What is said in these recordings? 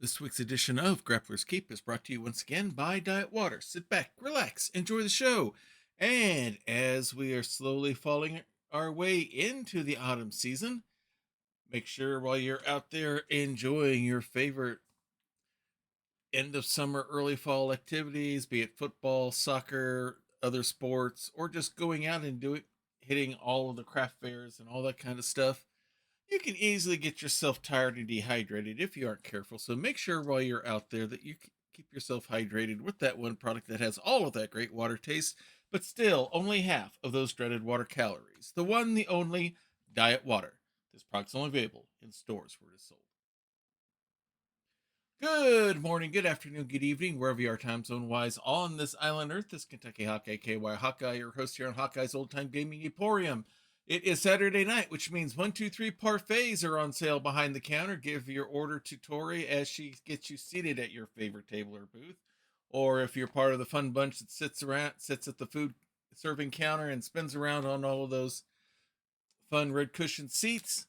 This week's edition of Grappler's Keep is brought to you once again by Diet Water. Sit back, relax, enjoy the show. And as we are slowly falling our way into the autumn season, make sure while you're out there enjoying your favorite end of summer, early fall activities, be it football, soccer, other sports, or just going out and hitting all of the craft fairs and all that kind of stuff, you can easily get yourself tired and dehydrated if you aren't careful. So make sure while you're out there that you keep yourself hydrated with that one product that has all of that great water taste, but still only half of those dreaded water calories. The one, the only Diet Water. This product's only available in stores where it is sold. Good morning, good afternoon, good evening, wherever you are time zone wise on this island Earth. This Kentucky Hawkeye KY Hawkeye, your host here on Hawkeye's Old Time Gaming Emporium. It is Saturday night, which means 1, 2, 3 parfaits are on sale behind the counter. Give your order to Tori as she gets you seated at your favorite table or booth. Or if you're part of the fun bunch that sits at the food serving counter and spins around on all of those fun red cushion seats,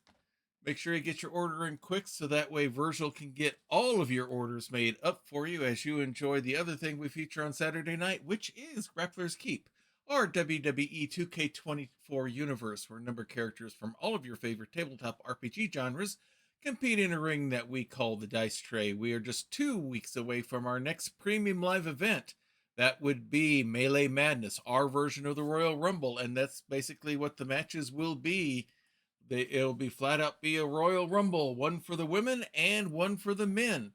make sure you get your order in quick so that way Virgil can get all of your orders made up for you as you enjoy the other thing we feature on Saturday night, which is Grappler's Keep, our WWE 2K24 universe, where number characters from all of your favorite tabletop RPG genres compete in a ring that we call the Dice Tray. We are just 2 weeks away from our next premium live event. That would be Melee Madness, our version of the Royal Rumble, and that's basically what the matches will be. It'll be flat out be a Royal Rumble, one for the women and one for the men.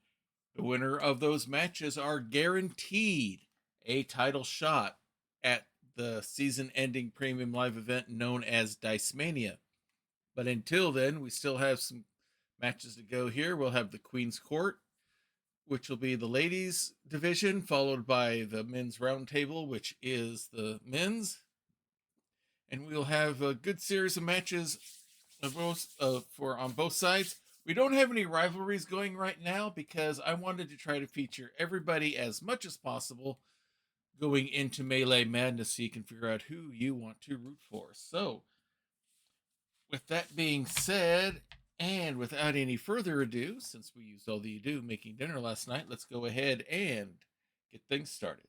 The winner of those matches are guaranteed a title shot at the season-ending premium live event known as Dice Mania. But until then, we still have some matches to go here. We'll have the Queen's Court, which will be the ladies division, followed by the men's roundtable, which is the men's. And we'll have a good series of matches on both sides. We don't have any rivalries going right now because I wanted to try to feature everybody as much as possible going into Melee Madness so you can figure out who you want to root for. So, with that being said, and without any further ado, since we used all the ado making dinner last night, let's go ahead and get things started.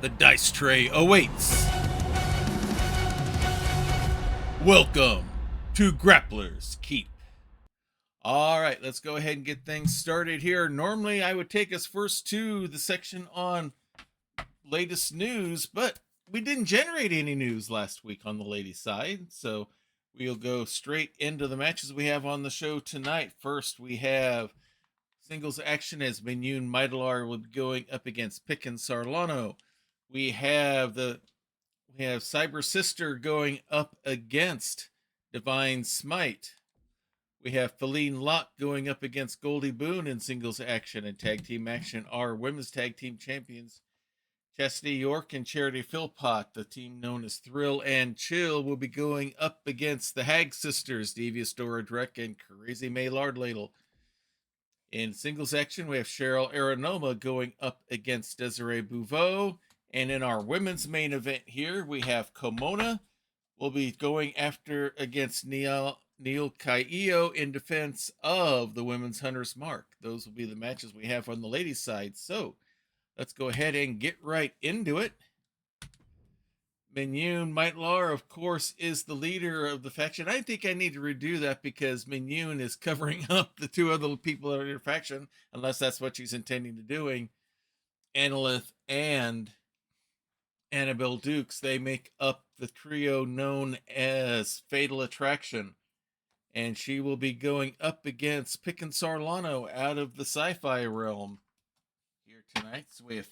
The Dice Tray awaits. Welcome to Grappler's Keep. All right, let's go ahead and get things started here. Normally, I would take us first to the section on latest news, but we didn't generate any news last week on the ladies' side, so we'll go straight into the matches we have on the show tonight. First, we have singles action as Minyun Midalar will be going up against Picken Sarlano. We have Cyber Sister going up against Divine Smite. We have Feline Locke going up against Goldie Boone in singles action and tag team action. Our women's tag team champions, Chastity York and Charity Philpott, the team known as Thrill and Chill, will be going up against the Hag Sisters, Devious Dora Drek and Crazy May Lardladle. In singles action, we have Cheryl Aranoma going up against Desiree Bouveau. And in our women's main event here, we have Komona will be going against Neil Caillo in defense of the Women's Hunter's Mark. Those will be the matches we have on the ladies' side. So, let's go ahead and get right into it. Minyun Mightlar, of course, is the leader of the faction. I think I need to redo that because Minyun is covering up the two other people that are in her faction, unless that's what she's intending to doing. Annalith and Annabelle Dukes, they make up the trio known as Fatal Attraction. And she will be going up against Picken Sarlano out of the sci-fi realm here tonight. So we have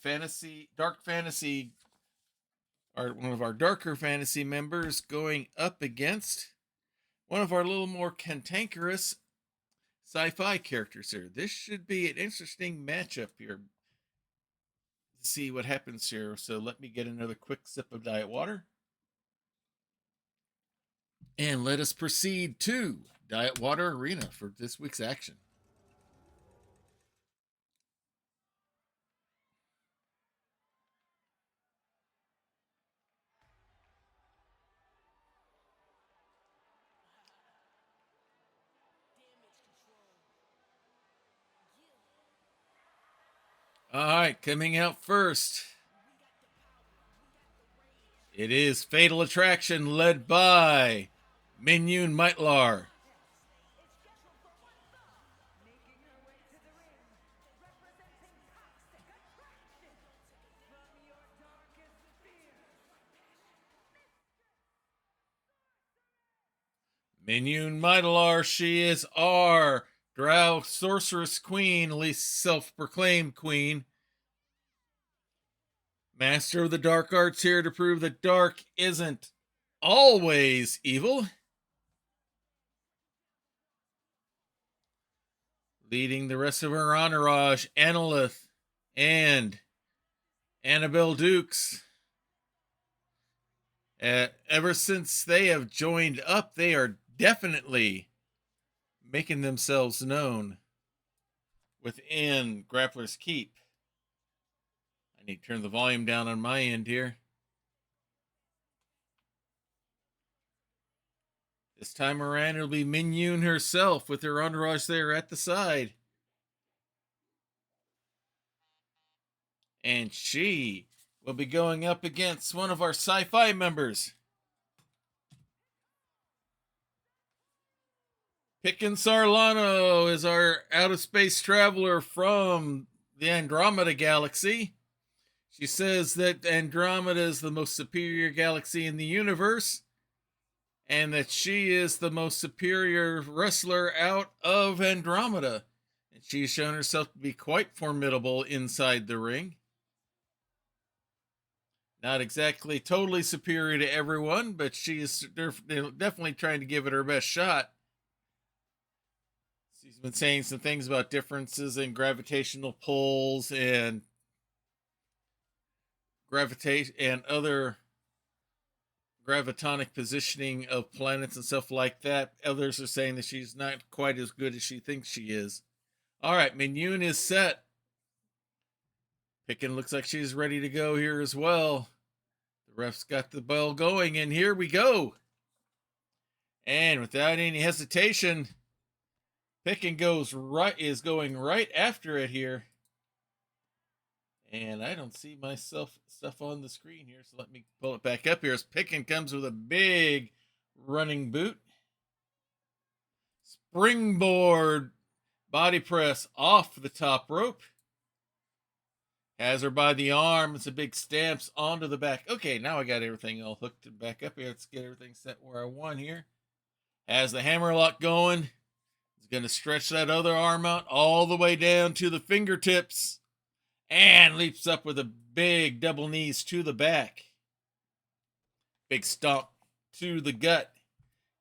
dark fantasy, one of our darker fantasy members going up against one of our little more cantankerous sci-fi characters here. This should be an interesting matchup here. Let's see what happens here. So let me get another quick sip of diet water. And let us proceed to Diet Water Arena for this week's action. All right, coming out first, it is Fatal Attraction led by Minyun Mightlar. Minyun Mightlar, she is our Drow Sorceress Queen, at least self-proclaimed queen. Master of the Dark Arts here to prove that dark isn't always evil. Leading the rest of her entourage, Annalith and Annabelle Dukes. Ever since they have joined up, they are definitely making themselves known within Grappler's Keep. I need to turn the volume down on my end here. This time around, it'll be Minyun herself with her entourage there at the side. And she will be going up against one of our sci-fi members. Picken Sarlano is our out-of-space traveler from the Andromeda Galaxy. She says that Andromeda is the most superior galaxy in the universe, and that she is the most superior wrestler out of Andromeda. And she's shown herself to be quite formidable inside the ring. Not exactly totally superior to everyone, but she is definitely trying to give it her best shot. She's been saying some things about differences in gravitational pulls and gravitation and other gravitonic positioning of planets and stuff like that. Others are saying that she's not quite as good as she thinks she is. All right, Minyun is set. Picken looks like she's ready to go here as well. The ref's got the bell going, and here we go. And without any hesitation, Picken is going right after it here. And I don't see myself stuff on the screen here, so let me pull it back up here as Picken comes with a big running boot. Springboard body press off the top rope. Has her by the arm. It's a big stamps onto the back. Okay, now I got everything all hooked and back up here. Let's get everything set where I want here. Has the hammerlock going. He's going to stretch that other arm out all the way down to the fingertips. And leaps up with a big double knees to the back. Big stomp to the gut.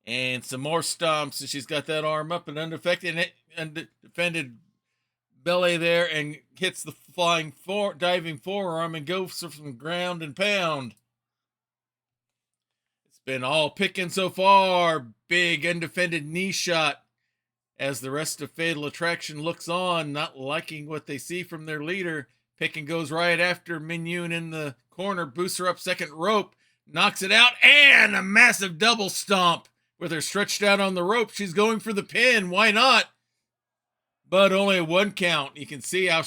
And some more stomps. And she's got that arm up and undefended belly there, and hits the diving forearm and goes from ground and pound. It's been all Picken so far. Big undefended knee shot as the rest of Fatal Attraction looks on, not liking what they see from their leader. Picken goes right after Minyun in the corner, boosts her up second rope, knocks it out, and a massive double stomp with her stretched out on the rope. She's going for the pin. Why not? but only a 1 count. You can see how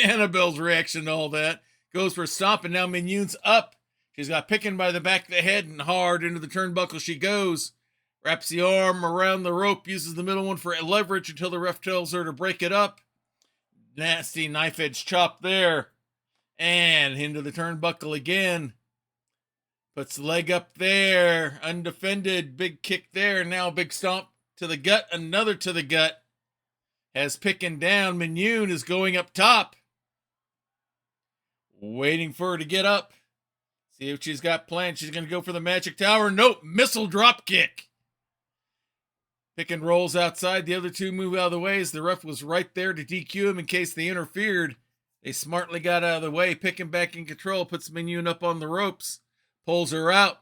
Annabelle's reaction to all that. Goes for a stomp, and now Mignonne's up. She's got picking by the back of the head, and hard into the turnbuckle she goes. Wraps the arm around the rope, uses the middle one for leverage until the ref tells her to break it up. Nasty knife edge chop there. And into the turnbuckle again. Puts the leg up there. Undefended. Big kick there. Now big stomp to the gut. Another to the gut. Has picking down. Mignonne is going up top. Waiting for her to get up. See what she's got planned. She's going to go for the magic tower. Nope. Missile drop kick. Picking rolls outside. The other two move out of the way as the ref was right there to DQ him in case they interfered. They smartly got out of the way. Picking back in control. Puts Mignonne up on the ropes. Pulls her out.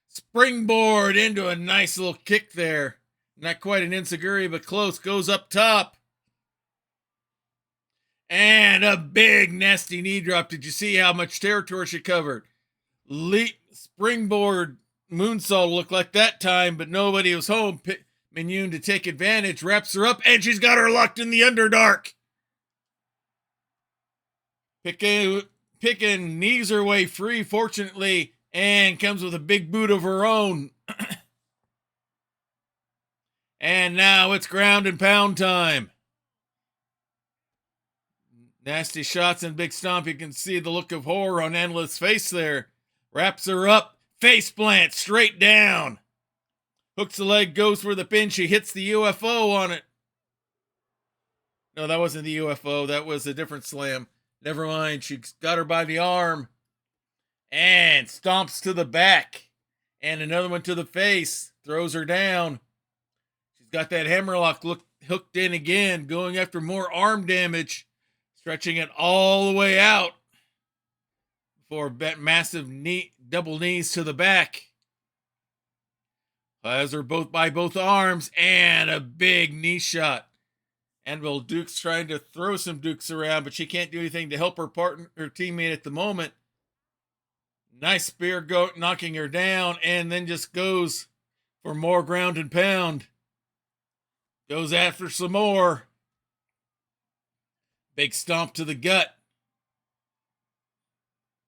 Springboard into a nice little kick there. Not quite an enziguri, but close. Goes up top. And a big nasty knee drop. Did you see how much territory she covered? Leap, springboard, moonsault looked like that time, but nobody was home. Mignonne to take advantage, wraps her up, and she's got her locked in the Underdark. Picking knees her way free, fortunately, and comes with a big boot of her own. And now it's ground and pound time. Nasty shots and big stomp. You can see the look of horror on Annabelle's face there. Wraps her up. Face plant straight down. Hooks the leg, goes for the pin. She hits the UFO on it. No, that wasn't the UFO. That was a different slam. Never mind. She got her by the arm. And stomps to the back. And another one to the face. Throws her down. She's got that hammerlock hooked in again. Going after more arm damage. Stretching it all the way out. For massive double knees to the back. Has her by both arms, and a big knee shot. Annabelle Duke's trying to throw some Dukes around, but she can't do anything to help her teammate at the moment. Nice spear knocking her down, and then just goes for more ground and pound. Goes after some more. Big stomp to the gut.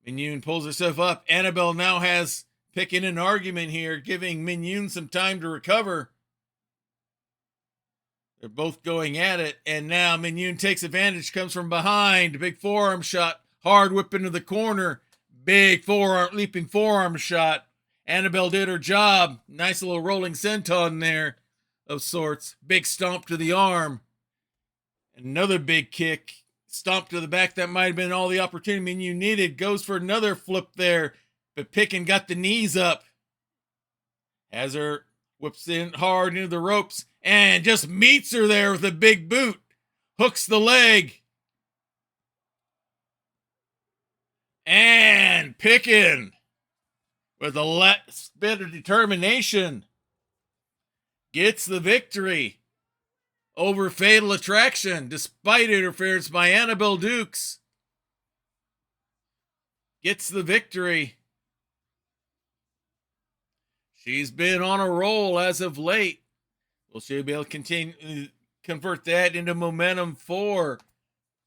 Mignonne pulls herself up. Annabelle now has picking an argument here, giving Mignonne some time to recover. They're both going at it, and now Mignonne takes advantage, comes from behind. Big forearm shot, hard whip into the corner. Big leaping forearm shot. Annabelle did her job. Nice little rolling senton there of sorts. Big stomp to the arm. Another big kick. Stomp to the back. That might have been all the opportunity you needed. Goes for another flip there. But Pickin got the knees up. Has her whips in hard into the ropes. And just meets her there with a big boot. Hooks the leg. And Pickin, with a last bit of determination, gets the victory over Fatal Attraction, despite interference by Annabelle Dukes. Gets the victory. She's been on a roll as of late. Will she be able to convert that into momentum for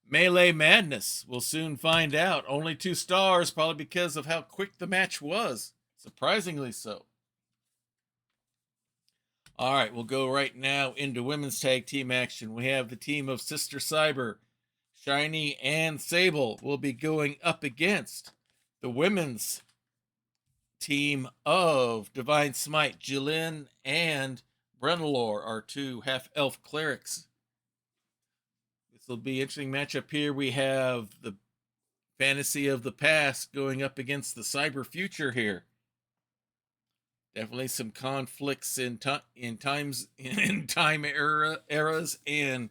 Melee Madness? We'll soon find out. Only 2 stars, probably because of how quick the match was. Surprisingly so. All right, we'll go right now into women's tag team action. We have the team of Sister Cyber, Shiny, and Sable will be going up against the women's team of Divine Smite, Jillian and Brennalore, our 2 half-elf clerics. This will be an interesting matchup here. We have the Fantasy of the Past going up against the Cyber Future here. Definitely some conflicts in time eras and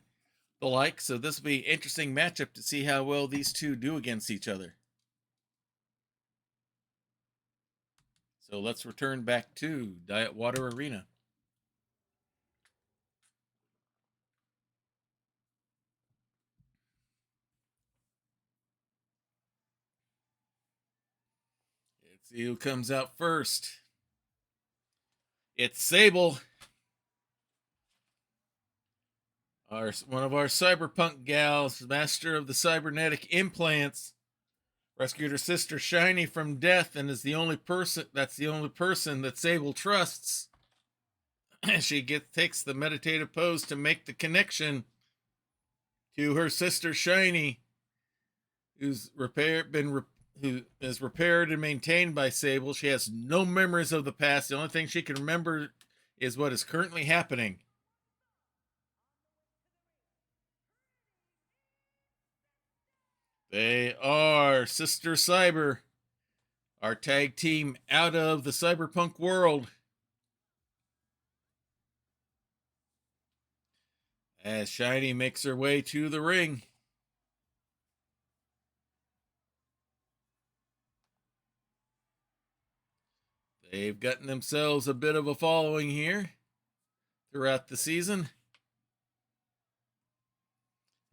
the like. So this will be an interesting matchup to see how well these two do against each other. So let's return back to Diet Water Arena. Let's see who comes out first. It's Sable. One of our cyberpunk gals, master of the cybernetic implants, rescued her sister Shiny from death and is the only person that Sable trusts. She takes the meditative pose to make the connection to her sister Shiny, who is repaired and maintained by Sable. She has no memories of the past. The only thing she can remember is what is currently happening. They are Sister Cyber, our tag team out of the cyberpunk world. As Shiny makes her way to the ring. They've gotten themselves a bit of a following here throughout the season.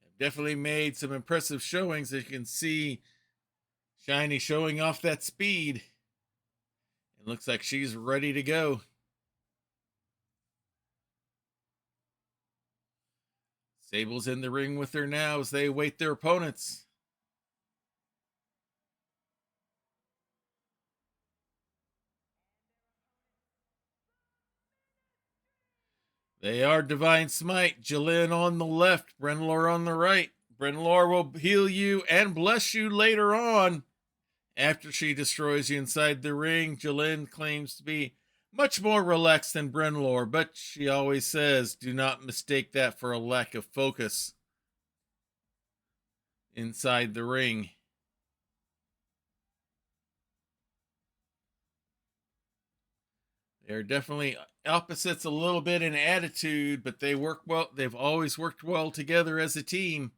They've definitely made some impressive showings. As you can see, Shiny showing off that speed. It looks like she's ready to go. Sable's in the ring with her now as they await their opponents. They are Divine Smite, Jalen on the left, Brenlor on the right. Brenlor will heal you and bless you later on. After she destroys you inside the ring, Jalen claims to be much more relaxed than Brenlor, but she always says, do not mistake that for a lack of focus inside the ring. They're definitely opposites a little bit in attitude, but they work well. They've always worked well together as a team.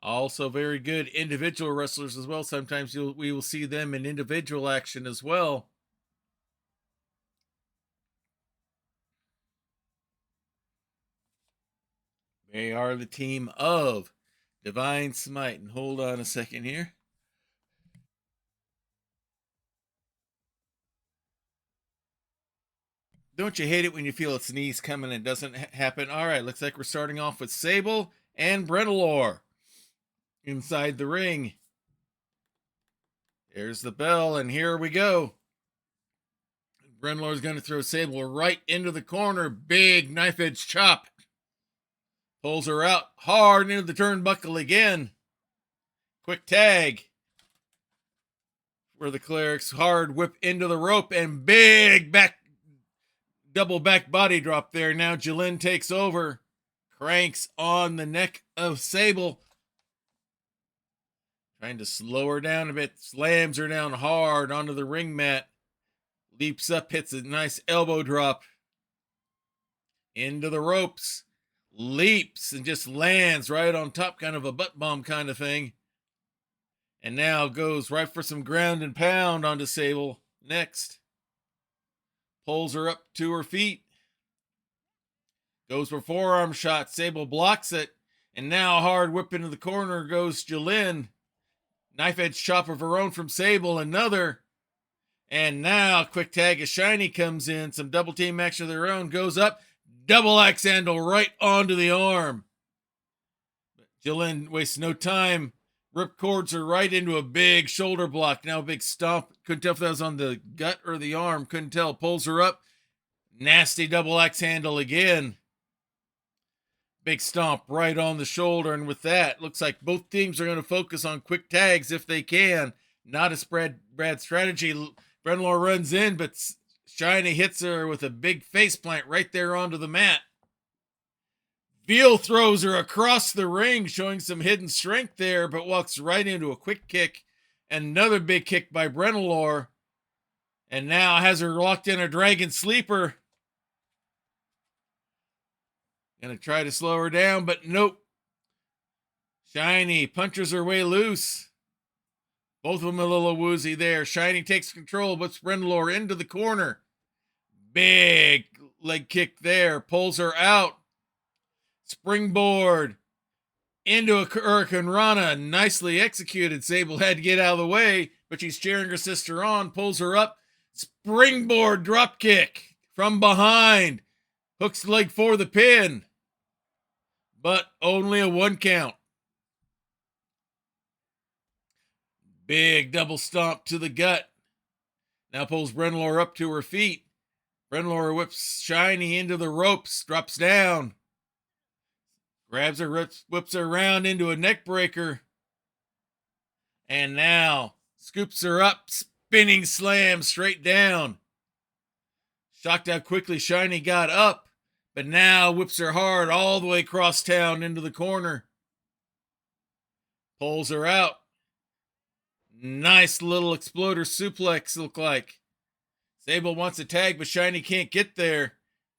Also very good individual wrestlers as well. Sometimes we will see them in individual action as well. They are the team of Divine Smite. And hold on a second here. Don't you hate it when you feel a sneeze coming and it doesn't happen? All right, looks like we're starting off with Sable and Brentalor inside the ring. There's the bell, and here we go. Brentalor's going to throw Sable right into the corner. Big knife edge chop. Pulls her out hard into the turnbuckle again. Quick tag. For the Clerics, hard whip into the rope and big double back body drop there. Now Jalen takes over. Cranks on the neck of Sable. Trying to slow her down a bit. Slams her down hard onto the ring mat. Leaps up, hits a nice elbow drop. Into the ropes. Leaps and just lands right on top, kind of a butt bomb kind of thing. And now goes right for some ground and pound onto Sable. Next. Pulls her up to her feet. Goes for forearm shot. Sable blocks it. And now hard whip into the corner goes Jalen. Knife edge chop of her own from Sable. Another. And now quick tag as Shiny comes in. Some double team action of their own. Goes up. Double axe handle right onto the arm. But Jalen wastes no time. Rip cords her right into a big shoulder block. Now a big stomp. Couldn't tell if that was on the gut or the arm. Couldn't tell. Pulls her up. Nasty double axe handle again. Big stomp right on the shoulder. And with that, looks like both teams are going to focus on quick tags if they can. Not a bad strategy. Brenlor runs in, but Shiny hits her with a big face plant right there onto the mat. Veal throws her across the ring, showing some hidden strength there, but walks right into a quick kick. Another big kick by Brentalor. And now has her locked in a dragon sleeper. Gonna try to slow her down, but nope. Shiny punches her way loose. Both of them a little woozy there. Shiny takes control, puts Brentalor into the corner. Big leg kick there. Pulls her out. Springboard into a Hurricane Rana. Nicely executed. Sable had to get out of the way, but she's cheering her sister on. Pulls her up. Springboard drop kick from behind. Hooks the leg for the pin. but only a 1 count. Big double stomp to the gut. Now pulls Brenlor up to her feet. Brenlor whips Shiny into the ropes, drops down. Grabs her, whips her around into a neck breaker. And now scoops her up, spinning slam straight down. Shocked how quickly Shiny got up, but now whips her hard all the way across town into the corner. Pulls her out. Nice little exploder suplex, look like. Sable wants a tag, but Shiny can't get there.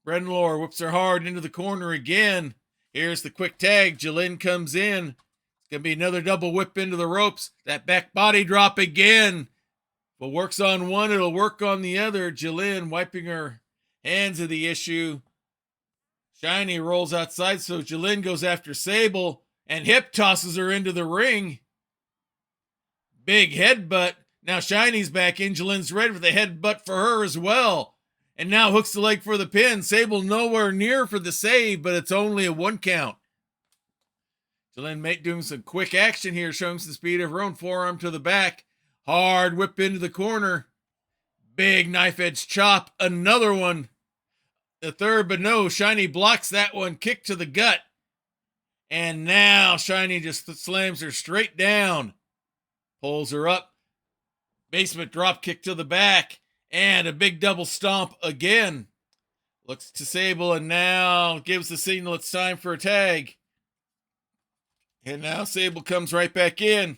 Brenlor whips her hard into the corner again. Here's the quick tag. Jolene comes in. It's going to be another double whip into the ropes. That back body drop again. If it works on one, it'll work on the other. Jolene wiping her hands of the issue. Shiny rolls outside, so Jolene goes after Sable and hip tosses her into the ring. Big headbutt. Now Shiny's back in. Jolene's ready for the headbutt for her as well. And now hooks the leg for the pin. Sable nowhere near for the save, but it's only a 1 count. Jolene doing some quick action here, showing some speed of her own. Forearm to the back. Hard whip into the corner. Big knife edge chop. Another one. The third, but no. Shiny blocks that one. Kick to the gut. And now Shiny just slams her straight down. Pulls her up. Basement drop kick to the back. And a big double stomp again. Looks to Sable and now gives the signal it's time for a tag. And now Sable comes right back in.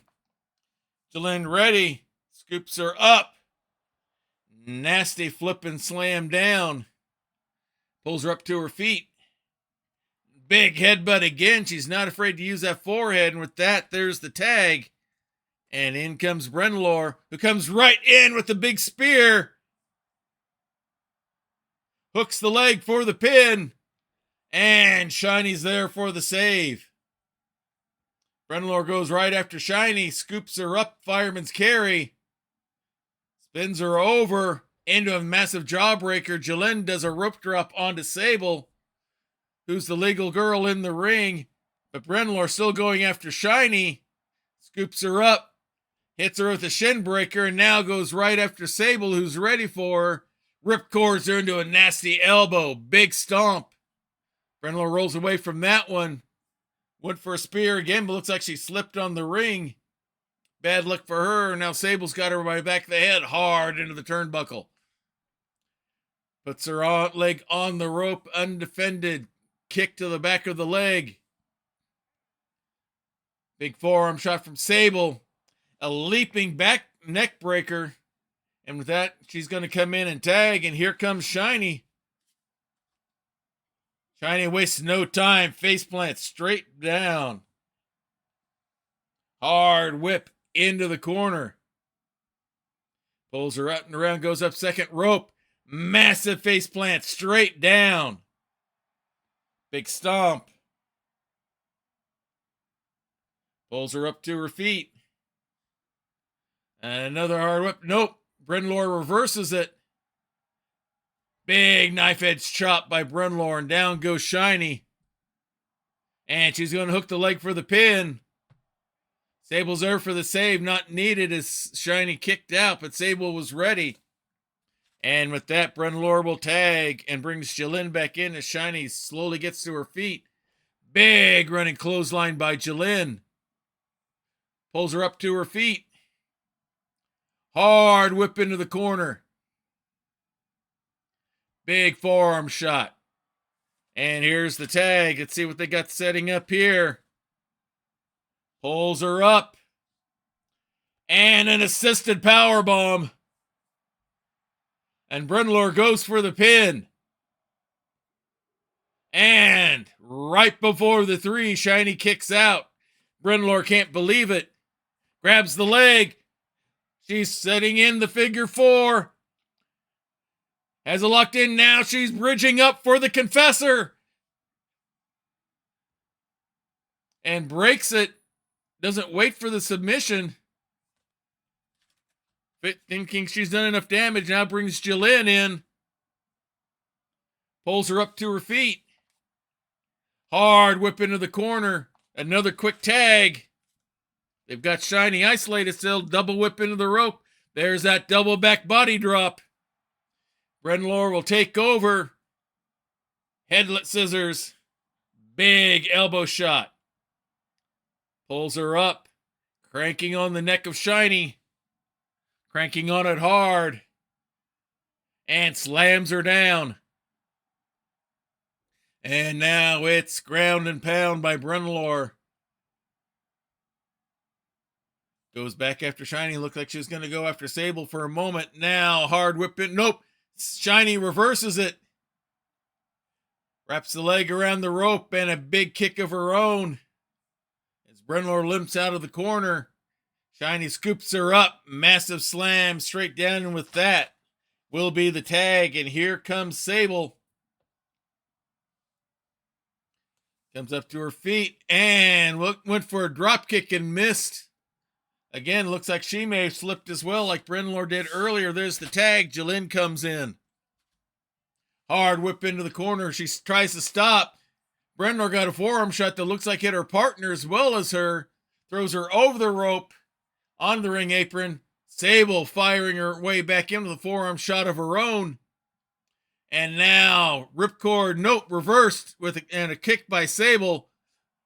Jolene ready. Scoops her up. Nasty flip and slam down. Pulls her up to her feet. Big headbutt again. She's not afraid to use that forehead. And with that, there's the tag. And in comes Brenlor, who comes right in with the big spear. Hooks the leg for the pin. And Shiny's there for the save. Brenlor goes right after Shiny, scoops her up, fireman's carry. Spins her over into a massive jawbreaker. Jolene does a rope drop onto Sable, who's the legal girl in the ring. But Brenlor still going after Shiny. Scoops her up. Hits her with a shin breaker and now goes right after Sable, who's ready for her. Ripcords her into a nasty elbow. Big stomp. Brenlor rolls away from that one. Went for a spear again, but looks like she slipped on the ring. Bad luck for her. Now Sable's got her by the back of the head hard into the turnbuckle. Puts her leg on the rope, undefended. Kick to the back of the leg. Big forearm shot from Sable. A leaping back neck breaker. And with that, she's going to come in and tag. And here comes Shiny. Shiny wastes no time. Faceplant straight down. Hard whip into the corner. Pulls her up and around. Goes up second rope. Massive faceplant straight down. Big stomp. Pulls her up to her feet. And another hard whip. Nope. Brenlor reverses it. Big knife edge chop by Brenlor, and down goes Shiny. And she's going to hook the leg for the pin. Sable's there for the save, not needed as Shiny kicked out, but Sable was ready. And with that, Brenlor will tag and brings Jolene back in as Shiny slowly gets to her feet. Big running clothesline by Jolene. Pulls her up to her feet. Hard whip into the corner. Big forearm shot. And here's the tag. Let's see what they got setting up here. Pulls her up. And an assisted powerbomb. And Brenlor goes for the pin. And right before the 3, Shiny kicks out. Brenlor can't believe it. Grabs the leg. She's setting in the figure 4. Has it locked in now. She's bridging up for the confessor. And breaks it. Doesn't wait for the submission. Thinking she's done enough damage, now brings Jolene in. Pulls her up to her feet. Hard whip into the corner. Another quick tag. They've got Shiny isolated still. Double whip into the rope. There's that double back body drop. Brenlor will take over. Headlet scissors. Big elbow shot. Pulls her up. Cranking on the neck of Shiny. Cranking on it hard. And slams her down. And now it's ground and pound by Brenlor. Goes back after Shiny. Looked like she was going to go after Sable for a moment. Now hard whip it. Nope. Shiny reverses it. Wraps the leg around the rope and a big kick of her own. As Brenlor limps out of the corner. Shiny scoops her up. Massive slam straight down, and with that will be the tag. And here comes Sable. Comes up to her feet and went for a drop kick and missed. Again, looks like she may have slipped as well, like Brenlor did earlier. There's the tag. Jolene comes in. Hard whip into the corner. She tries to stop. Brenlor got a forearm shot that looks like hit her partner as well as her. Throws her over the rope onto the ring apron. Sable firing her way back into the forearm shot of her own. And now ripcord, nope, reversed and a kick by Sable.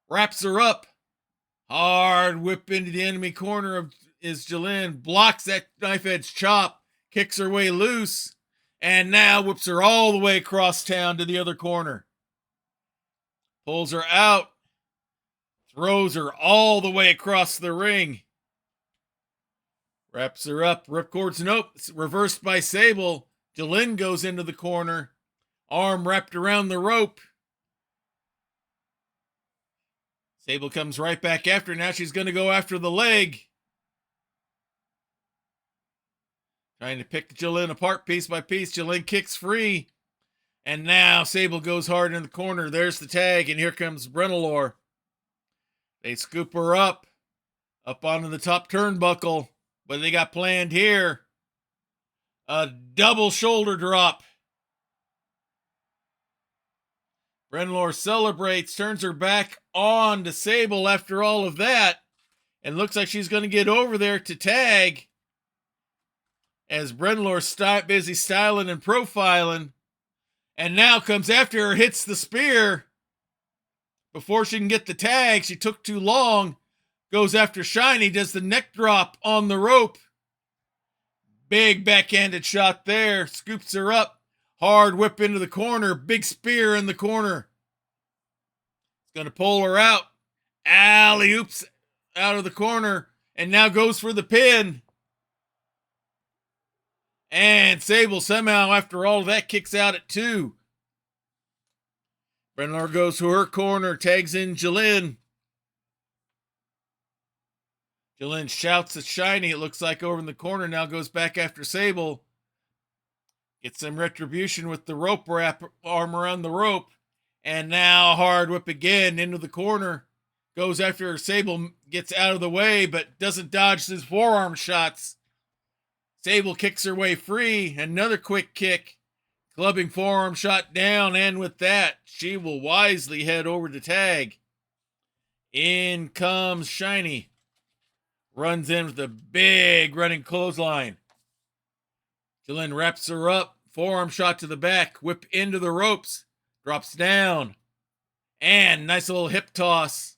Wraps her up. Hard whip into the enemy corner is Jolene. Blocks that knife edge chop. Kicks her way loose. And now whips her all the way across town to the other corner. Pulls her out. Throws her all the way across the ring. Wraps her up. Ripcords, nope. It's reversed by Sable. Jolene goes into the corner. Arm wrapped around the rope. Sable comes right back after. Now she's going to go after the leg. Trying to pick Jolene apart piece by piece. Jolene kicks free. And now Sable goes hard in the corner. There's the tag. And here comes Brenlor. They scoop her up onto the top turnbuckle. What they got planned here? A double shoulder drop. Brenlor celebrates, turns her back on to Sable after all of that, and looks like she's going to get over there to tag as Brenlor's busy styling and profiling, and now comes after her, hits the spear. Before she can get the tag, she took too long, goes after Shiny, does the neck drop on the rope. Big backhanded shot there, scoops her up. Hard whip into the corner. Big spear in the corner. It's going to pull her out. Alley-oops out of the corner. And now goes for the pin. And Sable somehow, after all of that, kicks out at 2. Brenlor goes to her corner. Tags in Jolene. Jolene shouts at Shiny. It looks like over in the corner. Now goes back after Sable. Gets some retribution with the rope wrap arm around the rope. And now hard whip again into the corner. Goes after Sable, gets out of the way, but doesn't dodge his forearm shots. Sable kicks her way free. Another quick kick. Clubbing forearm shot down. And with that, she will wisely head over to tag. In comes Shiny. Runs in with a big running clothesline. Jolene wraps her up, forearm shot to the back, whip into the ropes, drops down, and nice little hip toss.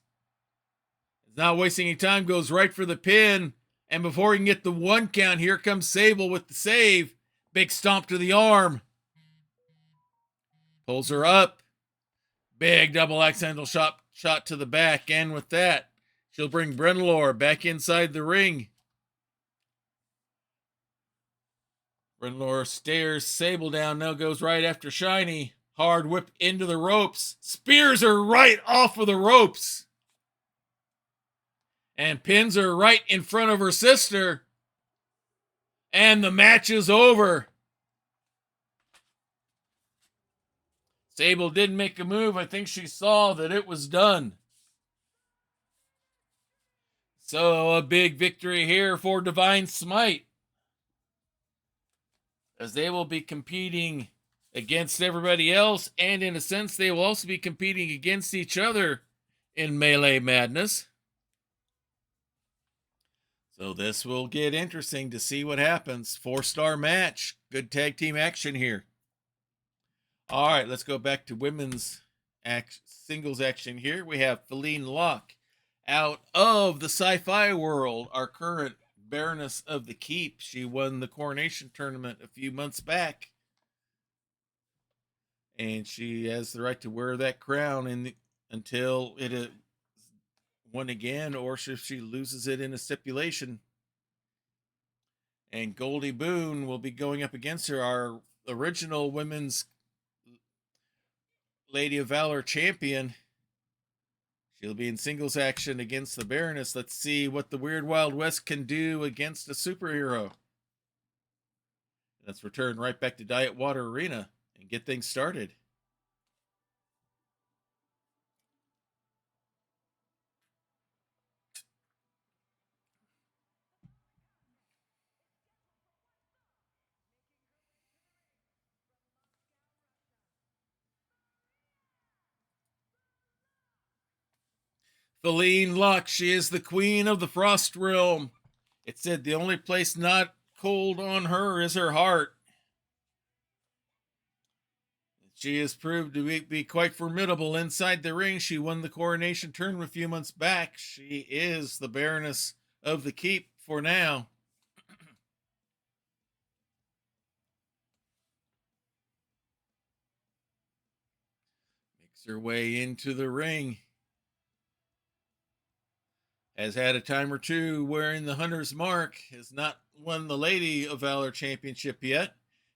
He's not wasting any time, goes right for the pin, and before he can get the 1 count, here comes Sable with the save. Big stomp to the arm. Pulls her up. Big double axe handle shot to the back, and with that, she'll bring Brenlor back inside the ring. Brenlor stares Sable down, now goes right after Shiny. Hard whip into the ropes. Spears her right off of the ropes. And pins her right in front of her sister. And the match is over. Sable didn't make a move. I think she saw that it was done. So a big victory here for Divine Smite, as they will be competing against everybody else, and in a sense, they will also be competing against each other in Melee Madness. So this will get interesting to see what happens. 4-star match. Good tag team action here. All right, let's go back to women's singles action here. We have Feline Locke out of the sci-fi world, our current Baroness of the Keep. She won the Coronation Tournament a few months back. And she has the right to wear that crown until it is won again, or if she loses it in a stipulation. And Goldie Boone will be going up against her, our original women's Lady of Valor champion. She'll be in singles action against the Baroness. Let's see what the Weird Wild West can do against a superhero. Let's return right back to Diet Water Arena and get things started. Feline Locke, she is the queen of the Frost Realm. It said the only place not cold on her is her heart. She has proved to be quite formidable inside the ring. She won the Coronation Tournament a few months back. She is the Baroness of the Keep for now. Makes her way into the ring. Has had a time or two wearing the Hunter's Mark. Has not won the Lady of Valor Championship yet,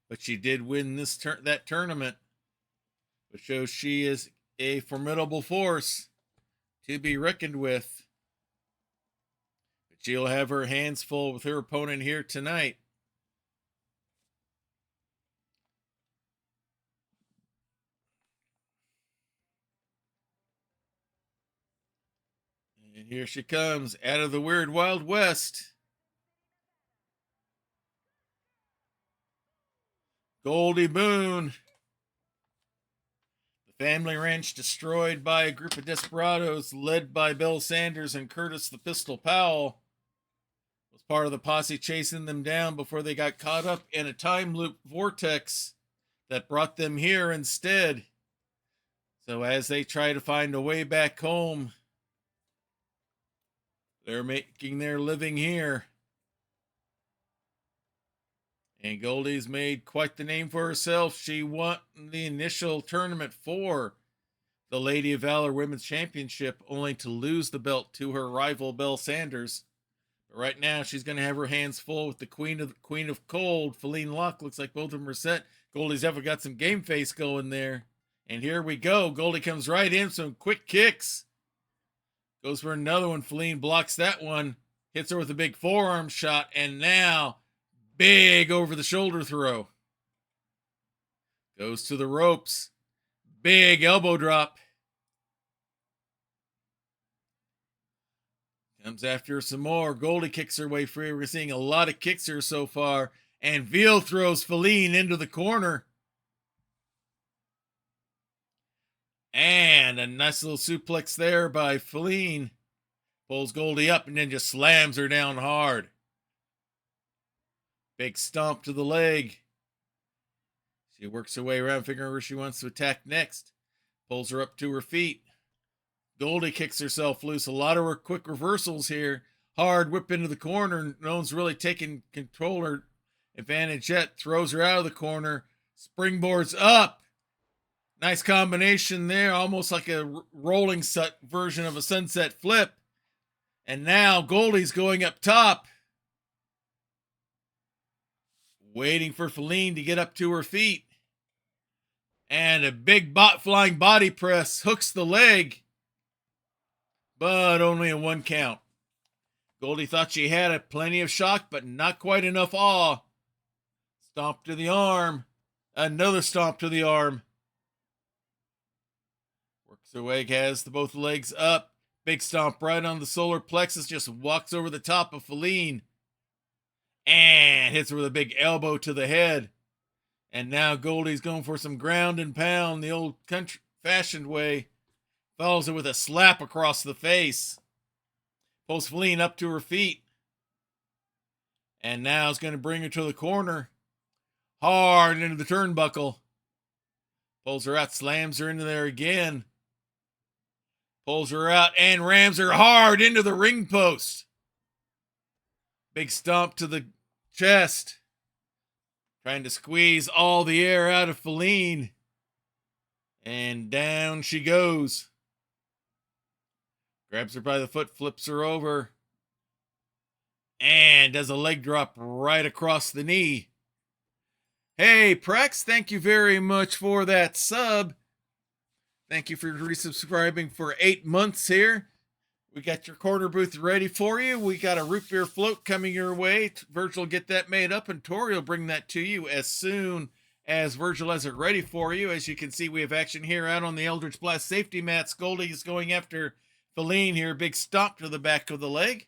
but she did win that tournament, which shows she is a formidable force to be reckoned with. But she'll have her hands full with her opponent here tonight. And here she comes out of the Weird Wild West. Goldie Boone. The family ranch destroyed by a group of desperados led by Bill Sanders and Curtis the Pistol Powell. Was part of the posse chasing them down before they got caught up in a time loop vortex that brought them here instead. So as they try to find a way back home, they're making their living here. And Goldie's made quite the name for herself. She won the initial tournament for the Lady of Valor Women's Championship, only to lose the belt to her rival, Bill Sanders. But right now, she's going to have her hands full with the Queen of Cold, Feline Locke. Looks like both of them are set. Goldie's ever got some game face going there. And here we go. Goldie comes right in, some quick kicks. Goes for another one. Feline blocks that one. Hits her with a big forearm shot. And now, big over-the-shoulder throw. Goes to the ropes. Big elbow drop. Comes after her some more. Goldie kicks her way free. We're seeing a lot of kicks here so far. And Veal throws Feline into the corner. And a nice little suplex there by Feline. Pulls Goldie up and then just slams her down hard. Big stomp to the leg. She works her way around, figuring where she wants to attack next. Pulls her up to her feet. Goldie kicks herself loose. A lot of her quick reversals here. Hard whip into the corner. No one's really taking control or advantage yet. Throws her out of the corner. Springboards up. Nice combination there. Almost like a rolling set version of a sunset flip. And now Goldie's going up top. Waiting for Feline to get up to her feet. And a big flying body press hooks the leg. But only a 1 count. Goldie thought she had plenty of shock, but not quite enough awe. Stomp to the arm. Another stomp to the arm. Works her way, has both legs up. Big stomp right on the solar plexus. Just walks over the top of Feline. And hits her with a big elbow to the head. And now Goldie's going for some ground and pound the old country fashioned way. Follows it with a slap across the face. Pulls Feline up to her feet. And now is going to bring her to the corner. Hard into the turnbuckle. Pulls her out, slams her into there again. Pulls her out and rams her hard into the ring post. Big stomp to the chest. Trying to squeeze all the air out of Feline. And down she goes. Grabs her by the foot, flips her over. And does a leg drop right across the knee. Hey, Prex, thank you very much for that sub. Thank you for resubscribing for 8 months here. We got your corner booth ready for you. We got a root beer float coming your way. Virgil will get that made up, and Tori will bring that to you as soon as Virgil has it ready for you. As you can see, we have action here out on the Eldritch Blast safety mats. Goldie is going after Feline here. Big stomp to the back of the leg.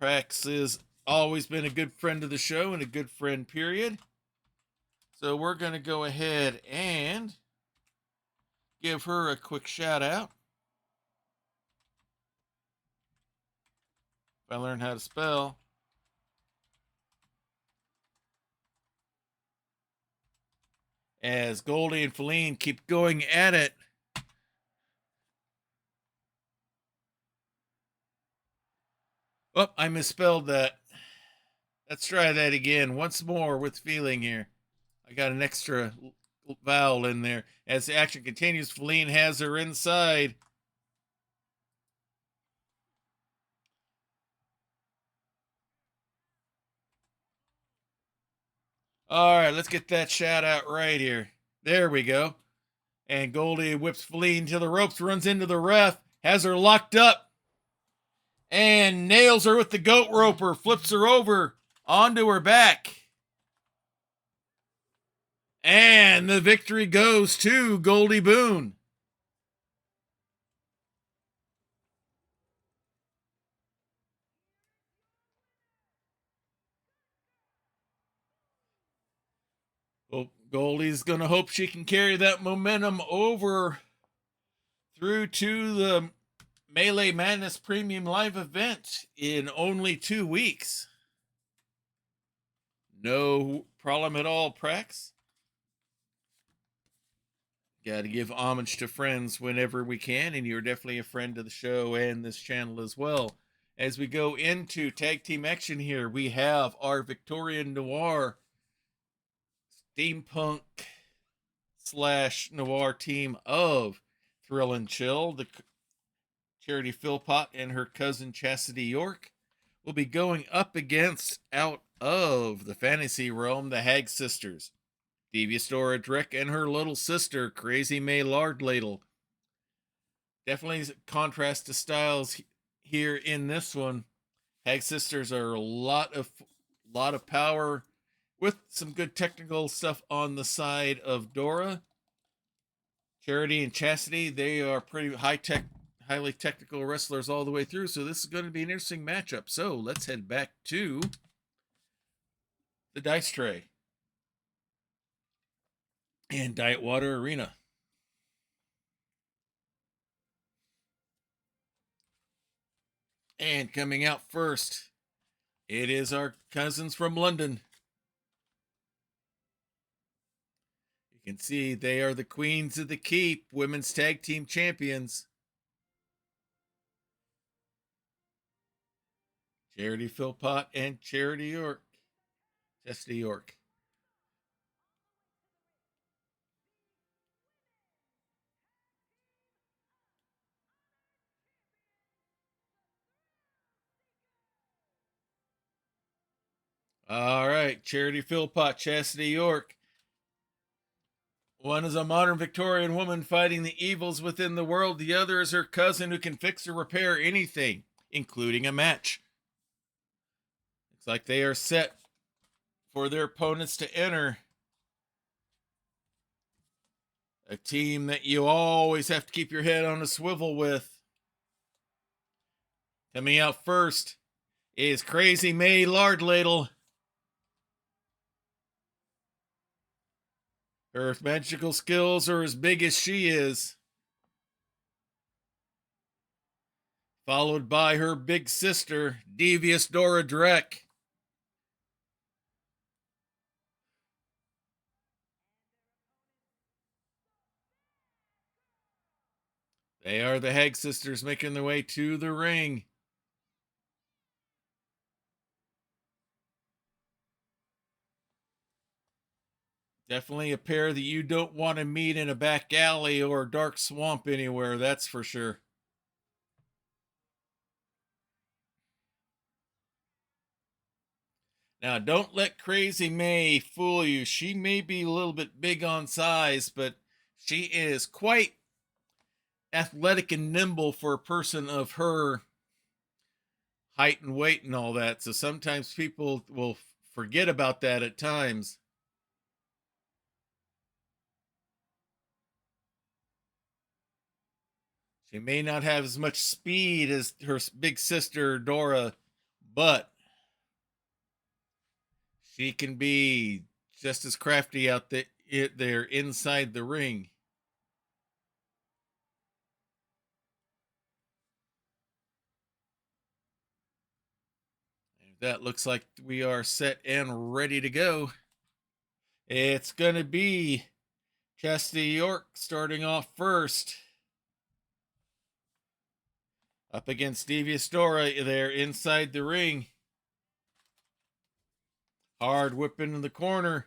Prex has always been a good friend of the show and a good friend, period. So we're going to go ahead and give her a quick shout out. If I learn how to spell. As Goldie and Feline keep going at it. Oh, I misspelled that. Let's try that again. Once more with feeling here. I got an extra vowel in there. As the action continues, Feline has her inside. All right, let's get that shout out right here. There we go. And Goldie whips Feline to the ropes, runs into the ref, has her locked up, and nails her with the goat roper, flips her over onto her back. And the victory goes to Goldie Boone. Well, Goldie's going to hope she can carry that momentum over through to the Melee Madness Premium Live event in only 2 weeks. No problem at all, Prex. Got to give homage to friends whenever we can, and you're definitely a friend of the show and this channel as well. As we go into tag team action here, we have our Victorian Noir steampunk / noir team of Thrill and Chill. The Charity Philpott and her cousin Chastity York will be going up against, out of the fantasy realm, the Hag Sisters. Devious Dora Drick and her little sister, Crazy May Lardladle. Definitely contrast to styles here in this one. Hag Sisters are a lot of power with some good technical stuff on the side of Dora. Charity and Chastity, they are pretty highly technical wrestlers all the way through, so this is going to be an interesting matchup. So let's head back to the dice tray and Diet Water Arena. And coming out first, it is our cousins from London. You can see they are the Queens of the Keep, women's tag team champions. Charity Philpott and Chastity York. All right, Charity Philpott, Chastity York. One is a modern Victorian woman fighting the evils within the world. The other is her cousin who can fix or repair anything, including a match. Looks like they are set for their opponents to enter. A team that you always have to keep your head on a swivel with. Coming out first is Crazy May Lardladle. Her magical skills are as big as she is. Followed by her big sister, Devious Dora Drek. They are the Hag sisters making their way to the ring. Definitely a pair that you don't want to meet in a back alley or a dark swamp anywhere, that's for sure. Now, don't let Crazy May fool you. She may be a little bit big on size, but she is quite athletic and nimble for a person of her height and weight and all that. So sometimes people will forget about that at times. She may not have as much speed as her big sister Dora, but she can be just as crafty out there inside the ring. That looks like we are set and ready to go. It's going to be Chastity York starting off first. Up against Devious Dora there inside the ring. Hard whip into the corner.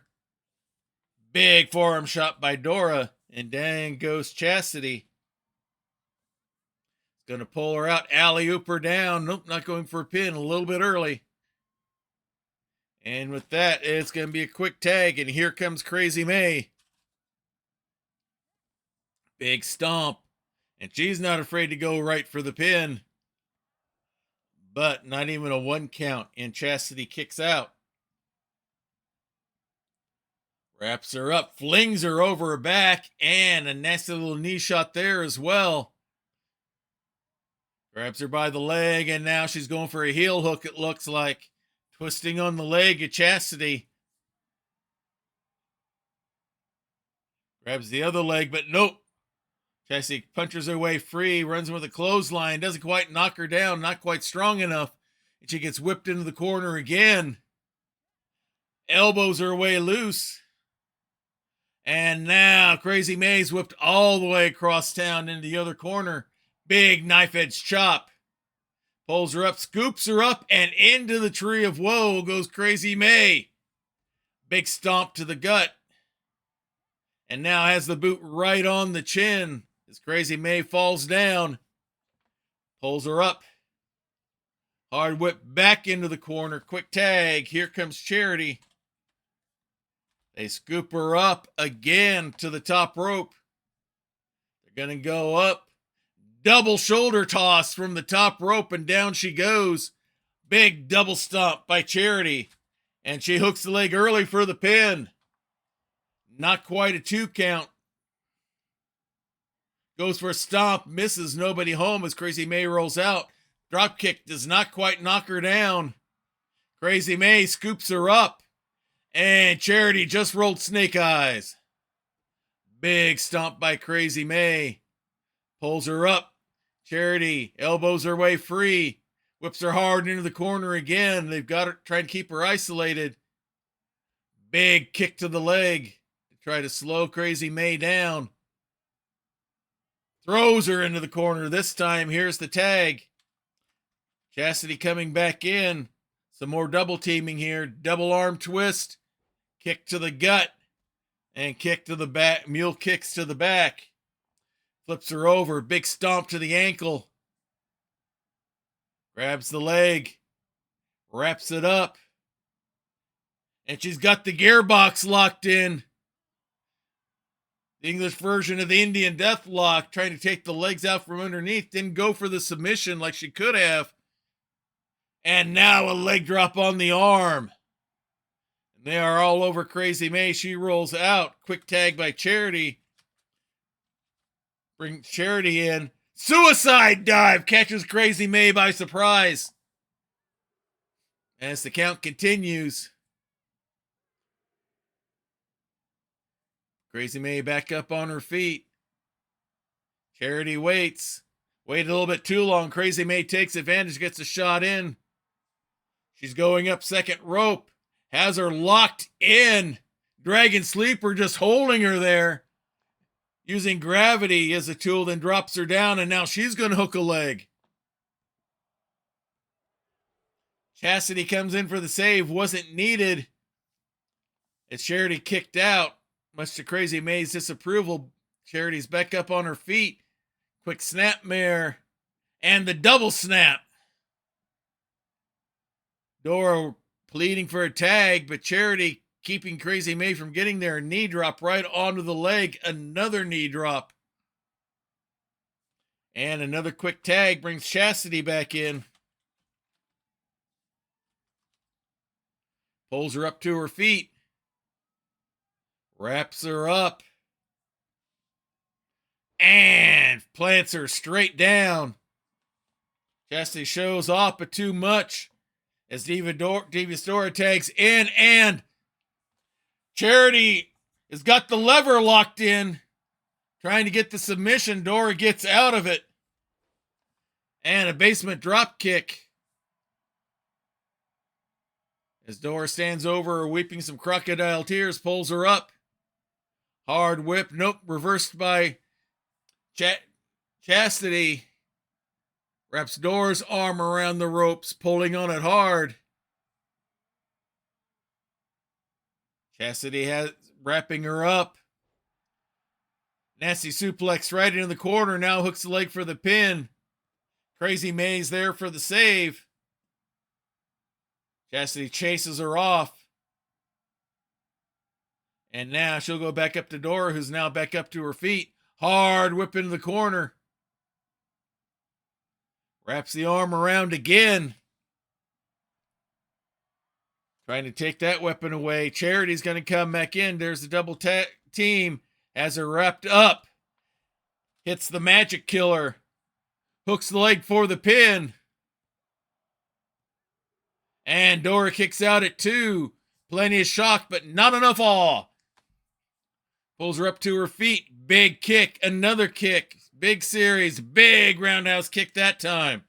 Big forearm shot by Dora. And dang goes Chastity. Going to pull her out. Alley-oop her down. Nope, not going for a pin. A little bit early. And with that, it's going to be a quick tag. And here comes Crazy May. Big stomp. And she's not afraid to go right for the pin. But not even a 1 count. And Chastity kicks out. Wraps her up. Flings her over her back. And a nasty little knee shot there as well. Grabs her by the leg. And now she's going for a heel hook, it looks like. Twisting on the leg of Chastity. Grabs the other leg, but nope. Chastity punches her way free, runs with a clothesline, doesn't quite knock her down, not quite strong enough. And she gets whipped into the corner again. Elbows her way loose. And now Crazy May's whipped all the way across town into the other corner. Big knife edge chop. Pulls her up, scoops her up, and into the tree of woe goes Crazy May. Big stomp to the gut. And now has the boot right on the chin as Crazy May falls down. Pulls her up. Hard whip back into the corner. Quick tag. Here comes Charity. They scoop her up again to the top rope. They're going to go up. Double shoulder toss from the top rope, and down she goes. Big double stomp by Charity. And she hooks the leg early for the pin. Not quite a 2 count. Goes for a stomp, misses, nobody home as Crazy May rolls out. Drop kick does not quite knock her down. Crazy May scoops her up. And Charity just rolled snake eyes. Big stomp by Crazy May. Pulls her up. Charity elbows her way free. Whips her hard into the corner again. They've got her trying to keep her isolated. Big kick to the leg to try to slow Crazy May down. Throws her into the corner this time. Here's the tag. Chastity coming back in. Some more double teaming here. Double arm twist. Kick to the gut. And kick to the back. Mule kicks to the back. Flips her over. Big stomp to the ankle. Grabs the leg. Wraps it up. And she's got the gearbox locked in. The English version of the Indian Death Lock, trying to take the legs out from underneath. Didn't go for the submission like she could have. And now a leg drop on the arm. And they are all over Crazy May. She rolls out. Quick tag by Charity. Bring Charity in. Suicide dive catches Crazy May by surprise. As the count continues. Crazy May back up on her feet. Charity waits. Waited a little bit too long. Crazy May takes advantage, gets a shot in. She's going up second rope. Has her locked in. Dragon Sleeper just holding her there. Using gravity as a tool, then drops her down, and now she's going to hook a leg. Chastity comes in for the save. Wasn't needed. As Charity kicked out, much to Crazy May's disapproval. Charity's back up on her feet. Quick snapmare. And the double snap. Dora pleading for a tag, but Charity keeping Crazy May from getting there. Knee drop right onto the leg. Another knee drop. And another quick tag brings Chastity back in. Pulls her up to her feet. Wraps her up. And plants her straight down. Chastity shows off, but too much. As Devious Dora tags in, and Charity has got the lever locked in. Trying to get the submission. Dora gets out of it. And a basement drop kick. As Dora stands over her, weeping some crocodile tears, pulls her up. Hard whip. Nope. Reversed by Chastity. Wraps Dora's arm around the ropes, pulling on it hard. Chastity has wrapping her up. Nasty suplex right into the corner. Now hooks the leg for the pin. Crazy May's there for the save. Chastity chases her off. And now she'll go back up to Dora, who's now back up to her feet. Hard whip into the corner. Wraps the arm around again. Trying to take that weapon away. Charity's going to come back in. There's the double team. Has her wrapped up. Hits the magic killer. Hooks the leg for the pin. And Dora kicks out at 2. Plenty of shock, but not enough awe. Pulls her up to her feet. Big kick. Another kick. Big series. Big roundhouse kick that time.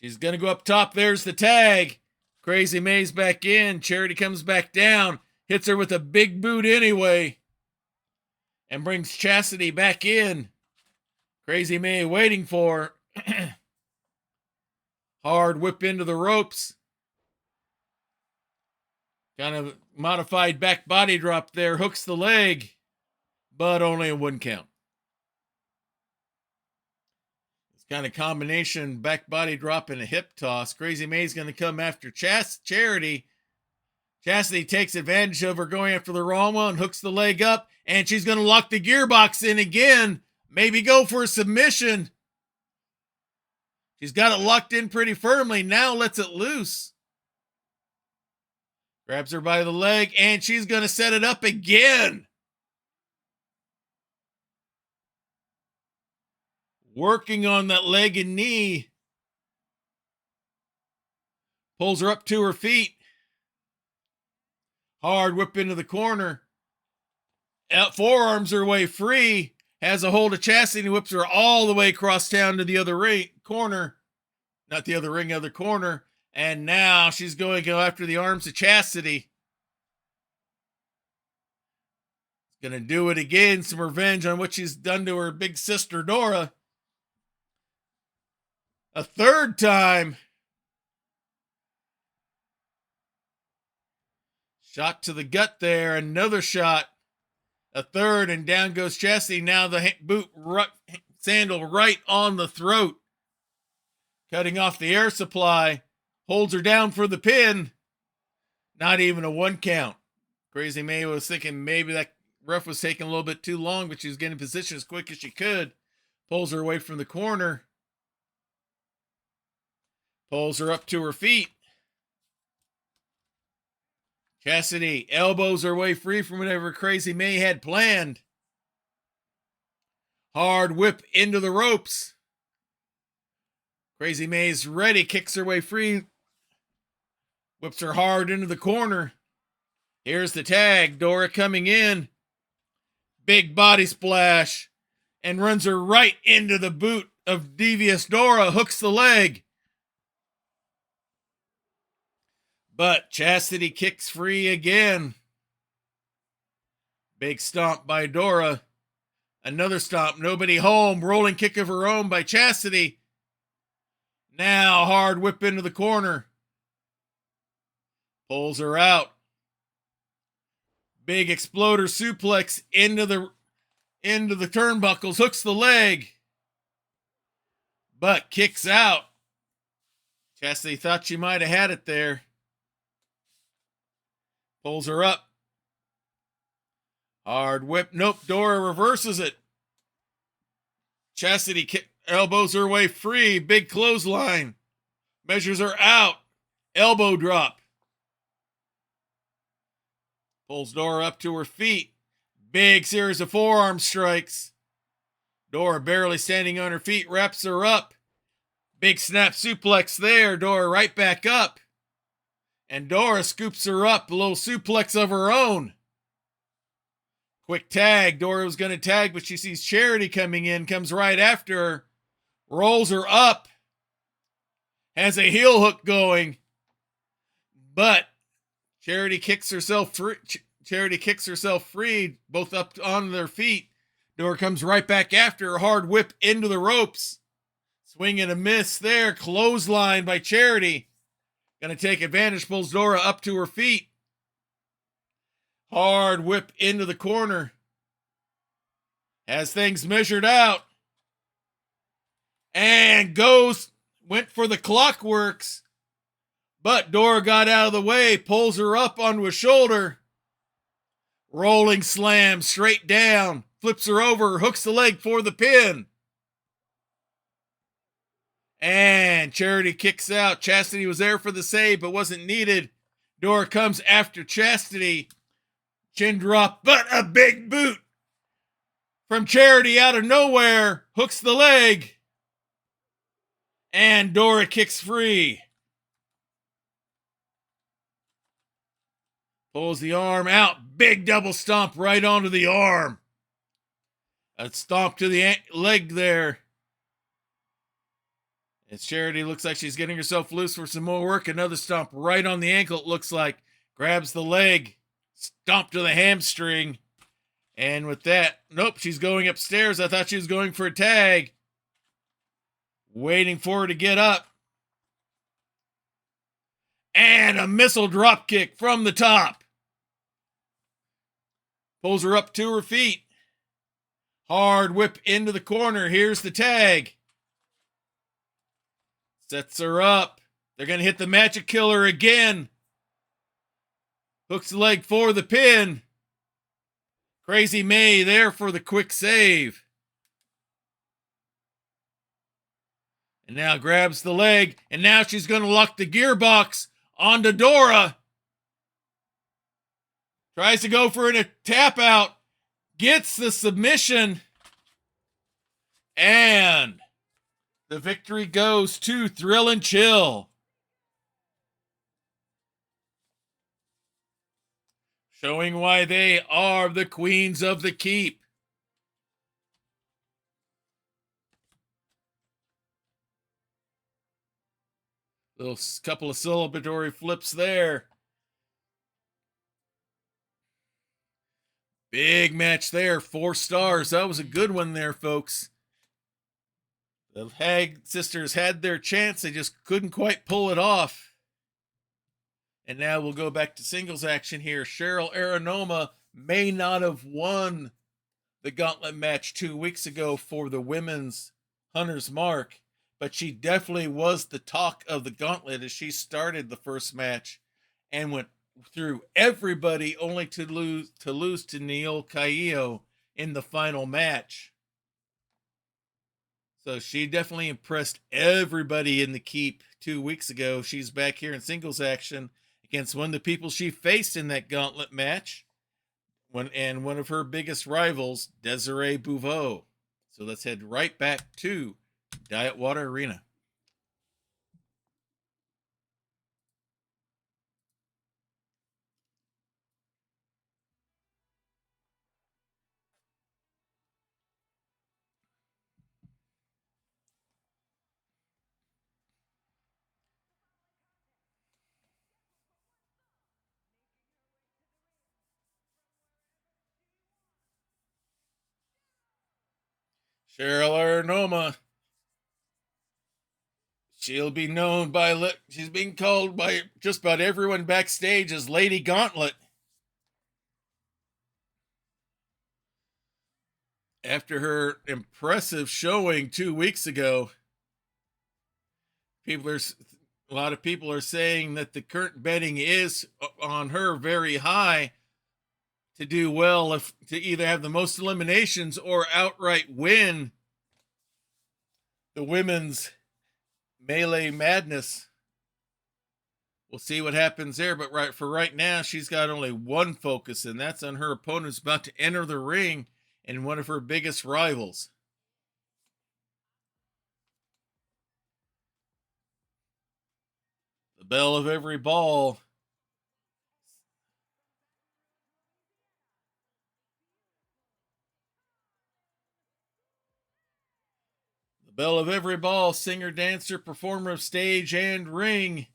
She's going to go up top. There's the tag. Crazy May's back in. Charity comes back down. Hits her with a big boot anyway. And brings Chastity back in. Crazy May waiting for her. Hard whip into the ropes. Kind of modified back body drop there. Hooks the leg. But only a 1 count. It's kind of combination back body drop and a hip toss. Crazy May's going to come after Charity. Chastity takes advantage of her going after the wrong one. Hooks the leg up. And she's going to lock the gearbox in again. Maybe go for a submission. She's got it locked in pretty firmly. Now lets it loose. Grabs her by the leg, and she's going to set it up again. Working on that leg and knee. Pulls her up to her feet. Hard whip into the corner. Forearms her way free. Has a hold of Chastity and whips her all the way across town to the other corner. Not the other ring, other corner. And now she's going to go after the arms of Chastity. Going to do it again. Some revenge on what she's done to her big sister, Dora. A third time. Shot to the gut there. Another shot. A third, and down goes Chastity. Now the sandal right on the throat. Cutting off the air supply. Holds her down for the pin. Not even a 1 count. Crazy May was thinking maybe that ref was taking a little bit too long, but she was getting in position as quick as she could. Pulls her away from the corner. Pulls her up to her feet. Chastity elbows her way free from whatever Crazy May had planned. Hard whip into the ropes. Crazy May's ready, kicks her way free. Whips her hard into the corner. Here's the tag. Dora coming in. Big body splash. And runs her right into the boot of devious Dora. Hooks the leg. But Chastity kicks free again. Big stomp by Dora. Another stomp. Nobody home. Rolling kick of her own by Chastity. Now hard whip into the corner. Pulls her out. Big exploder suplex into the turnbuckles. Hooks the leg. But kicks out. Chastity thought she might have had it there. Pulls her up. Hard whip. Nope. Dora reverses it. Chastity elbows her way free. Big clothesline. Measures her out. Elbow drop. Pulls Dora up to her feet. Big series of forearm strikes. Dora barely standing on her feet. Wraps her up. Big snap suplex there. Dora right back up. And Dora scoops her up. A little suplex of her own. Quick tag. Dora was going to tag, but she sees Charity coming in. Comes right after her. Rolls her up. Has a heel hook going. But Charity kicks herself free. Charity kicks herself free. Both up on their feet. Dora comes right back after her. Hard whip into the ropes. Swing and a miss there. Clothesline by Charity. Going to take advantage. Pulls Dora up to her feet. Hard whip into the corner. Has things measured out. And went for the Clockworks. But Dora got out of the way. Pulls her up onto a shoulder. Rolling slam straight down. Flips her over. Hooks the leg for the pin. And Charity kicks out. Chastity was there for the save, but wasn't needed. Dora comes after Chastity. Chin drop, but a big boot from Charity out of nowhere. Hooks the leg. And Dora kicks free. Pulls the arm out. Big double stomp right onto the arm. A stomp to the leg there. As Charity looks like she's getting herself loose for some more work. Another stomp right on the ankle, it looks like. Grabs the leg. Stomp to the hamstring. And with that, nope, she's going upstairs. I thought she was going for a tag. Waiting for her to get up. And a missile drop kick from the top. Pulls her up to her feet. Hard whip into the corner. Here's the tag. Sets her up. They're going to hit the Magic Killer again. Hooks the leg for the pin. Crazy May there for the quick save. And now grabs the leg. And now she's going to lock the gearbox onto Dora. Tries to go for a tap out. Gets the submission. And the victory goes to Thrill and Chill. Showing why they are the queens of the keep. Little couple of celebratory flips there. Big match there. 4 stars. That was a good one there, folks. The Hag sisters had their chance. They just couldn't quite pull it off. And now we'll go back to singles action here. Cheryl Aranoma may not have won the gauntlet match 2 weeks ago for the women's Hunter's Mark, but she definitely was the talk of the gauntlet as she started the first match and went through everybody only to lose to Neil Caillo in the final match. So she definitely impressed everybody in the keep 2 weeks ago. She's back here in singles action against one of the people she faced in that gauntlet match, one of her biggest rivals, Desiree Bouveau. So let's head right back to Diet Water Arena. Cheryl Aranoma. She'll be known by, she's being called by just about everyone backstage as Lady Gauntlet. After her impressive showing 2 weeks ago, a lot of people are saying that the current betting is on her very high to do well, if to either have the most eliminations or outright win the women's Melee Madness. We'll see what happens there, but for right now, she's got only one focus, and that's on her opponent's about to enter the ring and one of her biggest rivals. The bell of every ball. The bell of every ball, singer, dancer, performer of stage and ring.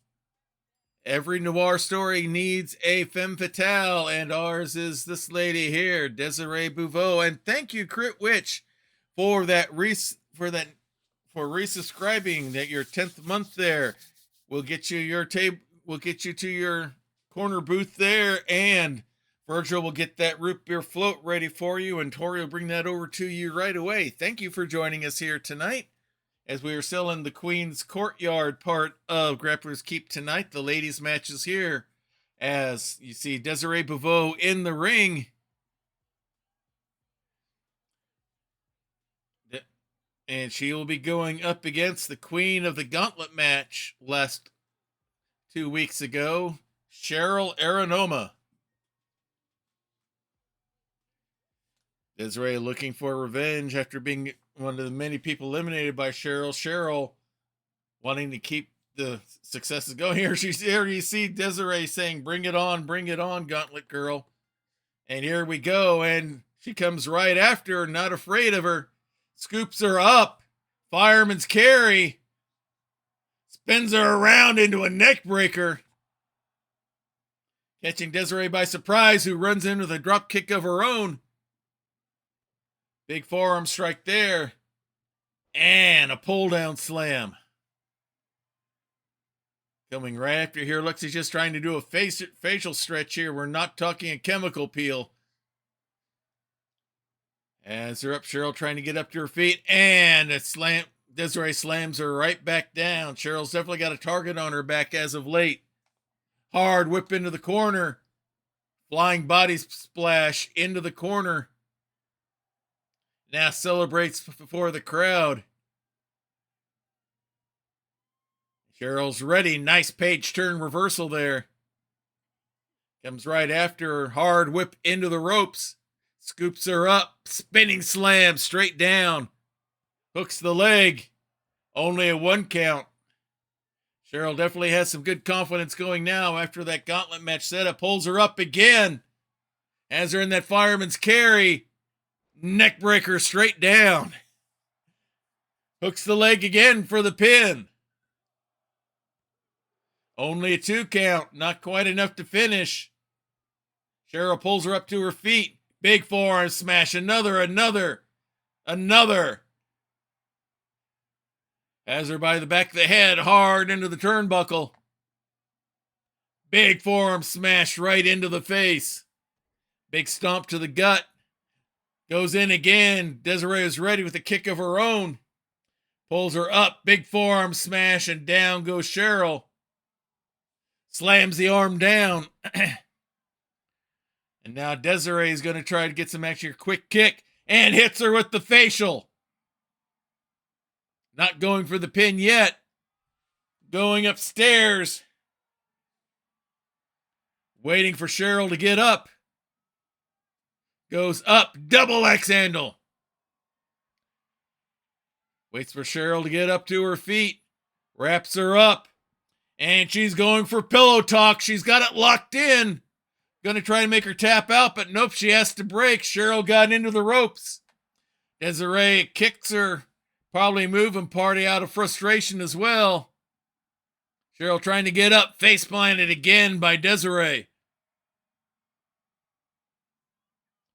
Every noir story needs a femme fatale, and ours is this lady here, Desiree Bouveau. And thank you, Crit Witch, for resubscribing that your 10th month there. We'll get you your table. We'll get you to your corner booth there, and Virgil will get that root beer float ready for you, and Tori will bring that over to you right away. Thank you for joining us here tonight as we are still in the Queen's Courtyard part of Grappler's Keep tonight. The ladies' matches here, as you see Desiree Bouveau in the ring. And she will be going up against the queen of the gauntlet match last 2 weeks ago, Cheryl Aranoma. Desiree looking for revenge after being one of the many people eliminated by Cheryl. Cheryl wanting to keep the successes going here. Here you see Desiree saying, bring it on, Gauntlet Girl. And here we go. And she comes right after her, not afraid of her. Scoops her up. Fireman's carry. Spins her around into a neck breaker. Catching Desiree by surprise, who runs in with a drop kick of her own. Big forearm strike there. And a pull down slam. Coming right after here. Looks he's just trying to do a facial stretch here. We're not talking a chemical peel. As they're up, Cheryl trying to get up to her feet. And a slam. Desiree slams her right back down. Cheryl's definitely got a target on her back as of late. Hard whip into the corner. Flying body splash into the corner. Now celebrates before the crowd. Cheryl's ready. Nice page turn reversal there. Comes right after her. Hard whip into the ropes. Scoops her up. Spinning slam straight down. Hooks the leg. Only a 1 count. Cheryl definitely has some good confidence going now after that gauntlet match setup. Pulls her up again. Has her in that fireman's carry. Neck breaker straight down. Hooks the leg again for the pin. Only a 2 count. Not quite enough to finish. Cheryl pulls her up to her feet. Big forearm smash. Another. Has her by the back of the head. Hard into the turnbuckle. Big forearm smash right into the face. Big stomp to the gut. Goes in again. Desiree is ready with a kick of her own. Pulls her up. Big forearm smash, and down goes Cheryl. Slams the arm down. And now Desiree is going to try to get some actually quick kick. And hits her with the facial. Not going for the pin yet. Going upstairs. Waiting for Cheryl to get up. Goes up, double X handle. Waits for Cheryl to get up to her feet. Wraps her up. And she's going for pillow talk. She's got it locked in. Gonna try to make her tap out, but nope, she has to break. Cheryl got into the ropes. Desiree kicks her. Probably moving party out of frustration as well. Cheryl trying to get up. Face planted again by Desiree.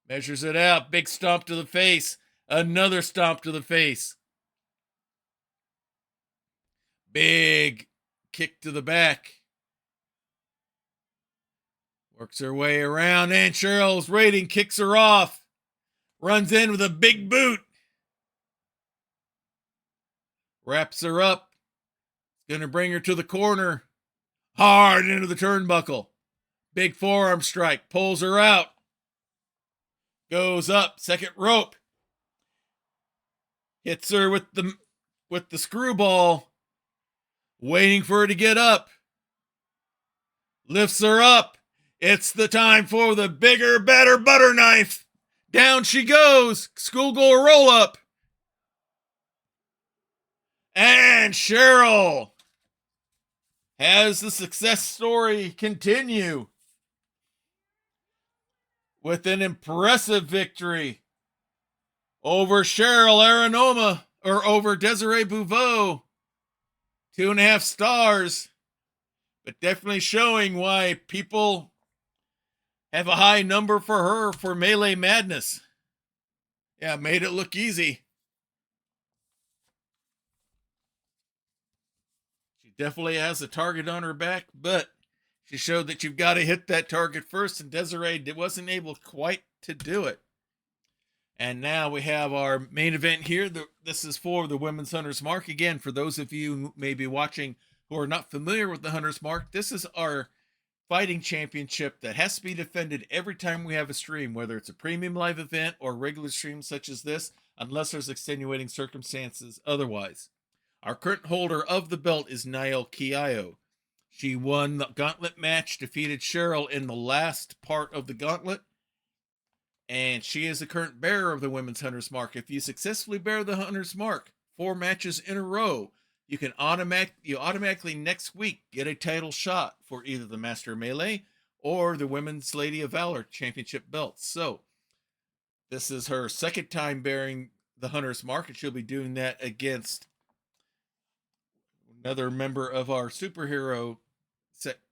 Measures it out. Big stomp to the face. Another stomp to the face. Big kick to the back. Works her way around, and Cheryl's rating kicks her off. Runs in with a big boot. Wraps her up. It's going to bring her to the corner. Hard into the turnbuckle. Big forearm strike. Pulls her out. Goes up. Second rope. Hits her with the screwball. Waiting for her to get up. Lifts her up. It's the time for the bigger, better butter knife. Down she goes. Schoolgirl roll up. And Cheryl has the success story continue with an impressive victory over Cheryl Aranoma, or over Desiree Bouveau. 2.5 stars, but definitely showing why people have a high number for her for Melee Madness. Yeah, made it look easy. She definitely has a target on her back, but she showed that you've got to hit that target first, and Desiree wasn't able quite to do it. And now we have our main event here. This is for the Women's Hunter's Mark. Again, for those of you who may be watching who are not familiar with the Hunter's Mark, this is our fighting championship that has to be defended every time we have a stream, whether it's a premium live event or regular stream such as this, unless there's extenuating circumstances otherwise. Our current holder of the belt is Nael Kiayo. She won the gauntlet match, defeated Cheryl in the last part of the gauntlet, and she is the current bearer of the Women's Hunter's Mark. If you successfully bear the Hunter's Mark 4 matches in a row, you can automatically next week get a title shot for either the Master of Melee or the Women's Lady of Valor Championship belts. So this is her second time bearing the Hunter's Mark, and she'll be doing that against another member of our superhero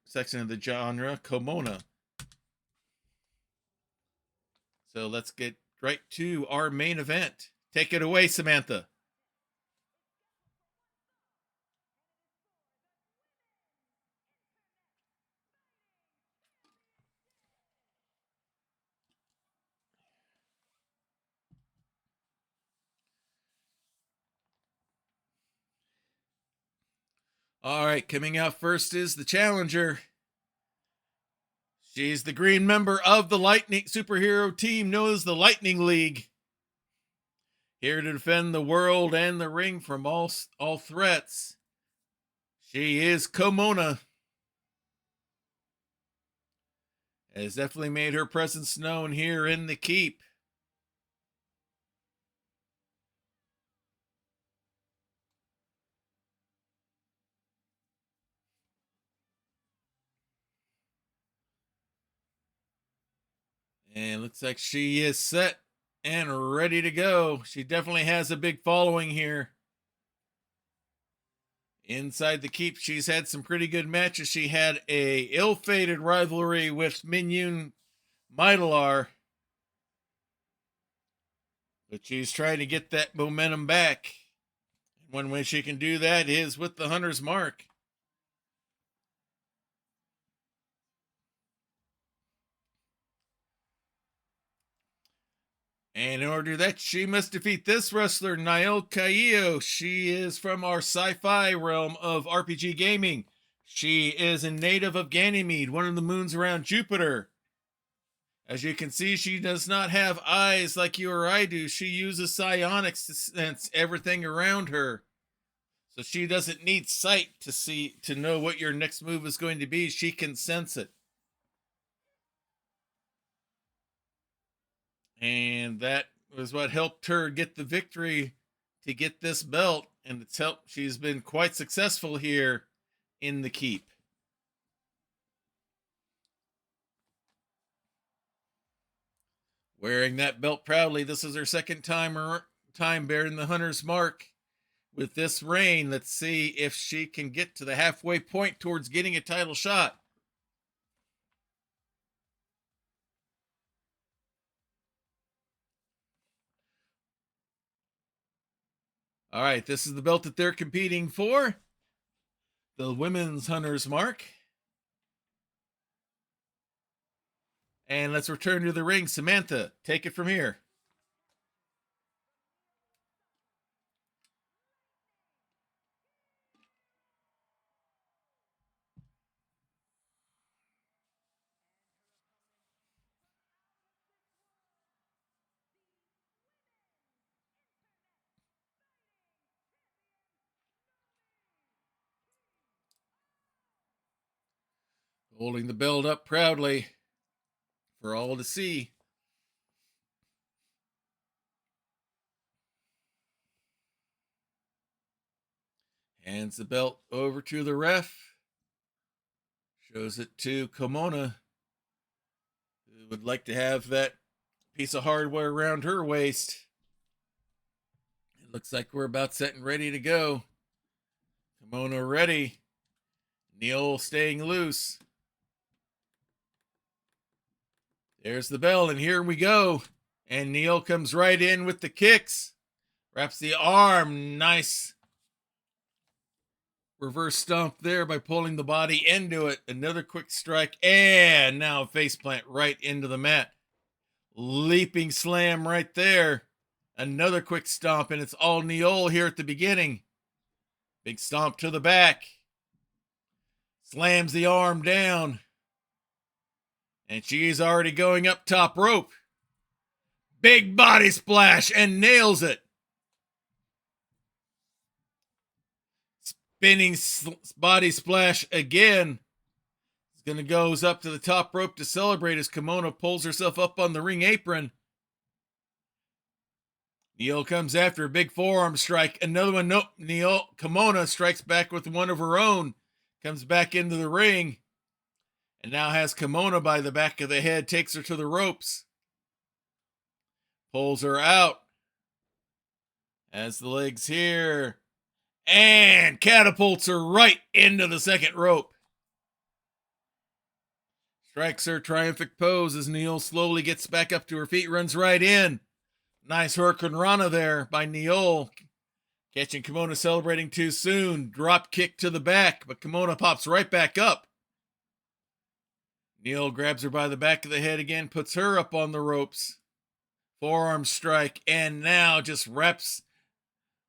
section of the genre, Komona. So let's get right to our main event. Take it away, Samantha. All right, coming out first is the challenger. She's the green member of the Lightning superhero team known as the Lightning League. Here to defend the world and the ring from all threats. She is Komona. Has definitely made her presence known here in the keep. And looks like she is set and ready to go. She definitely has a big following here. Inside the keep, she's had some pretty good matches. She had a ill-fated rivalry with Minyun Maidalar, but she's trying to get that momentum back. One way she can do that is with the Hunter's Mark. And in order to do that, she must defeat this wrestler, Nael Kiayo. She is from our sci-fi realm of RPG gaming. She is a native of Ganymede, one of the moons around Jupiter. As you can see, she does not have eyes like you or I do. She uses psionics to sense everything around her. So she doesn't need sight to know what your next move is going to be. She can sense it. And that was what helped her get the victory to get this belt. And it's helped. She's been quite successful here in the keep. Wearing that belt proudly. This is her second time bearing the Hunter's Mark. With this reign, let's see if she can get to the halfway point towards getting a title shot. All right, this is the belt that they're competing for. The women's hunter's mark. And let's return to the ring. Samantha, take it from here. Holding the belt up proudly for all to see. Hands the belt over to the ref. Shows it to Kimona, who would like to have that piece of hardware around her waist. It looks like we're about set and ready to go. Kimona ready. Neil staying loose. There's the bell, and here we go. And Neil comes right in with the kicks. Wraps the arm. Nice reverse stomp there by pulling the body into it. Another quick strike. And now a face plant right into the mat. Leaping slam right there. Another quick stomp, and it's all Neil here at the beginning. Big stomp to the back. Slams the arm down. And she's already going up top rope. Big body splash and nails it. Spinning body splash again. It's going to goes up to the top rope to celebrate as Kimona pulls herself up on the ring apron. Neil comes after a big forearm strike. Another one. Nope. Kimona strikes back with one of her own. Comes back into the ring. And now has Kimona by the back of the head. Takes her to the ropes. Pulls her out. Has the legs here. And catapults her right into the second rope. Strikes her triumphant pose as Neil slowly gets back up to her feet. Runs right in. Nice Hurricane Rana there by Neil. Catching Kimona celebrating too soon. Drop kick to the back, but Kimona pops right back up. Neil grabs her by the back of the head again, puts her up on the ropes. Forearm strike, and now just wraps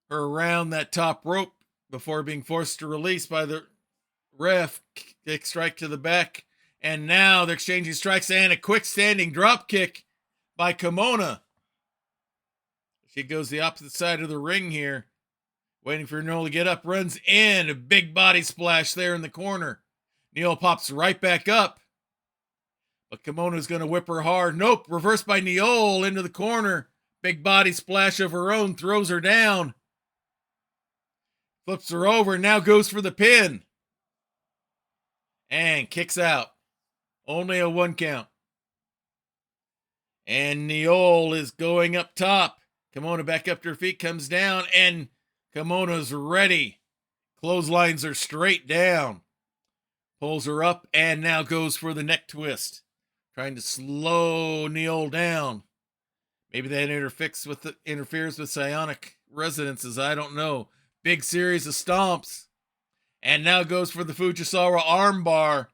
her around that top rope before being forced to release by the ref. Kick strike to the back, and now they're exchanging strikes, and a quick standing drop kick by Kimona. She goes the opposite side of the ring here. Waiting for Neil to get up, runs in. A big body splash there in the corner. Neil pops right back up. But Kimona's going to whip her hard. Nope, reversed by Neil into the corner. Big body splash of her own, throws her down. Flips her over, now goes for the pin. And kicks out. Only a 1 count. And Neil is going up top. Kimona back up to her feet, comes down, and Kimona's ready. Clotheslines her straight down. Pulls her up, and now goes for the neck twist. Trying to slow Neil down. Maybe that interferes with psionic resonances. I don't know. Big series of stomps. And now goes for the Fujisawa armbar.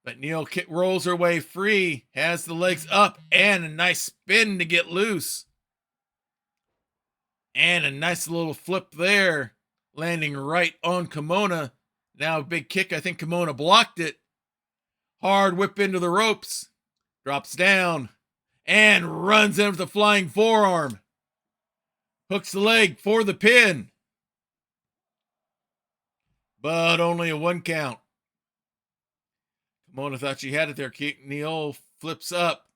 But Neil rolls her way free. Has the legs up. And a nice spin to get loose. And a nice little flip there. Landing right on Kimona. Now a big kick. I think Kimona blocked it. Hard whip into the ropes. Drops down. And runs in with a flying forearm. Hooks the leg for the pin. But only a 1 count. Kimona thought she had it there. Neil flips up.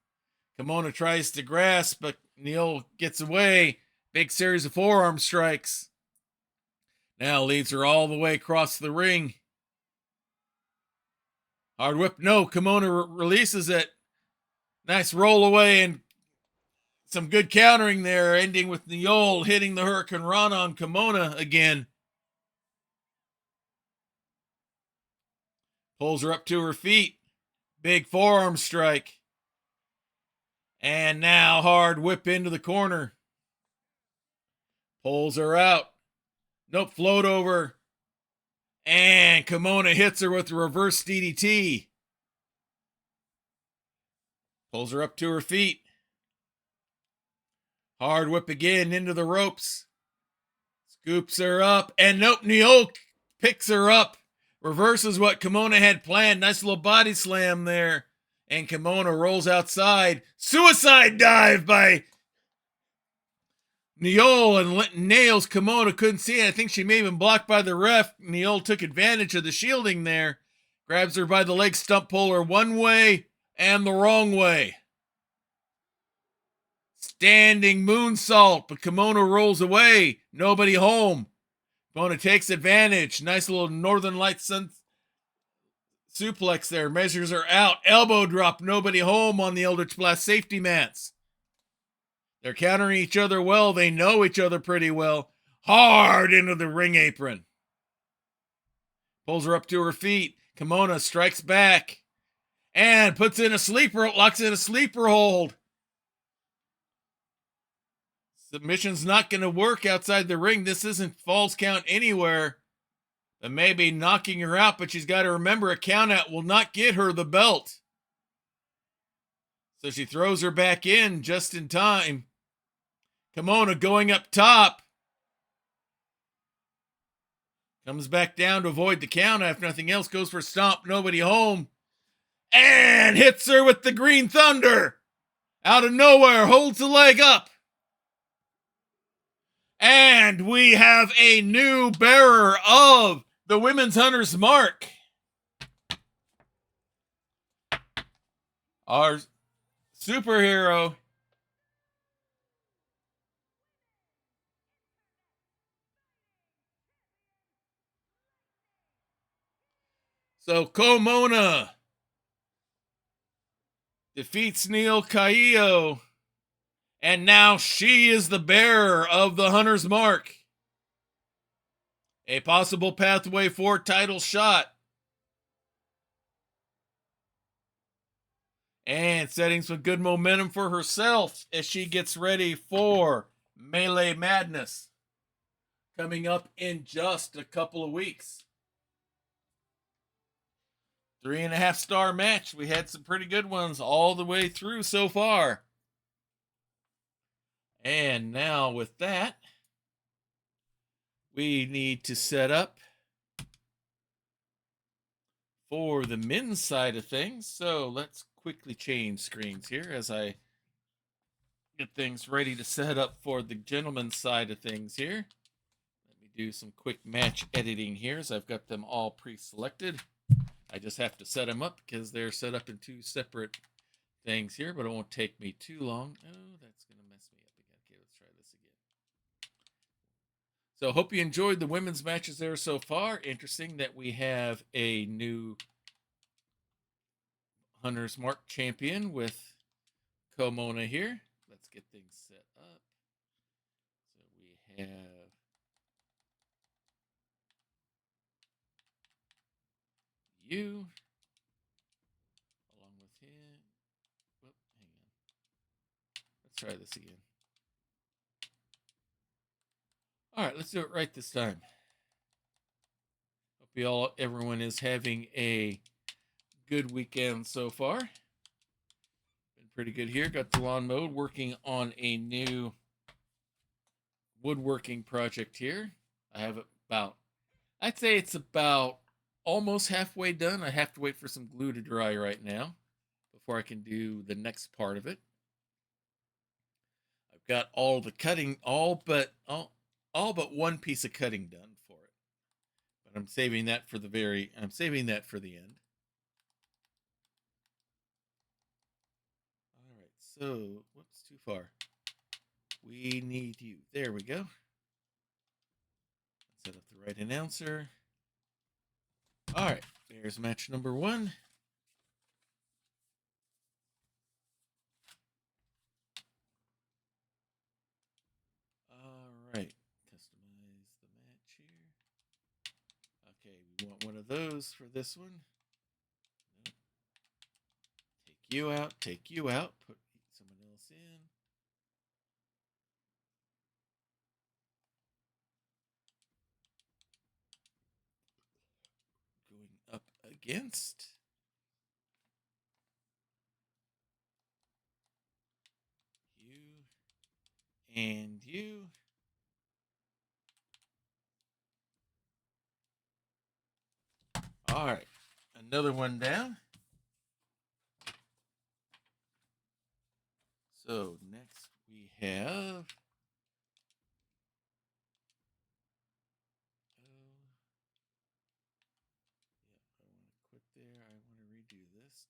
Kimona tries to grasp, but Neil gets away. Big series of forearm strikes. Now leads her all the way across the ring. Hard whip. No, Kimona releases it. Nice roll away and some good countering there, ending with Neil hitting the Hurricane Rana on Kimona again. Pulls her up to her feet. Big forearm strike. And now hard whip into the corner. Pulls her out. Nope, float over. And Kimona hits her with a reverse DDT. Pulls her up to her feet. Hard whip again into the ropes. Scoops her up. And nope, Neo picks her up. Reverses what Kimona had planned. Nice little body slam there. And Kimona rolls outside. Suicide dive by Neol and nails Kimona. Couldn't see it. I think she may have been blocked by the ref. Neol took advantage of the shielding there. Grabs her by the leg, stump pull her one way and the wrong way. Standing moonsault, but Kimona rolls away. Nobody home. Kimona takes advantage. Nice little Northern Lights sun suplex there. Measures her out. Elbow drop. Nobody home on the Eldritch Blast safety mats. They're countering each other well. They know each other pretty well. Hard into the ring apron. Pulls her up to her feet. Kimona strikes back. And puts in a sleeper. Locks in a sleeper hold. Submission's not going to work outside the ring. This isn't falls count anywhere. But maybe knocking her out. But she's got to remember a count out will not get her the belt. So she throws her back in just in time. Kimona going up top. Comes back down to avoid the count. If nothing else, goes for stomp. Nobody home. And hits her with the Green Thunder. Out of nowhere. Holds the leg up. And we have a new bearer of the Women's Hunter's Mark. Our superhero. So Kimona defeats Neil Caillo. And now she is the bearer of the Hunter's Mark. A possible pathway for title shot. And setting some good momentum for herself as she gets ready for Melee Madness. Coming up in just a couple of weeks. 3.5-star match. We had some pretty good ones all the way through so far. And now with that, we need to set up for the men's side of things. So let's quickly change screens here as I get things ready to set up for the gentleman's side of things here. Let me do some quick match editing here as I've got them all pre-selected. I just have to set them up because they're set up in two separate things here, but it won't take me too long. Oh, that's going to mess me up again. Okay, let's try this again. So hope you enjoyed the women's matches there so far. Interesting that we have a new Hunter's Mark champion with Kimona here. Let's get things set up. So we have you along with him. Whoop, hang on. Let's try this again. All right, let's do it right this time. Hope everyone is having a good weekend so far. Been pretty good here. Got the lawn mowed, working on a new woodworking project here. I have about, I'd say it's about almost halfway done. I have to wait for some glue to dry right now before I can do the next part of it. I've got all the cutting, all but one piece of cutting done for it. But I'm saving that for the end. All right, so whoops, too far. We need you. There we go. Set up the right announcer. All right, there's match number 1. All right, customize the match here. Okay, we want one of those for this one. Take you out, put someone else in. against you and you. All right, another one down. So next we have I want to quit there. I want to redo this.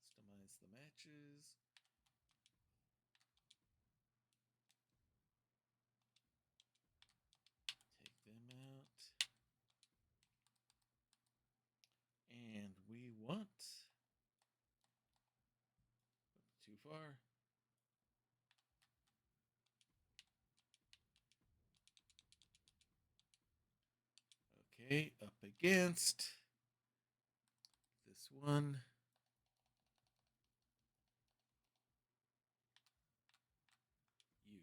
Customize the matches. Take them out. And we want too far. Okay, up against this one. You.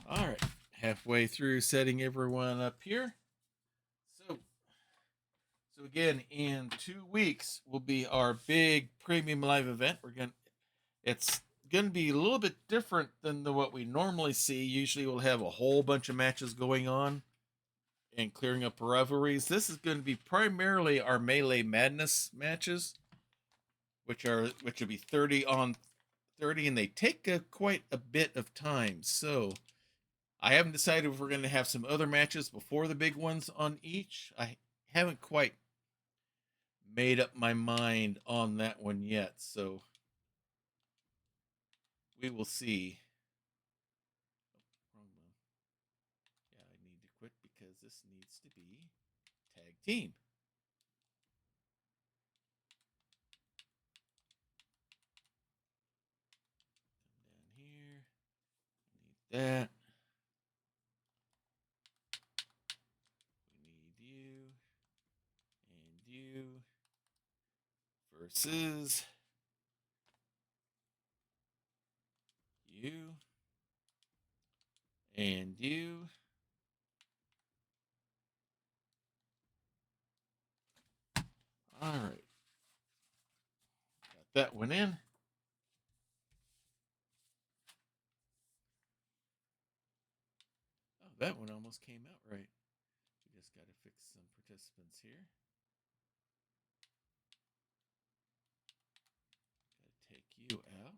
All right. Halfway through setting everyone up here. So again, in 2 weeks will be our big premium live event. It's going to be a little bit different than what we normally see. Usually we'll have a whole bunch of matches going on and clearing up rivalries. This is going to be primarily our Melee Madness matches, which will be 30 on 30, and they take quite a bit of time. So I haven't decided if we're going to have some other matches before the big ones on each. I haven't quite made up my mind on that one yet, so we will see. Wrong one. Yeah, I need to quit because this needs to be tag team. Come down here. Need that. We need you and you versus you and you. All right. Got that one in. Oh, that one almost came out right. We just got to fix some participants here. Got to take you out.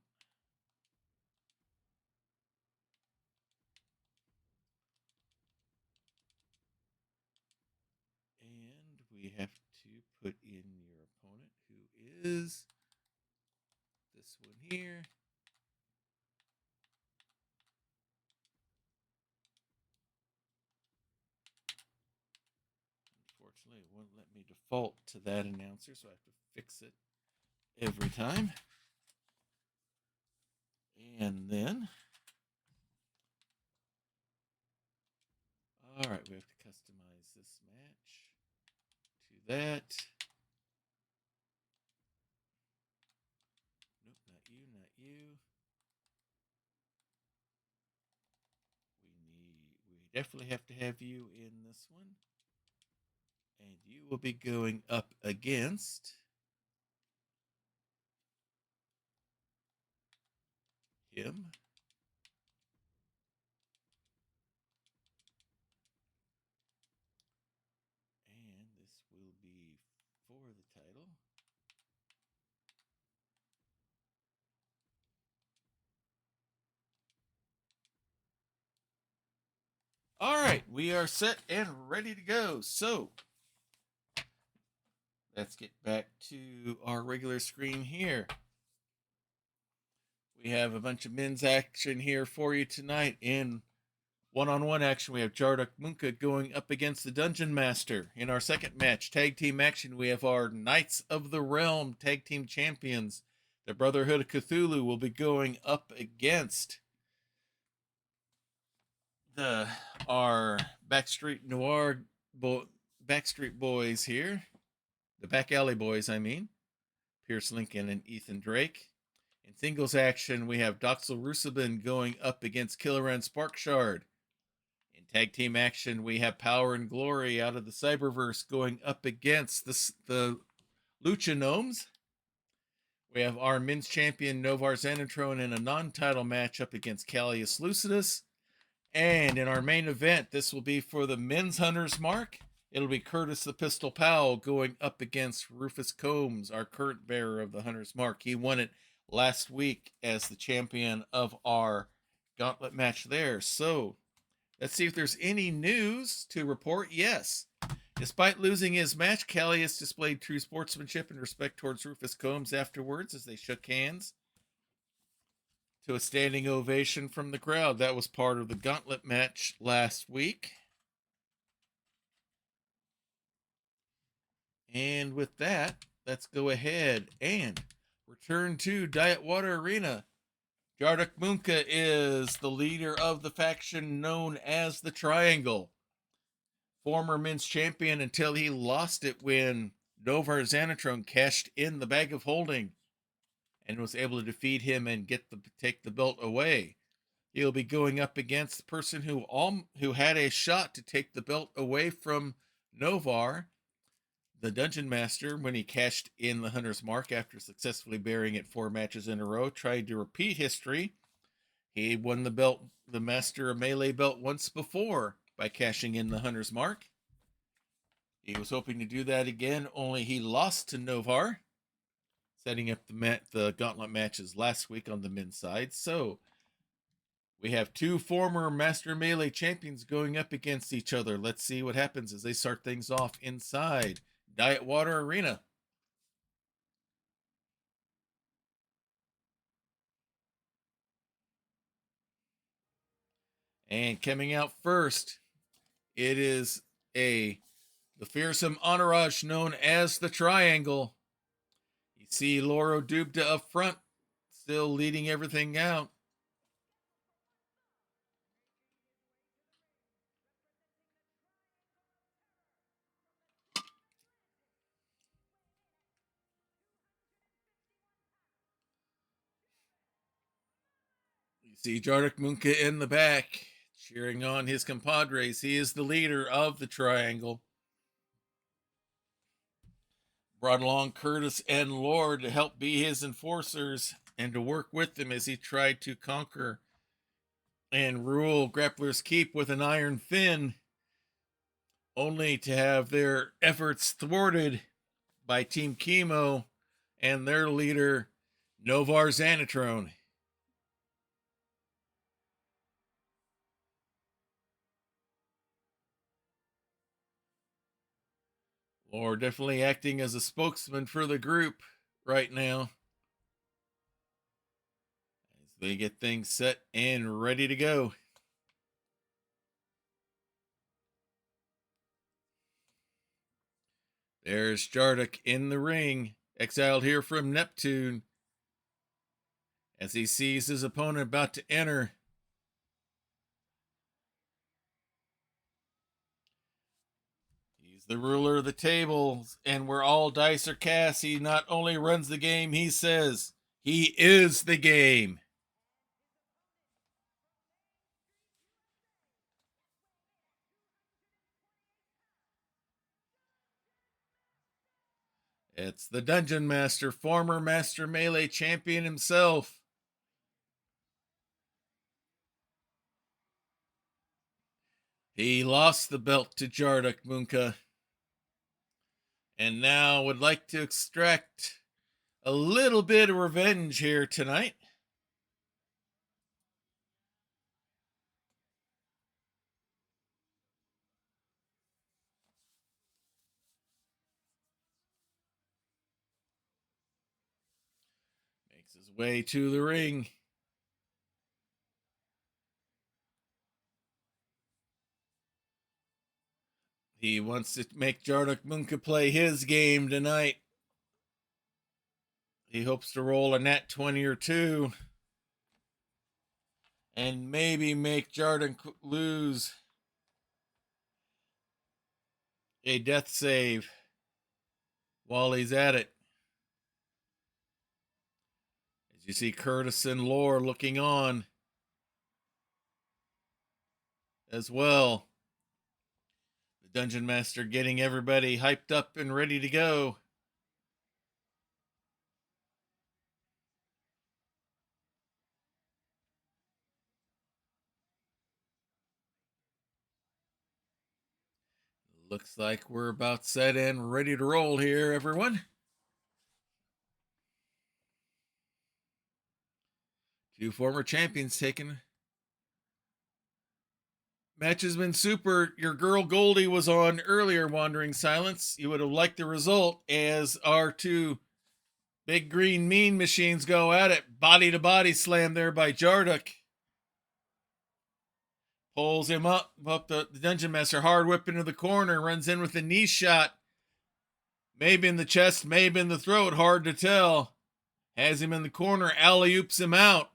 And we have to put in your opponent, who is this one here. Unfortunately, it won't let me default to that announcer, so I have to fix it every time. And then, all right, we have to customize this match to that. Nope, not you, not you. We definitely have to have you in this one. And you will be going up against him. And this will be for the title. All right, we are set and ready to go. So let's get back to our regular screen here. We have a bunch of men's action here for you tonight. In one-on-one action, we have Jarduk Munka going up against the Dungeon Master. In our second match, tag team action, we have our Knights of the Realm tag team champions. The Brotherhood of Cthulhu will be going up against our Backstreet Boys here. The Back Alley Boys, I mean. Pierce Lincoln and Ethan Drake. In singles action, we have Doxel Rusabin going up against Killeran Sparkshard. In Tag team action, we have Power and Glory out of the Cyberverse going up against the Lucha Gnomes. We have our men's champion Novar Xanatron in a non-title match up against Callius Lucidus. And in our main event, this will be for the men's Hunter's Mark. It'll be Curtis the Pistol Powell going up against Rufus Combs, our current bearer of the Hunter's Mark. He won it last week as the champion of our gauntlet match there. So let's see if there's any news to report. Yes. Despite losing his match, Callius displayed true sportsmanship and respect towards Rufus Combs afterwards as they shook hands to a standing ovation from the crowd. That was part of the gauntlet match last week. And with that, let's go ahead and return to Diet Water Arena. Jarduk Munka is the leader of the faction known as the Triangle. Former men's champion until he lost it when Novar Xanatron cashed in the bag of holding and was able to defeat him and take the belt away. He'll be going up against the person who had a shot to take the belt away from Novar, the Dungeon Master, when he cashed in the Hunter's Mark after successfully bearing it 4 matches in a row, tried to repeat history. He won the belt, the Master of Melee belt, once before by cashing in the Hunter's Mark. He was hoping to do that again, only he lost to Novar, setting up the gauntlet matches last week on the men's side. So we have 2 former Master Melee champions going up against each other. Let's see what happens as they start things off inside Diet Water Arena. And coming out first, it is the fearsome entourage known as the Triangle. You see Loro Dubda up front, still leading everything out. You see Jarduk Munka in the back, cheering on his compadres. He is the leader of the Triangle. Brought along Curtis and Lord to help be his enforcers and to work with him as he tried to conquer and rule Grappler's Keep with an iron fin, only to have their efforts thwarted by Team Chemo and their leader, Novar Xanatron. Lord definitely acting as a spokesman for the group right now as they get things set and ready to go. There's Jarduk in the ring, exiled here from Neptune, as he sees his opponent about to enter. He's the ruler of the tables, and where all dice are cast, he not only runs the game, he says he is the game. It's the Dungeon Master, former Master Melee champion himself. He lost the belt to Jarduk Munka, and now would like to extract a little bit of revenge here tonight. Makes his way to the ring. He wants to make Jarduk Munka play his game tonight. He hopes to roll a nat 20 or 2 and maybe make Jarduk lose a death save while he's at it. As you see Curtis and Lore looking on as well. The Dungeon Master getting everybody hyped up and ready to go. Looks like we're about set and ready to roll here, everyone. Two former champions taken. Match has been super. Your girl Goldie was on earlier, Wandering Silence. You would have liked the result as our two big green mean machines go at it. Body to body slam there by Jarduk. Pulls him up the Dungeon Master, hard whip into the corner, runs in with a knee shot. Maybe in the chest, maybe in the throat, hard to tell. Has him in the corner, alley-oops him out.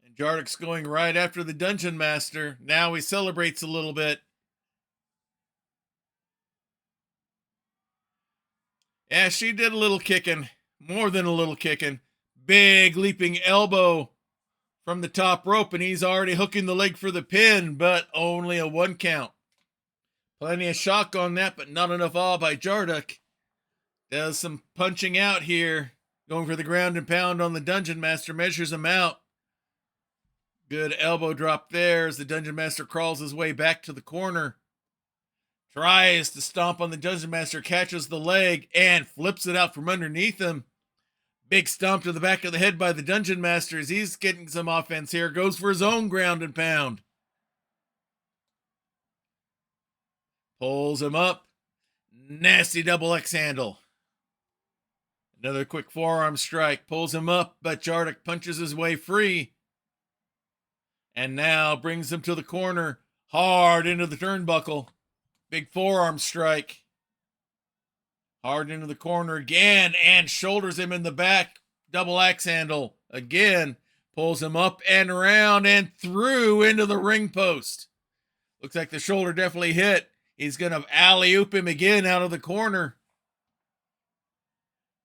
And Jarduk's going right after the Dungeon Master. Now he celebrates a little bit. Yeah, she did a little kicking. More than a little kicking. Big leaping elbow from the top rope, and he's already hooking the leg for the pin, but only a 1 count. Plenty of shock on that, but not enough all by Jarduk. Does some punching out here. Going for the ground and pound on the Dungeon Master. Measures him out. Good elbow drop there as the Dungeon Master crawls his way back to the corner. Tries to stomp on the Dungeon Master. Catches the leg and flips it out from underneath him. Big stomp to the back of the head by the Dungeon Master as he's getting some offense here. Goes for his own ground and pound. Pulls him up. Nasty double X handle. Another quick forearm strike. Pulls him up, but Jarduk punches his way free. And now brings him to the corner. Hard into the turnbuckle. Big forearm strike. Hard into the corner again and shoulders him in the back. Double axe handle again. Pulls him up and around and through into the ring post. Looks like the shoulder definitely hit. He's going to alley-oop him again out of the corner.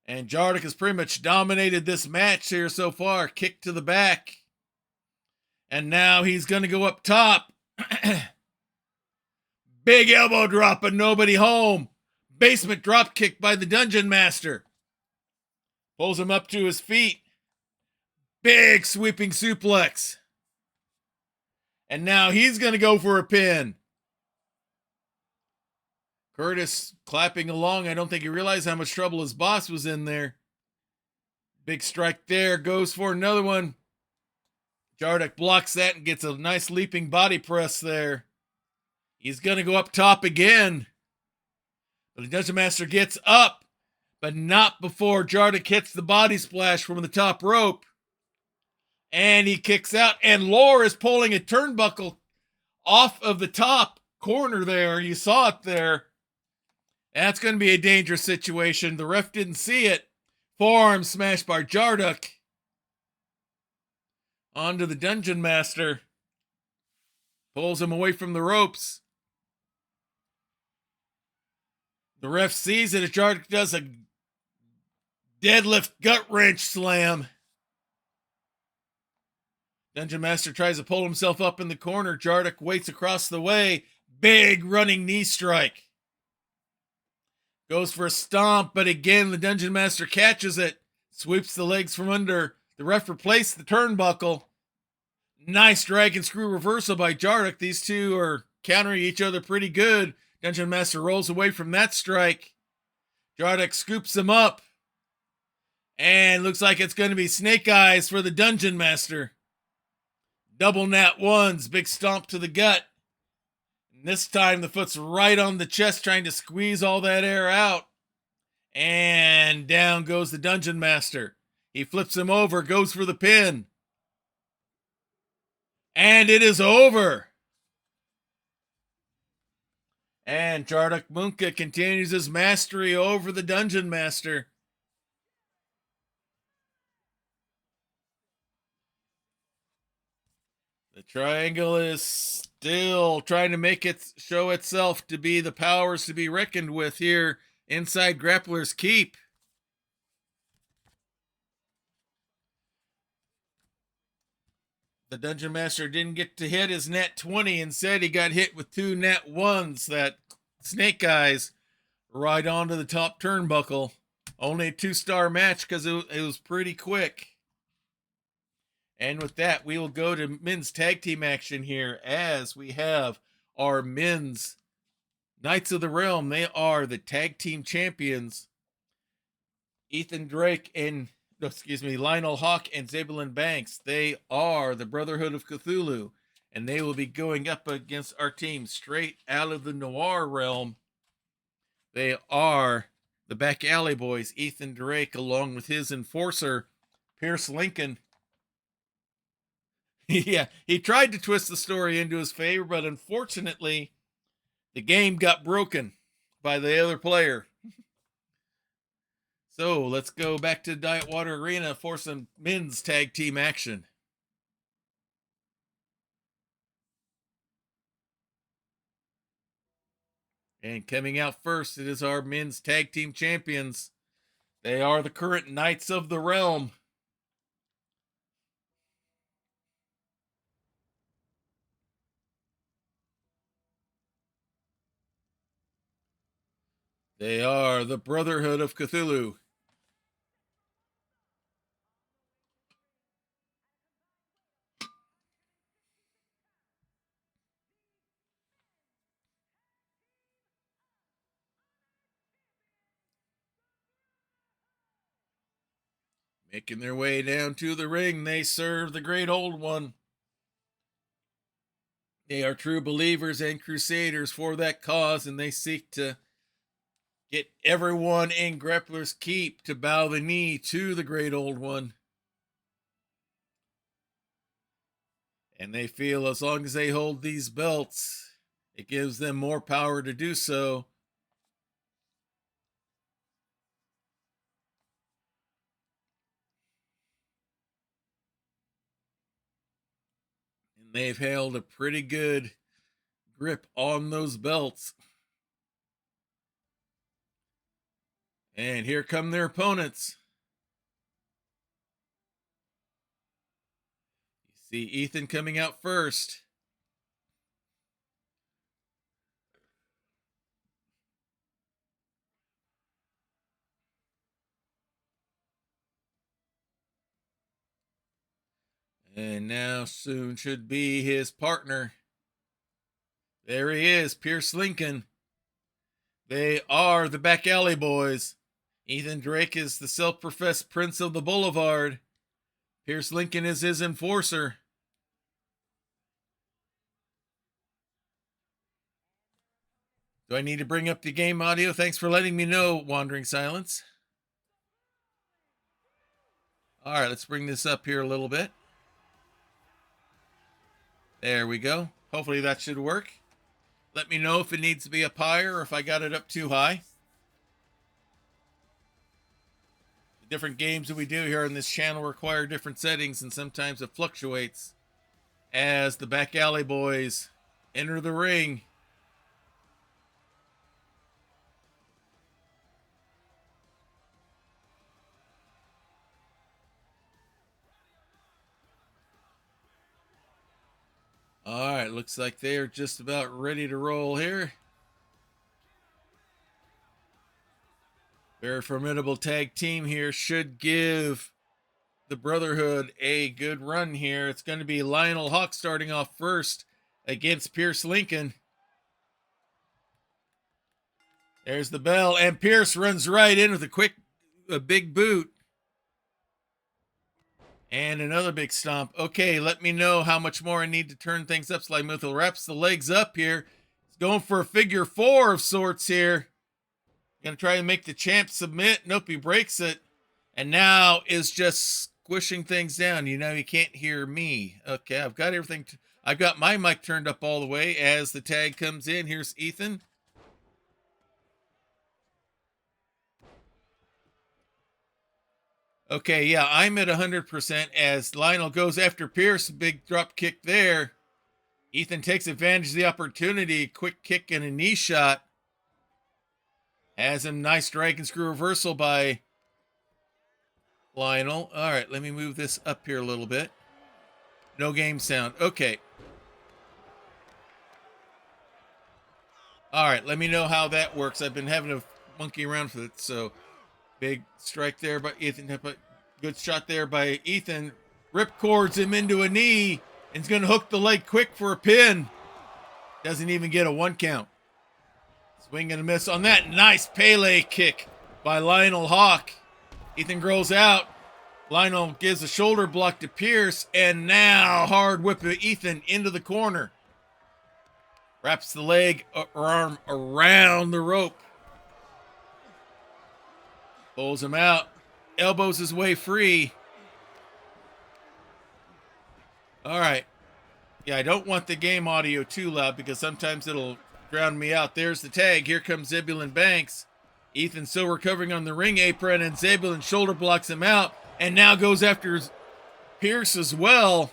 And Jarduk has pretty much dominated this match here so far. Kick to the back. And now he's going to go up top. Big elbow drop and nobody home. Basement drop kick by the Dungeon Master. Pulls him up to his feet. Big sweeping suplex. And now he's going to go for a pin. Curtis clapping along. I don't think he realized how much trouble his boss was in there. Big strike there. Goes for another one. Jarduk blocks that and gets a nice leaping body press there. He's going to go up top again. But the Dungeon Master gets up, but not before Jarduk hits the body splash from the top rope. And he kicks out, and Lore is pulling a turnbuckle off of the top corner there. You saw it there. That's going to be a dangerous situation. The ref didn't see it. Forearm smash by Jarduk. Onto the Dungeon Master. Pulls him away from the ropes. The ref sees it as Jarduk does a deadlift gut wrench slam. Dungeon Master tries to pull himself up in the corner. Jarduk waits across the way. Big running knee strike. Goes for a stomp, but again, the Dungeon Master catches it. Sweeps the legs from under. The ref replaced the turnbuckle. Nice dragon screw reversal by Jarduk. These two are countering each other pretty good. Dungeon Master rolls away from that strike. Jarduk scoops him up. And looks like it's going to be snake eyes for the Dungeon Master. Double nat ones. Big stomp to the gut. And this time the foot's right on the chest trying to squeeze all that air out. And down goes the Dungeon Master. He flips him over, goes for the pin. And it is over. And Jarduk Munka continues his mastery over the Dungeon Master. The triangle is still trying to make it show itself to be the powers to be reckoned with here inside Grappler's Keep. the Dungeon Master didn't get to hit his net 20. Instead, he got hit with 2 net 1s that snake eyes right onto the top turnbuckle. Only a 2-star match because it was pretty quick. And with that, we will go to men's tag team action here as we have our men's Knights of the Realm. They are the tag team champions. Ethan Drake and, Lionel Hawk and Zebulon Banks. They are the Brotherhood of Cthulhu. And they will be going up against our team straight out of the Noir realm. They are the Back Alley Boys, Ethan Drake, along with his enforcer, Pierce Lincoln. Yeah, he tried to twist the story into his favor, but unfortunately, the game got broken by the other player. So let's go back to Diet Water Arena for some men's tag team action. And coming out first, it is our men's tag team champions. They are the current Knights of the Realm. They are the Brotherhood of Cthulhu. Making their way down to the ring, they serve the Great Old One. They are true believers and crusaders for that cause, and they seek to get everyone in Grappler's Keep to bow the knee to the Great Old One. And they feel as long as they hold these belts, it gives them more power to do so. And they've held a pretty good grip on those belts. And here come their opponents. You see Ethan coming out first. And now soon should be his partner. There he is, Pierce Lincoln. They are the Back Alley Boys. Ethan Drake is the self-professed Prince of the Boulevard. Pierce Lincoln is his enforcer. Do I need to bring up the game audio? Thanks for letting me know, Wandering Silence. All right, let's bring this up here a little bit. There we go. Hopefully that should work. Let me know if it needs to be up higher or if I got it up too high. The different games that we do here on this channel require different settings, and sometimes it fluctuates as the Back Alley Boys enter the ring. All right, looks like they are just about ready to roll here. Very formidable tag team here. Should give the Brotherhood a good run here. It's going to be Lionel Hawk starting off first against Pierce Lincoln. There's the bell, and Pierce runs right in with a big boot. And another big stomp. Okay, let me know how much more I need to turn things up. Sly Muthel wraps the legs up here. He's going for a figure 4 of sorts here. Gonna try to make the champ submit. Nope, he breaks it. And now is just squishing things down. You know, you can't hear me. Okay, I've got everything. I've got my mic turned up all the way as the tag comes in. Here's Ethan. Okay, yeah, I'm at 100% as Lionel goes after Pierce. Big drop kick there. Ethan takes advantage of the opportunity. Quick kick and a knee shot. Has a nice dragon screw reversal by Lionel. All right, let me move this up here a little bit. No game sound. Okay. All right, let me know how that works. I've been having to monkey around with it. So, big strike there by Ethan. Good shot there by Ethan. Rip cords him into a knee and he's going to hook the leg quick for a pin. Doesn't even get a 1 count. Swing and a miss on that. Nice Pele kick by Lionel Hawk. Ethan grows out. Lionel gives a shoulder block to Pierce, and now hard whip of Ethan into the corner. Wraps the leg or arm around the rope. Pulls him out. Elbows his way free. All right. Yeah, I don't want the game audio too loud because sometimes it'll drown me out. There's the tag. Here comes Zebulon Banks. Ethan still recovering on the ring apron, and Zebulon shoulder blocks him out and now goes after Pierce as well.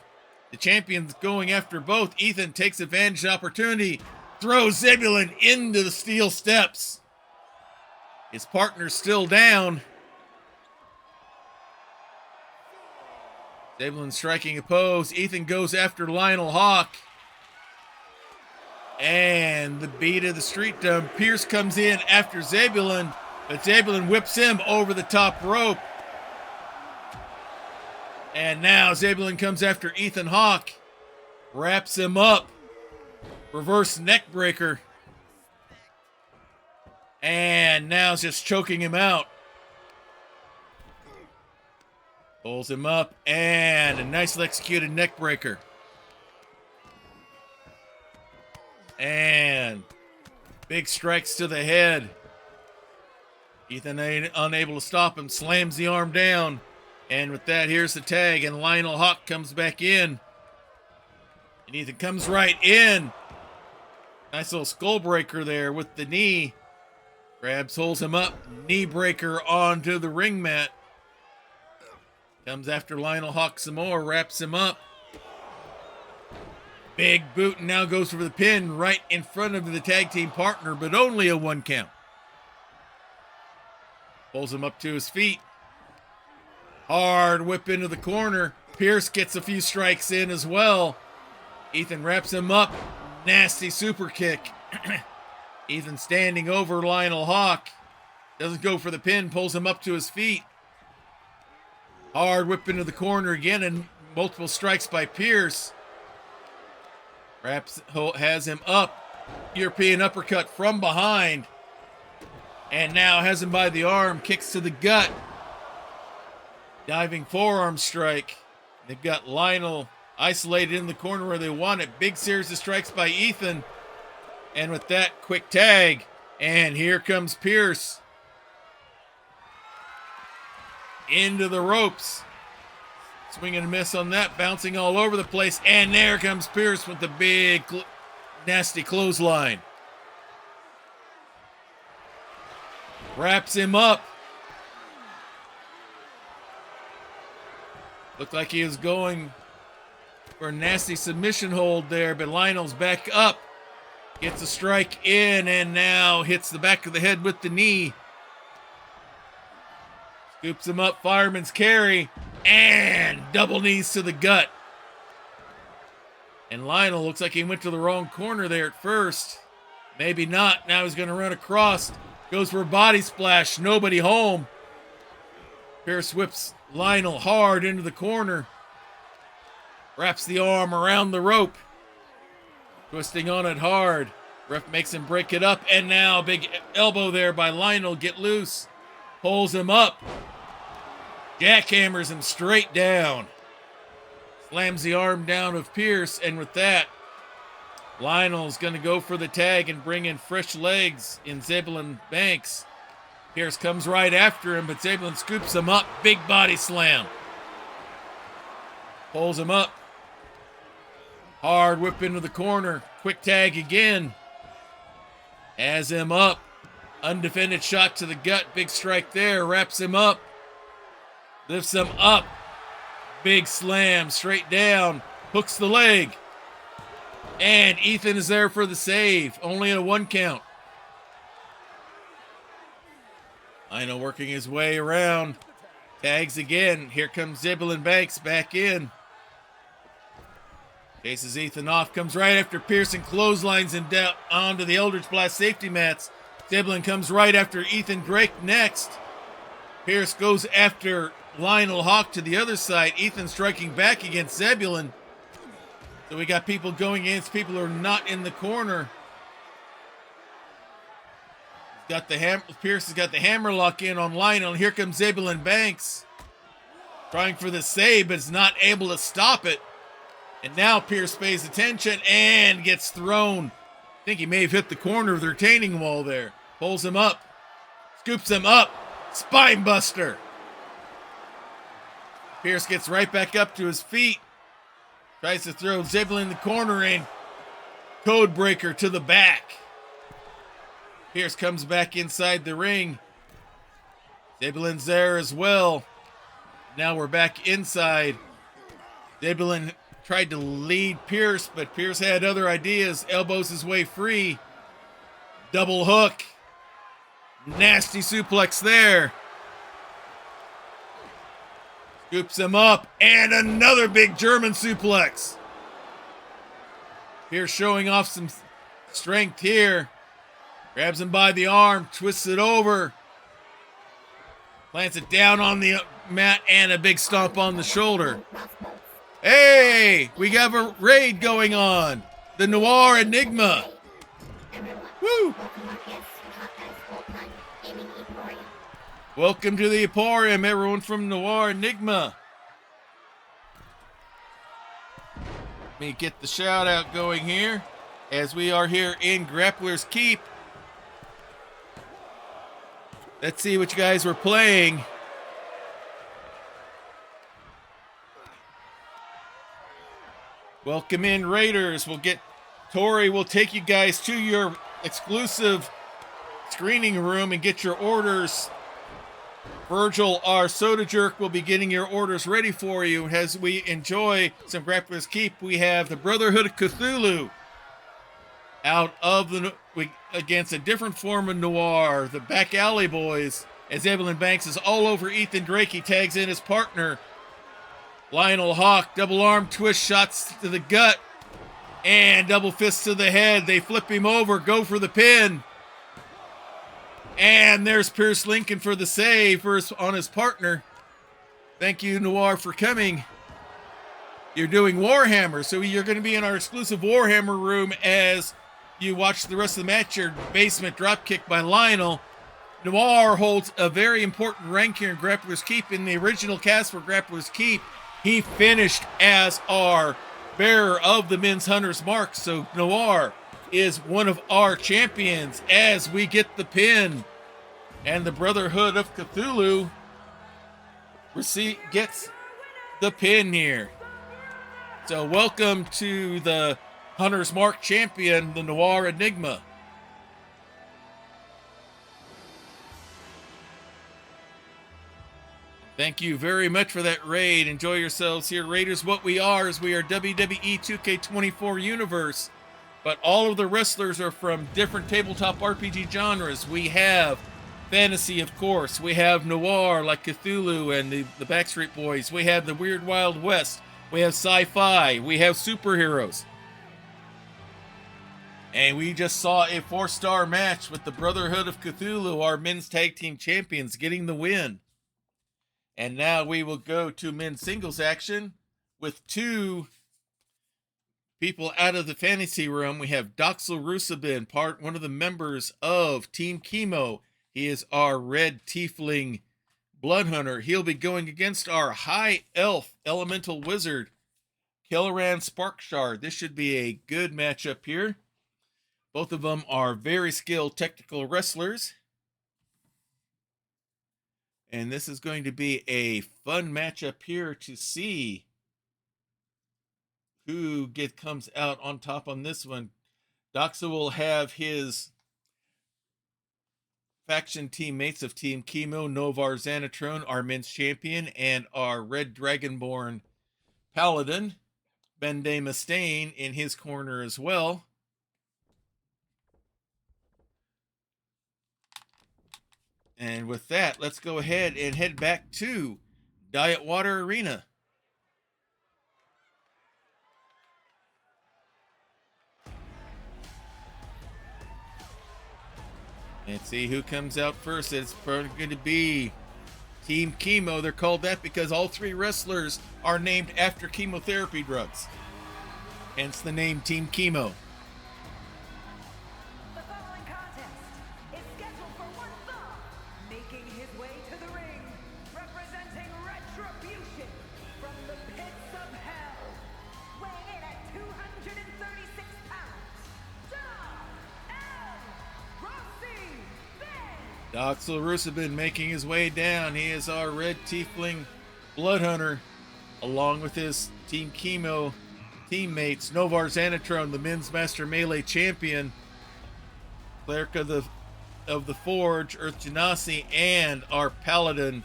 The champion's going after both. Ethan takes advantage of the opportunity, throws Zebulon into the steel steps. His partner's still down. Zebulon striking a pose. Ethan goes after Lionel Hawk. And the beat of the street dump. Pierce comes in after Zebulon, but Zebulon whips him over the top rope. And now Zebulon comes after Ethan Hawk. Wraps him up. Reverse neck breaker. And now is just choking him out. Pulls him up, and a nicely executed neck breaker. And big strikes to the head. Ethan unable to stop him, slams the arm down. And with that, here's the tag, and Lionel Hawk comes back in. And Ethan comes right in. Nice little skull breaker there with the knee. Grabs, holds him up, knee breaker onto the ring mat. Comes after Lionel Hawk some more, wraps him up. Big boot, and now goes for the pin right in front of the tag team partner, but only a 1 count. Pulls him up to his feet. Hard whip into the corner. Pierce gets a few strikes in as well. Ethan wraps him up. Nasty super kick. Ethan standing over Lionel Hawk. Doesn't go for the pin, pulls him up to his feet. Hard whip into the corner again, and multiple strikes by Pierce. Has him up. European uppercut from behind. And now has him by the arm. Kicks to the gut. Diving forearm strike. They've got Lionel isolated in the corner where they want it. Big series of strikes by Ethan. And with that, quick tag. And here comes Pierce. Into the ropes. Swing and a miss on that. Bouncing all over the place. And there comes Pierce with the big, nasty clothesline. Wraps him up. Looked like he was going for a nasty submission hold there, but Lionel's back up. Gets a strike in and now hits the back of the head with the knee. Scoops him up, fireman's carry, and double knees to the gut. And Lionel looks like he went to the wrong corner there at first. Maybe not. Now he's going to run across. Goes for a body splash. Nobody home. Pierce whips Lionel hard into the corner. Wraps the arm around the rope. Twisting on it hard. Ref makes him break it up. And now big elbow there by Lionel. Get loose. Pulls him up. Jackhammers him straight down. Slams the arm down of Pierce. And with that, Lionel's going to go for the tag and bring in fresh legs in Zebulon Banks. Pierce comes right after him, but Zebulon scoops him up. Big body slam. Pulls him up. Hard whip into the corner. Quick tag again. Has him up. Undefended shot to the gut. Big strike there. Wraps him up. Lifts him up. Big slam straight down. Hooks the leg. And Ethan is there for the save. Only a 1 count. Lionel working his way around. Tags again. Here comes Zebulon Banks back in. Chases Ethan off, comes right after Pearson, clotheslines him down onto the Eldritch Blast safety mats. Zebulon comes right after Ethan Drake next. Pierce goes after Lionel Hawk to the other side. Ethan striking back against Zebulon. So we got people going against people who are not in the corner. Pierce has got the hammer lock in on Lionel. Here comes Zebulon Banks. Trying for the save, but is not able to stop it. And now Pierce pays attention and gets thrown. I think he may have hit the corner of the retaining wall there. Pulls him up. Scoops him up. Spine buster. Pierce gets right back up to his feet. Tries to throw Zebulon in the corner and code breaker to the back. Pierce comes back inside the ring. Zebulon's there as well. Now we're back inside. Zebulon tried to lead Pierce, but Pierce had other ideas. Elbows his way free. Double hook. Nasty suplex there. Scoops him up. And another big German suplex. Pierce showing off some strength here. Grabs him by the arm. Twists it over. Plants it down on the mat and a big stomp on the shoulder. Hey, we got a raid going on. The Noir Enigma. Woo! Welcome to the Emporium, everyone from Noir Enigma. Let me get the shout out going here as we are here in Grappler's Keep. Let's see what you guys were playing. Welcome in, Raiders. Tori will take you guys to your exclusive screening room and get your orders. Virgil, our soda jerk, will be getting your orders ready for you. As we enjoy some Grappler's Keep, we have the Brotherhood of Cthulhu out of against a different form of Noir, the Back Alley Boys. As Zebulon Banks is all over Ethan Drake, he tags in his partner. Lionel Hawk, double arm twist shots to the gut and double fists to the head. They flip him over, go for the pin. And there's Pierce Lincoln for the save on his partner. Thank you, Noir, for coming. You're doing Warhammer, so you're going to be in our exclusive Warhammer room as you watch the rest of the match. Your basement dropkick by Lionel. Noir holds a very important rank here in Grappler's Keep. In the original cast for Grappler's Keep, he finished as our bearer of the men's Hunter's Mark. So Noir is one of our champions as we get the pin. And the Brotherhood of Cthulhu gets the pin here. So welcome to the Hunter's Mark champion, the Noir Enigma. Thank you very much for that raid. Enjoy yourselves here, Raiders. What we are is we are WWE 2K24 Universe, but all of the wrestlers are from different tabletop RPG genres. We have fantasy, of course. We have noir, like Cthulhu and the Backstreet Boys. We have the Weird Wild West. We have sci-fi. We have superheroes. And we just saw a 4-star match with the Brotherhood of Cthulhu, our men's tag team champions, getting the win. And now we will go to men's singles action with two people out of the fantasy room. We have Doxel Rusabin, one of the members of Team Chemo. He is our red tiefling blood hunter. He'll be going against our high elf elemental wizard, Kelleran Sparkshard. This should be a good matchup here. Both of them are very skilled technical wrestlers. And this is going to be a fun matchup here to see who comes out on top on this one. Doxa will have his faction teammates of Team Chemo, Novar Xanatron, our men's champion, and our Red Dragonborn Paladin, Bende Mustaine, in his corner as well. And with that, let's go ahead and head back to Diet Water Arena. Let's see who comes out first. It's probably going to be Team Chemo. They're called that because all three wrestlers are named after chemotherapy drugs. Hence the name Team Chemo. The following contest is scheduled for one fall, making his way to the ring, representing Retribution from the pits of hell, weighing in at 236 pounds, Doxel Rusabin making his way down. He is our red tiefling blood hunter, along with his Team Chemo teammates, Novar Xanatron, the men's master melee champion, cleric of the Forge, Earth Genasi, and our paladin,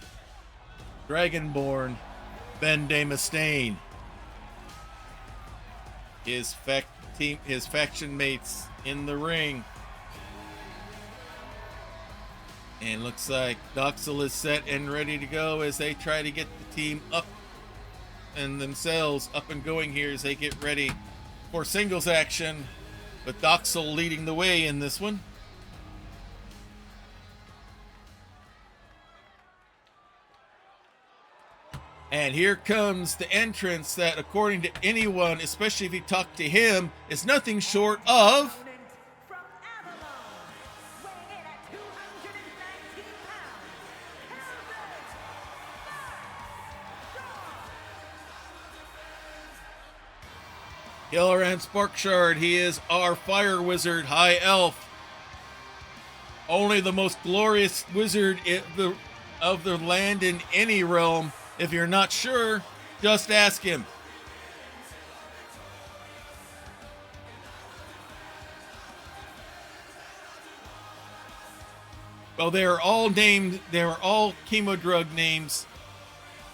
Dragonborn, Ben de Mustaine. His faction mates in the ring. And looks like Doxel is set and ready to go as they try to get the team up and themselves up and going here as they get ready for singles action, with Doxel leading the way in this one. And here comes the entrance that, according to anyone, especially if you talk to him, is nothing short of... Killoran Sparkshard. He is our fire wizard, high elf. Only the most glorious wizard of the land in any realm. If you're not sure, just ask him. Well, they are all chemo drug names.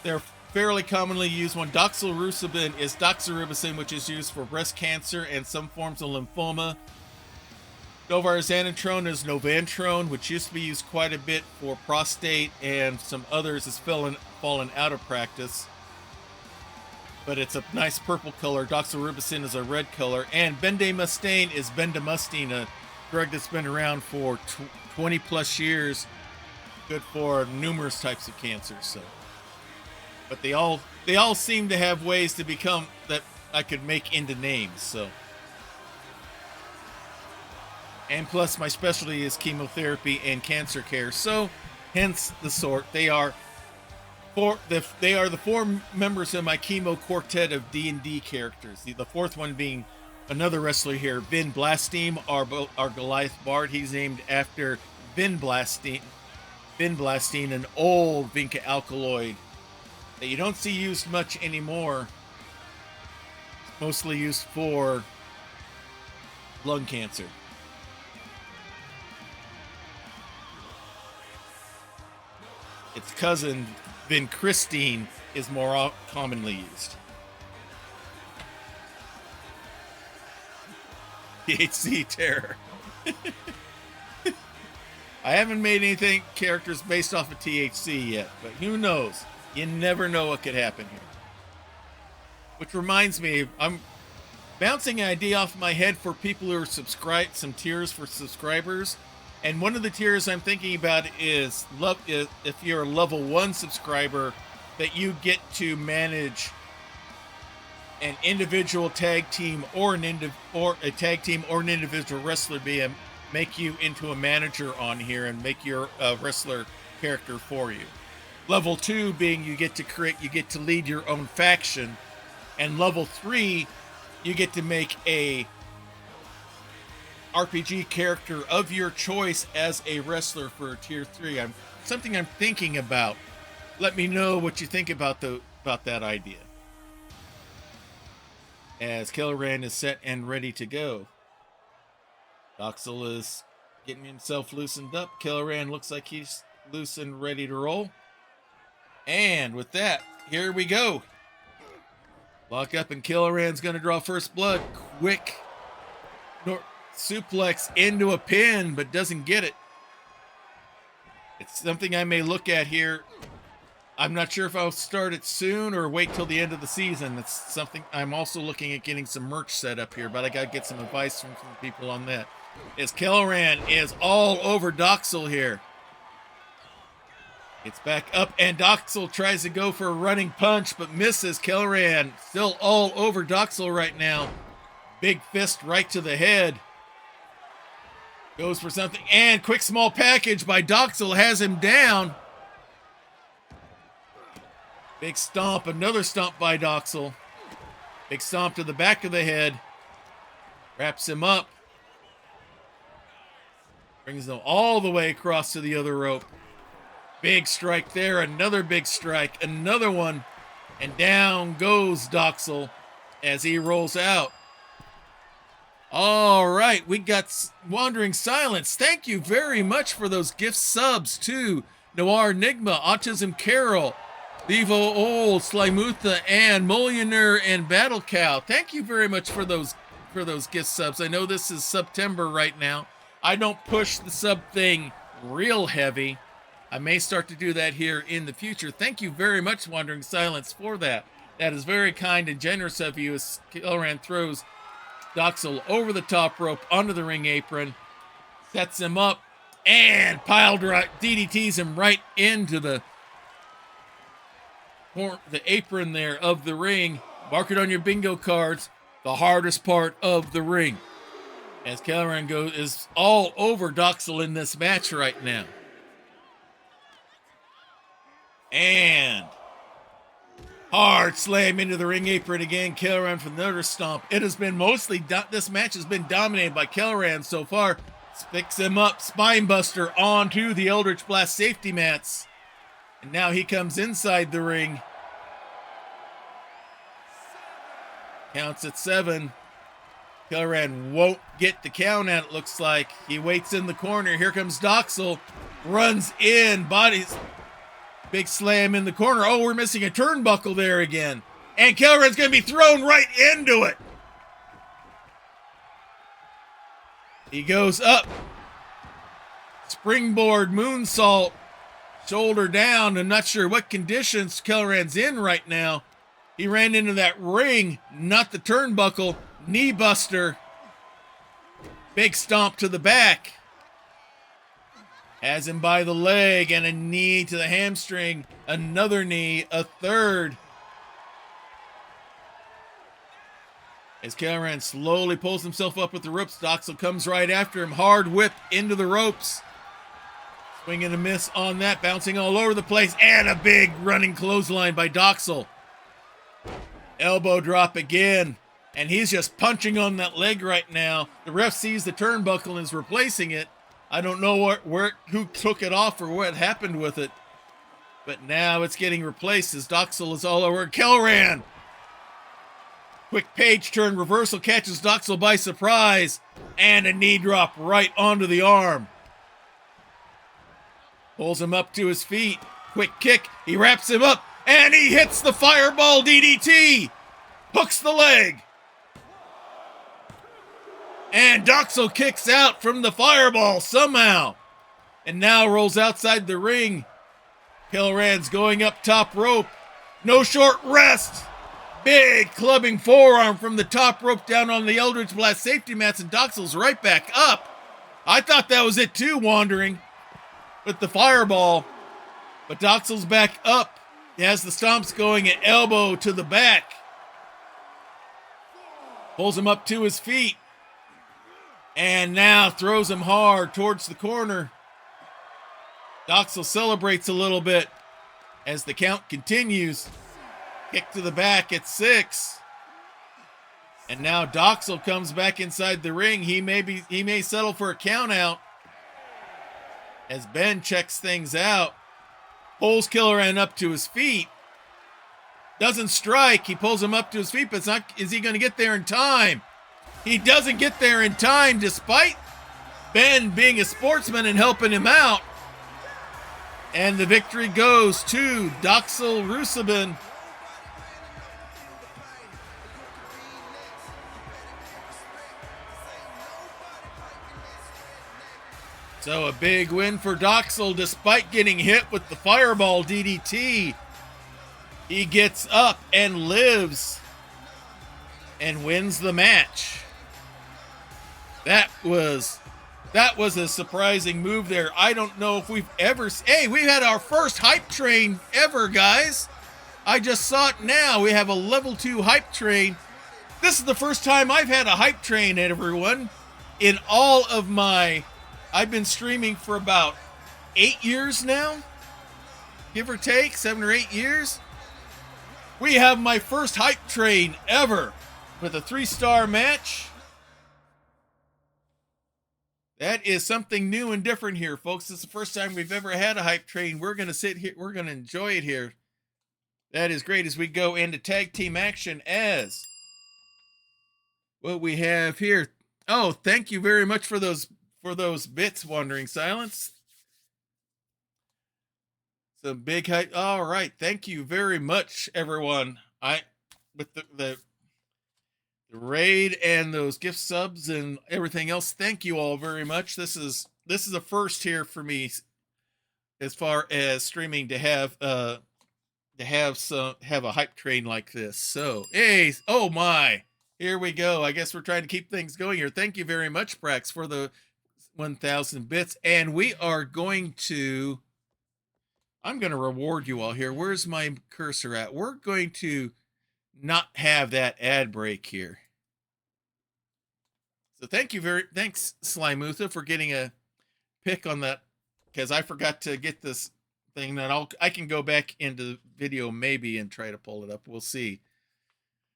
They're fairly commonly used one. Doxorubicin is doxorubicin, which is used for breast cancer and some forms of lymphoma. Novar Xanatron is Novantrone, which used to be used quite a bit for prostate, and some others has fallen out of practice. But it's a nice purple color. Doxorubicin is a red color. And Bendamustine is Bendamustine, a drug that's been around for 20 plus years, good for numerous types of cancers. So. But they all seem to have ways to become that I could make into names. So, and plus my specialty is chemotherapy and cancer care. So, hence the sort. They are the four members of my chemo quartet of D&D characters. The fourth one being another wrestler here, Vin Blastine, our Goliath Bard. He's named after Vin Blastine, an old Vinca alkaloid that you don't see used much anymore. It's mostly used for lung cancer. Its cousin, vincristine, is more commonly used. THC terror. I haven't made anything characters based off of THC yet, but who knows? You never know what could happen here. Which reminds me, I'm bouncing an idea off my head for people who are subscribed, some tiers for subscribers. And one of the tiers I'm thinking about is if you're a level 1 subscriber, that you get to manage an individual tag team or a tag team or an individual wrestler, make you into a manager on here and make your wrestler character for you. Level 2 being you get to lead your own faction, and level 3 you get to make a RPG character of your choice as a wrestler for tier 3. Something I'm thinking about. Let me know what you think about that idea. As Killoran is set and ready to go. Doxel is getting himself loosened up. Killoran looks like he's loose and ready to roll. And with that, here we go. Lock up, and Killoran's going to draw first blood. Quick suplex into a pin, but doesn't get it. It's something I may look at here. I'm not sure if I'll start it soon or wait till the end of the season. That's something I'm also looking at getting some merch set up here, but I got to get some advice from some people on that. as Kelleran is all over Doxel here. It's back up, and Doxel tries to go for a running punch, but misses. Kelleran still all over Doxel right now. Big fist right to the head. Goes for something, and quick small package by Doxel has him down. Big stomp, another stomp by Doxel. Big stomp to the back of the head. Wraps him up. Brings them all the way across to the other rope. Big strike there, another big strike, another one. And down goes Doxel as he rolls out. All right, we got Wandering Silence. Thank you very much for those gift subs to Noir Enigma, Autism Carol, Levo Old, Slymutha, and Millionaire and Battle Cow. Thank you very much for those gift subs. I know this is September right now. I don't push the sub thing real heavy. I may start to do that here in the future. Thank you very much, Wandering Silence, for that. That is very kind and generous of you as Kelleran throws Doxel over the top rope onto the ring apron, sets him up, and pile drive DDTs him right into the apron there of the ring. Mark it on your bingo cards. The hardest part of the ring. As Kelleran is all over Doxel in this match right now. And hard slam into the ring apron again. Kelleran for another stomp. It has been mostly, this match has been dominated by Kelleran so far. Picks him up, spine buster onto the Eldritch Blast safety mats. And now he comes inside the ring. Counts at 7. Kelleran won't get the count out, it looks like. He waits in the corner. Here comes Doxel. Runs in, bodies. Big slam in the corner. Oh, we're missing a turnbuckle there again. And Kelleran's going to be thrown right into it. He goes up. Springboard moonsault. Shoulder down. I'm not sure what conditions Kelleran's in right now. He ran into that ring, not the turnbuckle. Knee buster. Big stomp to the back. Has him by the leg, and a knee to the hamstring. Another knee, a third. As Kelleran slowly pulls himself up with the ropes, Doxel comes right after him. Hard whip into the ropes. Swing and a miss on that, bouncing all over the place. And a big running clothesline by Doxel. Elbow drop again. And he's just punching on that leg right now. The ref sees the turnbuckle and is replacing it. I don't know who took it off or what happened with it. But now it's getting replaced as Doxel is all over Kelleran. Quick page turn, reversal catches Doxel by surprise. And a knee drop right onto the arm. Pulls him up to his feet. Quick kick, he wraps him up. And he hits the fireball DDT. Hooks the leg. And Doxel kicks out from the fireball somehow. And now rolls outside the ring. Kelleran's going up top rope. No short rest. Big clubbing forearm from the top rope down on the Eldritch Blast safety mats. And Doxel's right back up. I thought that was it too, Wandering. With the fireball. But Doxel's back up. He has the stomps going at elbow to the back. Pulls him up to his feet. And now throws him hard towards the corner. Doxel celebrates a little bit as the count continues. Kick to the back at 6. And now Doxel comes back inside the ring. He may settle for a count out. As Ben checks things out. Pulls Kelleran up to his feet. Doesn't strike. He pulls him up to his feet, but is he going to get there in time? He doesn't get there in time despite Ben being a sportsman and helping him out. And the victory goes to Doxel Rusabin. So a big win for Doxel despite getting hit with the fireball DDT. He gets up and lives and wins the match. That was That was a surprising move there. I don't know if we've ever... Hey, we had our first hype train ever, guys. I just saw it now. We have a level 2 hype train. This is the first time I've had a hype train, everyone. In all of my... I've been streaming for about 8 years now. Give or take, 7 or 8 years. We have my first hype train ever with a 3-star match. That is something new and different here, folks. This is the first time we've ever had a hype train. We're going to sit here. We're going to enjoy it here. That is great as we go into tag team action as what we have here. Oh, thank you very much for those bits, Wandering Silence. Some big hype. All right. Thank you very much, everyone. With the raid and those gift subs and everything else, thank you all very much. This is a first here for me as far as streaming to have a hype train like this. So, hey, oh my, here we go. I guess we're trying to keep things going here. Thank you very much, Prax, for the 1,000 bits, and we are going to... I'm going to reward you all here. Where's my cursor at? We're going to not have that ad break here. So thanks Slimutha for getting a pick on that, because I forgot to get this thing that I can go back into the video maybe and try to pull it up. We'll see.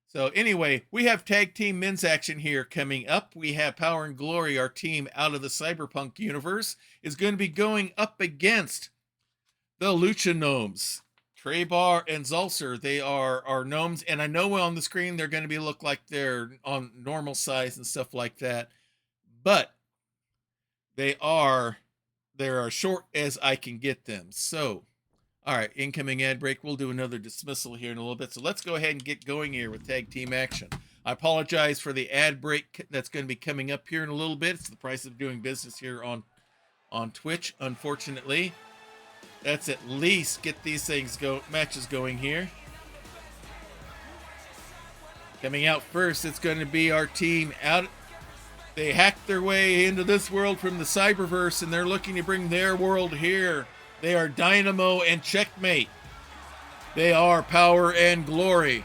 So anyway, we have tag team men's action here coming up. We have Power and Glory, our team out of the Cyberpunk universe, is going to be going up against the Lucha Gnomes. Treybar and Zulcer, they are our gnomes, and I know on the screen they're going to look like they're on normal size and stuff like that, but they're as short as I can get them. So, all right, incoming ad break. We'll do another dismissal here in a little bit. So let's go ahead and get going here with tag team action. I apologize for the ad break that's going to be coming up here in a little bit. It's the price of doing business here on Twitch, unfortunately. Let's at least get these matches going here. Coming out first, it's going to be our team out. They hacked their way into this world from the Cyberverse, and they're looking to bring their world here. They are Dynamo and Checkmate. They are Power and Glory.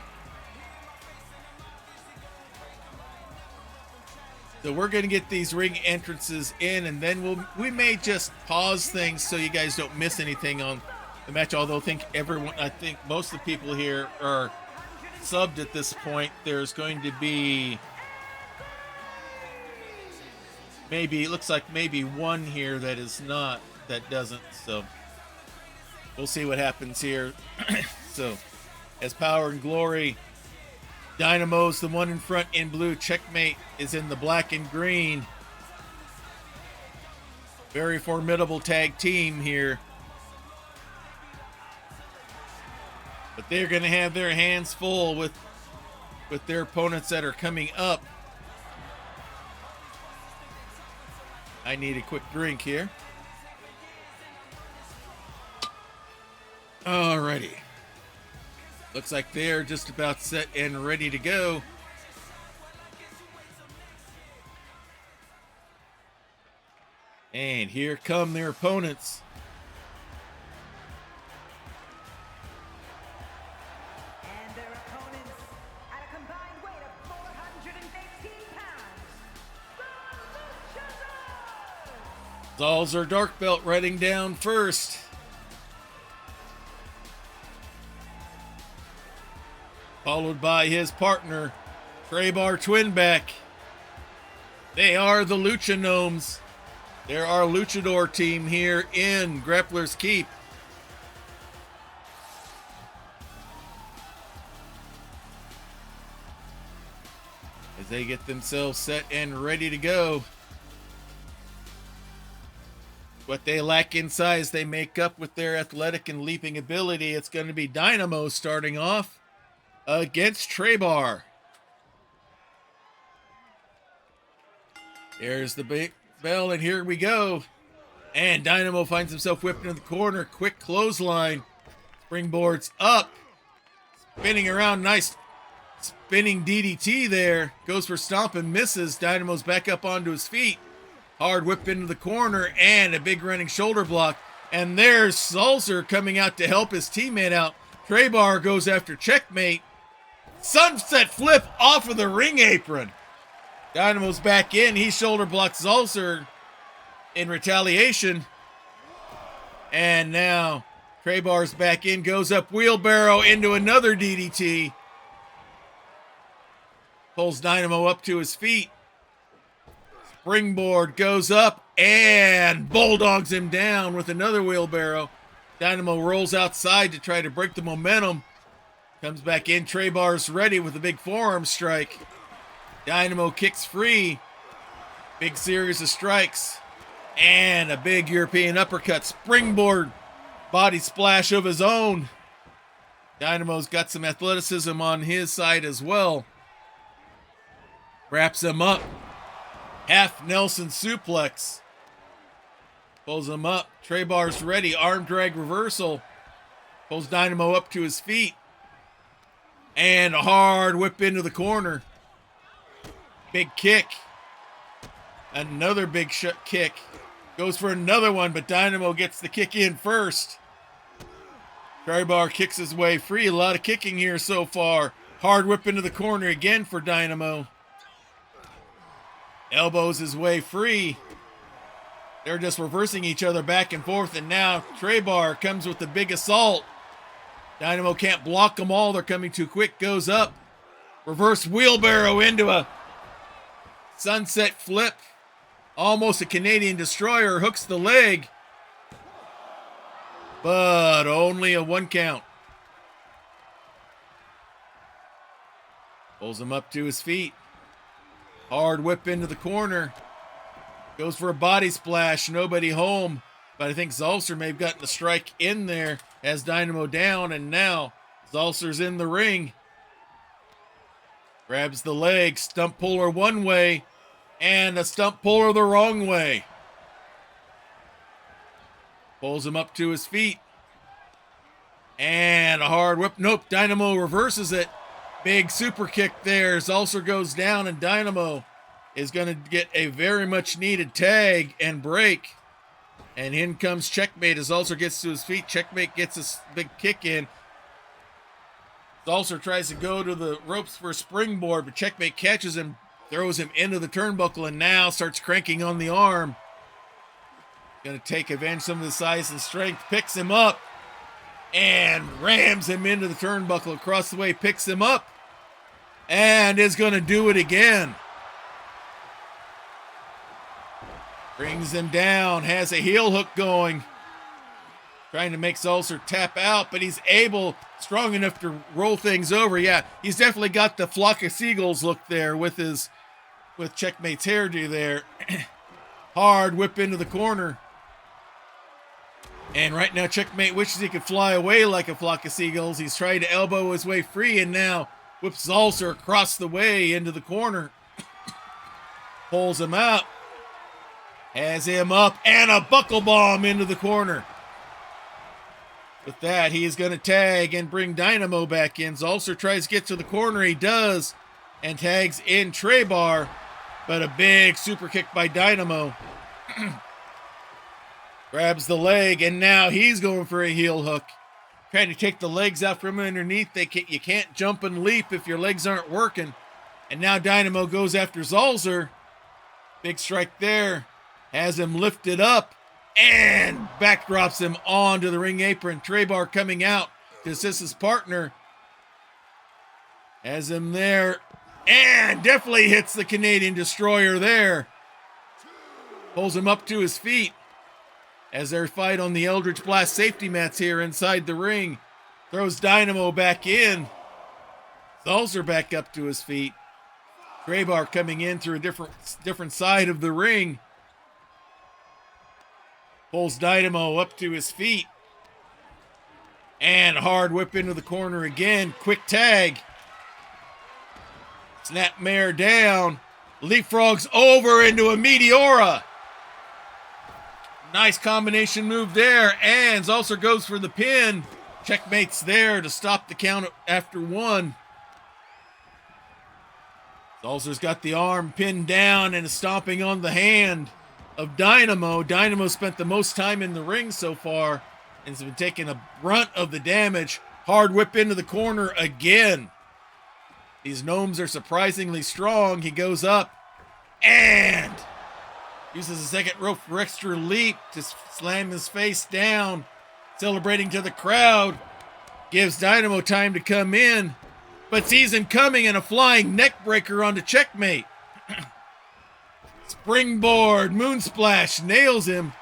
So we're going to get these ring entrances in, and then we may just pause things so you guys don't miss anything on the match. Although I think most of the people here are subbed at this point. There's going to be it looks like maybe one here that doesn't. So we'll see what happens here. So as Power and Glory, Dynamo's the one in front in blue. Checkmate is in the black and green. Very formidable tag team here. But they're going to have their hands full with their opponents that are coming up. I need a quick drink here. Alrighty. Looks like they're just about set and ready to go. And here come their opponents. And their opponents, at a combined weight of 418 pounds, the Luchadors! Zalzer Dark Belt riding down first. Followed by his partner, Treybar Twinback. They are the Lucha Gnomes. They're our luchador team here in Grappler's Keep. As they get themselves set and ready to go. What they lack in size, they make up with their athletic and leaping ability. It's going to be Dynamo starting off against Treybar. There's the big bell, and here we go. And Dynamo finds himself whipped into the corner. Quick clothesline. Springboards up. Spinning around. Nice spinning DDT there. Goes for stomp and misses. Dynamo's back up onto his feet. Hard whip into the corner and a big running shoulder block. And there's Sulzer coming out to help his teammate out. Traybar goes after Checkmate. Sunset flip off of the ring apron. Dynamo's back in. He shoulder blocks Sulzer in retaliation. And now Traybar's back in, goes up wheelbarrow into another DDT. Pulls Dynamo up to his feet. Springboard goes up and bulldogs him down with another wheelbarrow. Dynamo rolls outside to try to break the momentum. Comes back in. Traybar's ready with a big forearm strike. Dynamo kicks free. Big series of strikes. And a big European uppercut. Springboard body splash of his own. Dynamo's got some athleticism on his side as well. Wraps him up. Half Nelson suplex. Pulls him up. Traybar's ready. Arm drag reversal. Pulls Dynamo up to his feet. And a hard whip into the corner. Big kick. Another big kick. Goes for another one, but Dynamo gets the kick in first. Traybar kicks his way free. A lot of kicking here so far. Hard whip into the corner again for Dynamo. Elbows his way free. They're just reversing each other back and forth, and now Traybar comes with the big assault. Dynamo can't block them all. They're coming too quick. Goes up. Reverse wheelbarrow into a sunset flip. Almost a Canadian destroyer. Hooks the leg. But only a 1 count. Pulls him up to his feet. Hard whip into the corner. Goes for a body splash. Nobody home. But I think Zalcer may have gotten the strike in there. Has Dynamo down. And now Zalcer's in the ring. Grabs the leg. Stump puller one way. And a stump puller the wrong way. Pulls him up to his feet. And a hard whip. Nope. Dynamo reverses it. Big super kick there. Zalcer goes down, and Dynamo is going to get a very much needed tag and break. And in comes Checkmate as Zalcer gets to his feet. Checkmate gets a big kick in. Zalcer tries to go to the ropes for a springboard, but Checkmate catches him, throws him into the turnbuckle, and now starts cranking on the arm. Going to take advantage of some of the size and strength. Picks him up and rams him into the turnbuckle across the way. Picks him up and is going to do it again. Brings him down. Has a heel hook going. Trying to make Zalcer tap out, but he's strong enough to roll things over. Yeah, he's definitely got the flock of seagulls look there with Checkmate's hairdo there. Hard whip into the corner. And right now Checkmate wishes he could fly away like a flock of seagulls. He's trying to elbow his way free and now whips Zalcer across the way into the corner. Pulls him out. Has him up and a buckle bomb into the corner. With that, he is going to tag and bring Dynamo back in. Zalcer tries to get to the corner. He does. And tags in Traybar. But a big super kick by Dynamo. Grabs the leg, and now he's going for a heel hook. Trying to take the legs out from underneath. You can't jump and leap if your legs aren't working. And now Dynamo goes after Zalcer. Big strike there. Has him lifted up. And backdrops him onto the ring apron. Traybar coming out to assist his partner. Has him there. And definitely hits the Canadian destroyer there. Pulls him up to his feet. As they fight on the Eldritch Blast safety mats here inside the ring. Throws Dynamo back in. Zalcer back up to his feet. Traybar coming in through a different side of the ring. Pulls Dynamo up to his feet. And hard whip into the corner again. Quick tag. Snapmare down. Leapfrogs over into a Meteora. Nice combination move there. And Zalcer goes for the pin. Checkmate's there to stop the count after one. Zalcer's got the arm pinned down and is stomping on the hand. of Dynamo. Dynamo spent the most time in the ring so far and has been taking a brunt of the damage. Hard whip into the corner again. These gnomes are surprisingly strong. He goes up and uses a second rope for extra leap to slam his face down. Celebrating to the crowd. Gives Dynamo time to come in, but sees him coming and a flying neck breaker onto Checkmate. Springboard, moon splash, nails him.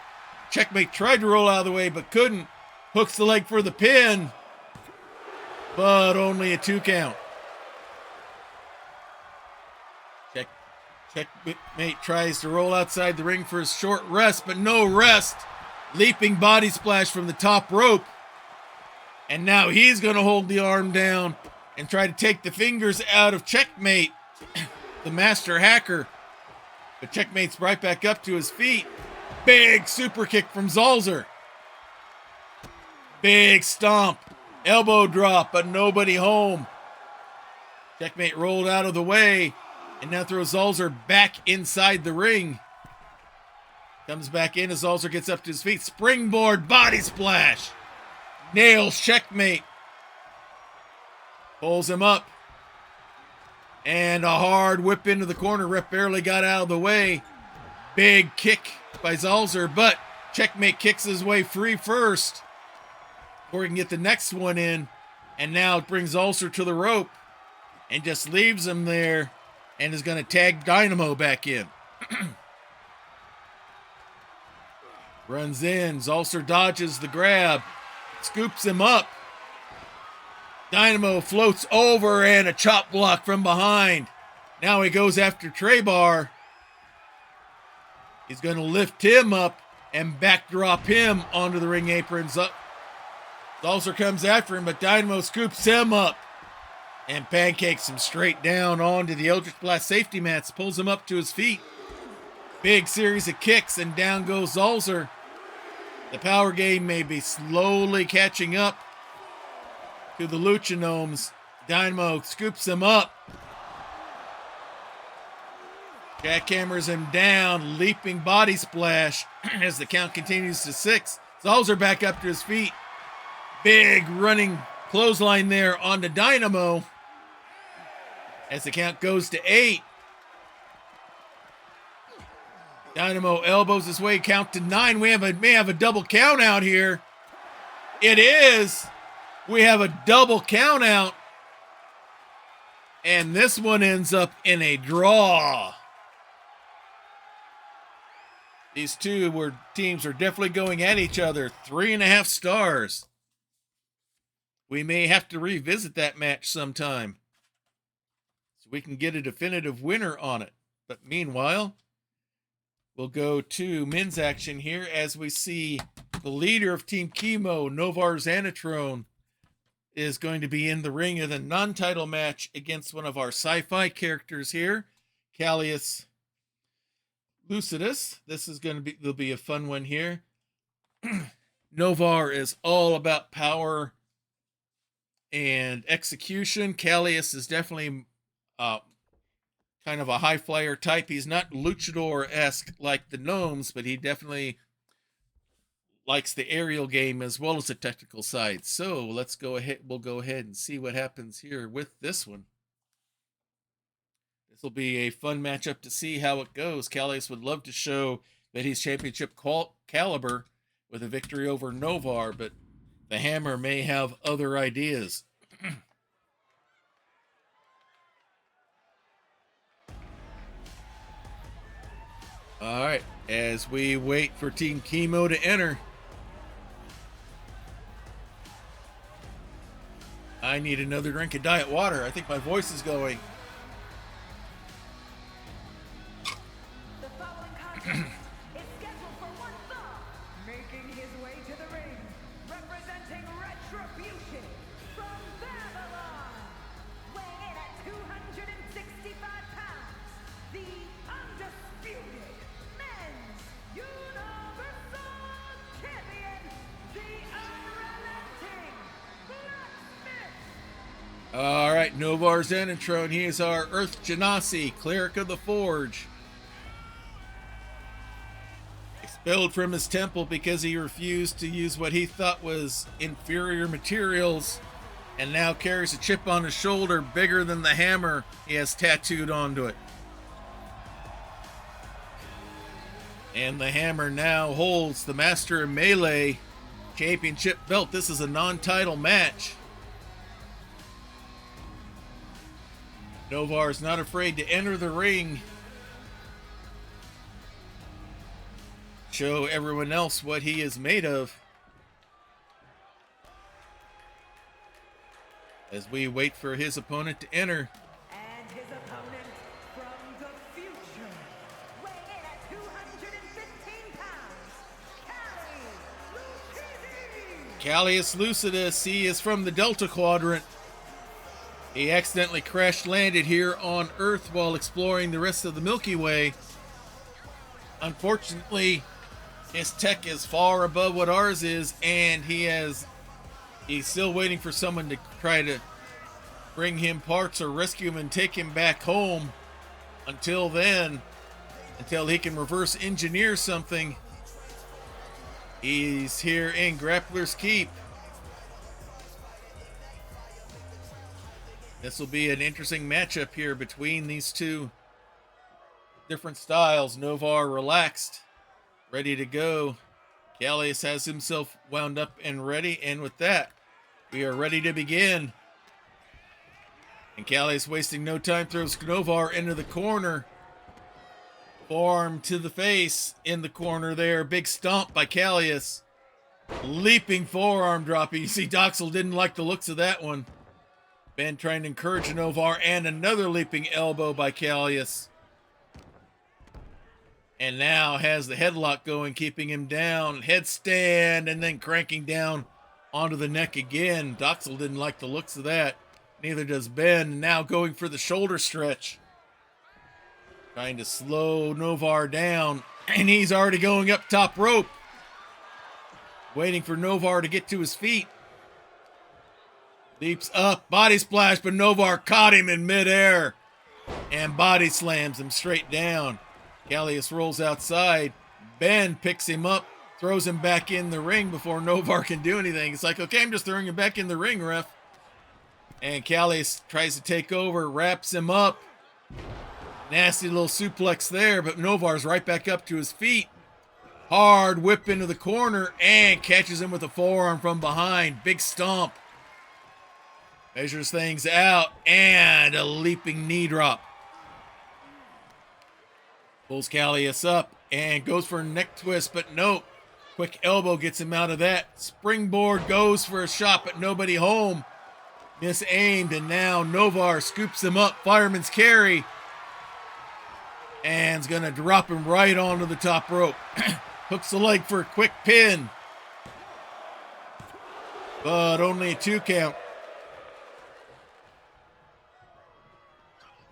Checkmate tried to roll out of the way, but couldn't. Hooks the leg for the pin, but only a 2 count. Checkmate tries to roll outside the ring for a short rest, but no rest. Leaping body splash from the top rope. And now he's going to hold the arm down and try to take the fingers out of Checkmate, the master hacker. But Checkmate's right back up to his feet. Big super kick from Zalzer. Big stomp. Elbow drop, but nobody home. Checkmate rolled out of the way and now throws Zalzer back inside the ring. Comes back in as Zalzer gets up to his feet. Springboard body splash. Nails Checkmate. Pulls him up. And a hard whip into the corner. Ref barely got out of the way. Big kick by Zalzer, but Checkmate kicks his way free first before he can get the next one in. And now it brings Zalzer to the rope and just leaves him there and is going to tag Dynamo back in. Runs in. Zalzer dodges the grab. Scoops him up. Dynamo floats over and a chop block from behind. Now he goes after Traybar. He's going to lift him up and backdrop him onto the ring aprons. Zalzer comes after him, but Dynamo scoops him up and pancakes him straight down onto the Eldritch Blast safety mats. Pulls him up to his feet. Big series of kicks and down goes Zalzer. The power game may be slowly catching up to the Lucha Gnomes. Dynamo scoops him up. Jackhammers him down. Leaping body splash as the count continues to 6. Zalzer back up to his feet. Big running clothesline there onto Dynamo as the count goes to 8. Dynamo elbows his way, count to 9. We may have a double count out here. It is. We have a double count out. And this one ends up in a draw. These two teams are definitely going at each other. 3.5 stars. We may have to revisit that match sometime so we can get a definitive winner on it. But meanwhile, we'll go to men's action here as we see the leader of Team Chemo, Novar Xanatrone, is going to be in the ring in a non-title match against one of our sci-fi characters here, Callius Lucidus. There'll be a fun one here. Novar is all about power and execution. Callius is definitely kind of a high flyer type. He's not luchador-esque like the gnomes, but he definitely likes the aerial game as well as the technical side. So let's go ahead. We'll go ahead and see what happens here with this one. This will be a fun matchup to see how it goes. Callius would love to show that he's championship caliber with a victory over Novar, but the Hammer may have other ideas. All right, as we wait for Team Chemo to enter, I need another drink of diet water. I think my voice is going. The following contest is scheduled for one fall. Making his way to the ring, representing Retribution from Babylon. Weighing in at 265 pounds, the undisputed men's Universal Champion, the unrelenting Blacksmith. All right, Novar Xanatrone. He is our Earth Genasi, Cleric of the Forge. Expelled from his temple because he refused to use what he thought was inferior materials, and now carries a chip on his shoulder bigger than the hammer he has tattooed onto it. And the hammer now holds the Master Melee Championship belt. This is a non-title match. Novar is not afraid to enter the ring, show everyone else what he is made of. As we wait for his opponent to enter. And his opponent from the future, weighing in at 215 pounds, Callius Lucidus. He is from the Delta Quadrant. He accidentally crash-landed here on Earth while exploring the rest of the Milky Way. Unfortunately, his tech is far above what ours is, and he's still waiting for someone to try to bring him parts or rescue him and take him back home. Until then, until he can reverse engineer something, he's here in Grappler's Keep. This will be an interesting matchup here between these two different styles. Novar relaxed, ready to go. Callius has himself wound up and ready, and with that, we are ready to begin. And Callius, wasting no time, throws Novar into the corner. Forearm to the face in the corner there. Big stomp by Callius. Leaping forearm drop. You see Doxel didn't like the looks of that one. Ben trying to encourage Novar, and another leaping elbow by Callius. And now has the headlock going, keeping him down. Headstand, and then cranking down onto the neck again. Doxel didn't like the looks of that. Neither does Ben. Now going for the shoulder stretch. Trying to slow Novar down. And he's already going up top rope. Waiting for Novar to get to his feet. Leaps up, body splash, but Novar caught him in midair and body slams him straight down. Callius rolls outside. Ben picks him up, throws him back in the ring before Novar can do anything. It's like, okay, I'm just throwing him back in the ring, ref. And Callius tries to take over, wraps him up. Nasty little suplex there, but Novar's right back up to his feet. Hard whip into the corner and catches him with a forearm from behind. Big stomp. Measures things out, and a leaping knee drop. Pulls Callius up and goes for a neck twist, but no. Quick elbow gets him out of that. Springboard goes for a shot, but nobody home. Misaimed, and now Novar scoops him up. Fireman's carry. And is going to drop him right onto the top rope. Hooks the leg for a quick pin. But only a 2 count.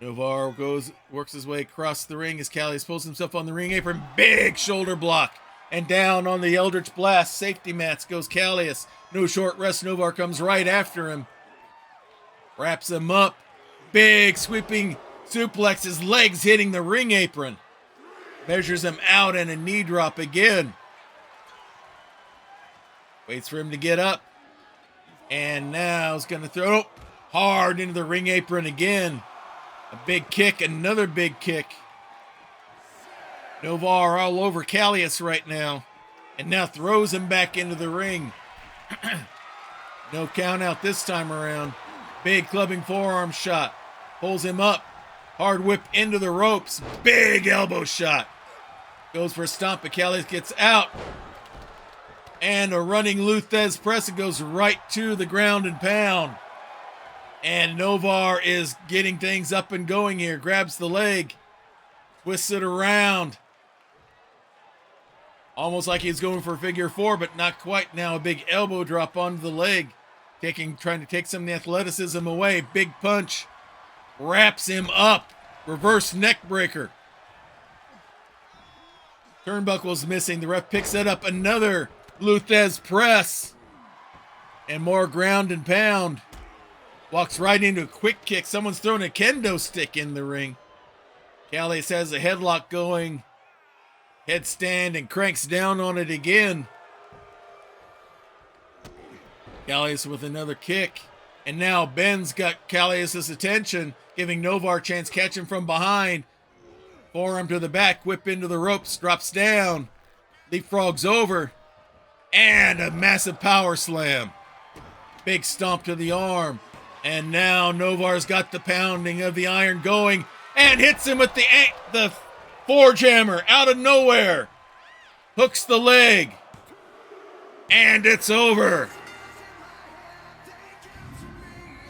Novar works his way across the ring as Callius pulls himself on the ring apron. Big shoulder block. And down on the Eldritch Blast safety mats goes Callius. No short rest. Novar comes right after him. Wraps him up. Big sweeping suplex. His legs hitting the ring apron. Measures him out and a knee drop again. Waits for him to get up. And now he's going to throw hard into the ring apron again. A big kick, another big kick. Novar all over Callius right now. And now throws him back into the ring. No count out this time around. Big clubbing forearm shot. Pulls him up. Hard whip into the ropes. Big elbow shot. Goes for a stomp, but Callius gets out. And a running Luthez press. It goes right to the ground and pound. And Novar is getting things up and going here. Grabs the leg. Twists it around. Almost like he's going for a figure 4, but not quite. Now a big elbow drop onto the leg. Trying to take some of the athleticism away. Big punch. Wraps him up. Reverse neck breaker. Turnbuckle's missing. The ref picks it up. Another Luthez press. And more ground and pound. Walks right into a quick kick. Someone's throwing a kendo stick in the ring. Callius has a headlock going. Headstand and cranks down on it again. Callius with another kick. And now Ben's got Callius' attention, giving Novar a chance, catch him from behind. Forearm to the back, whip into the ropes, drops down. Leapfrogs over. And a massive power slam. Big stomp to the arm. And now Novar's got the pounding of the iron going and hits him with the four-jammer out of nowhere. Hooks the leg. And it's over.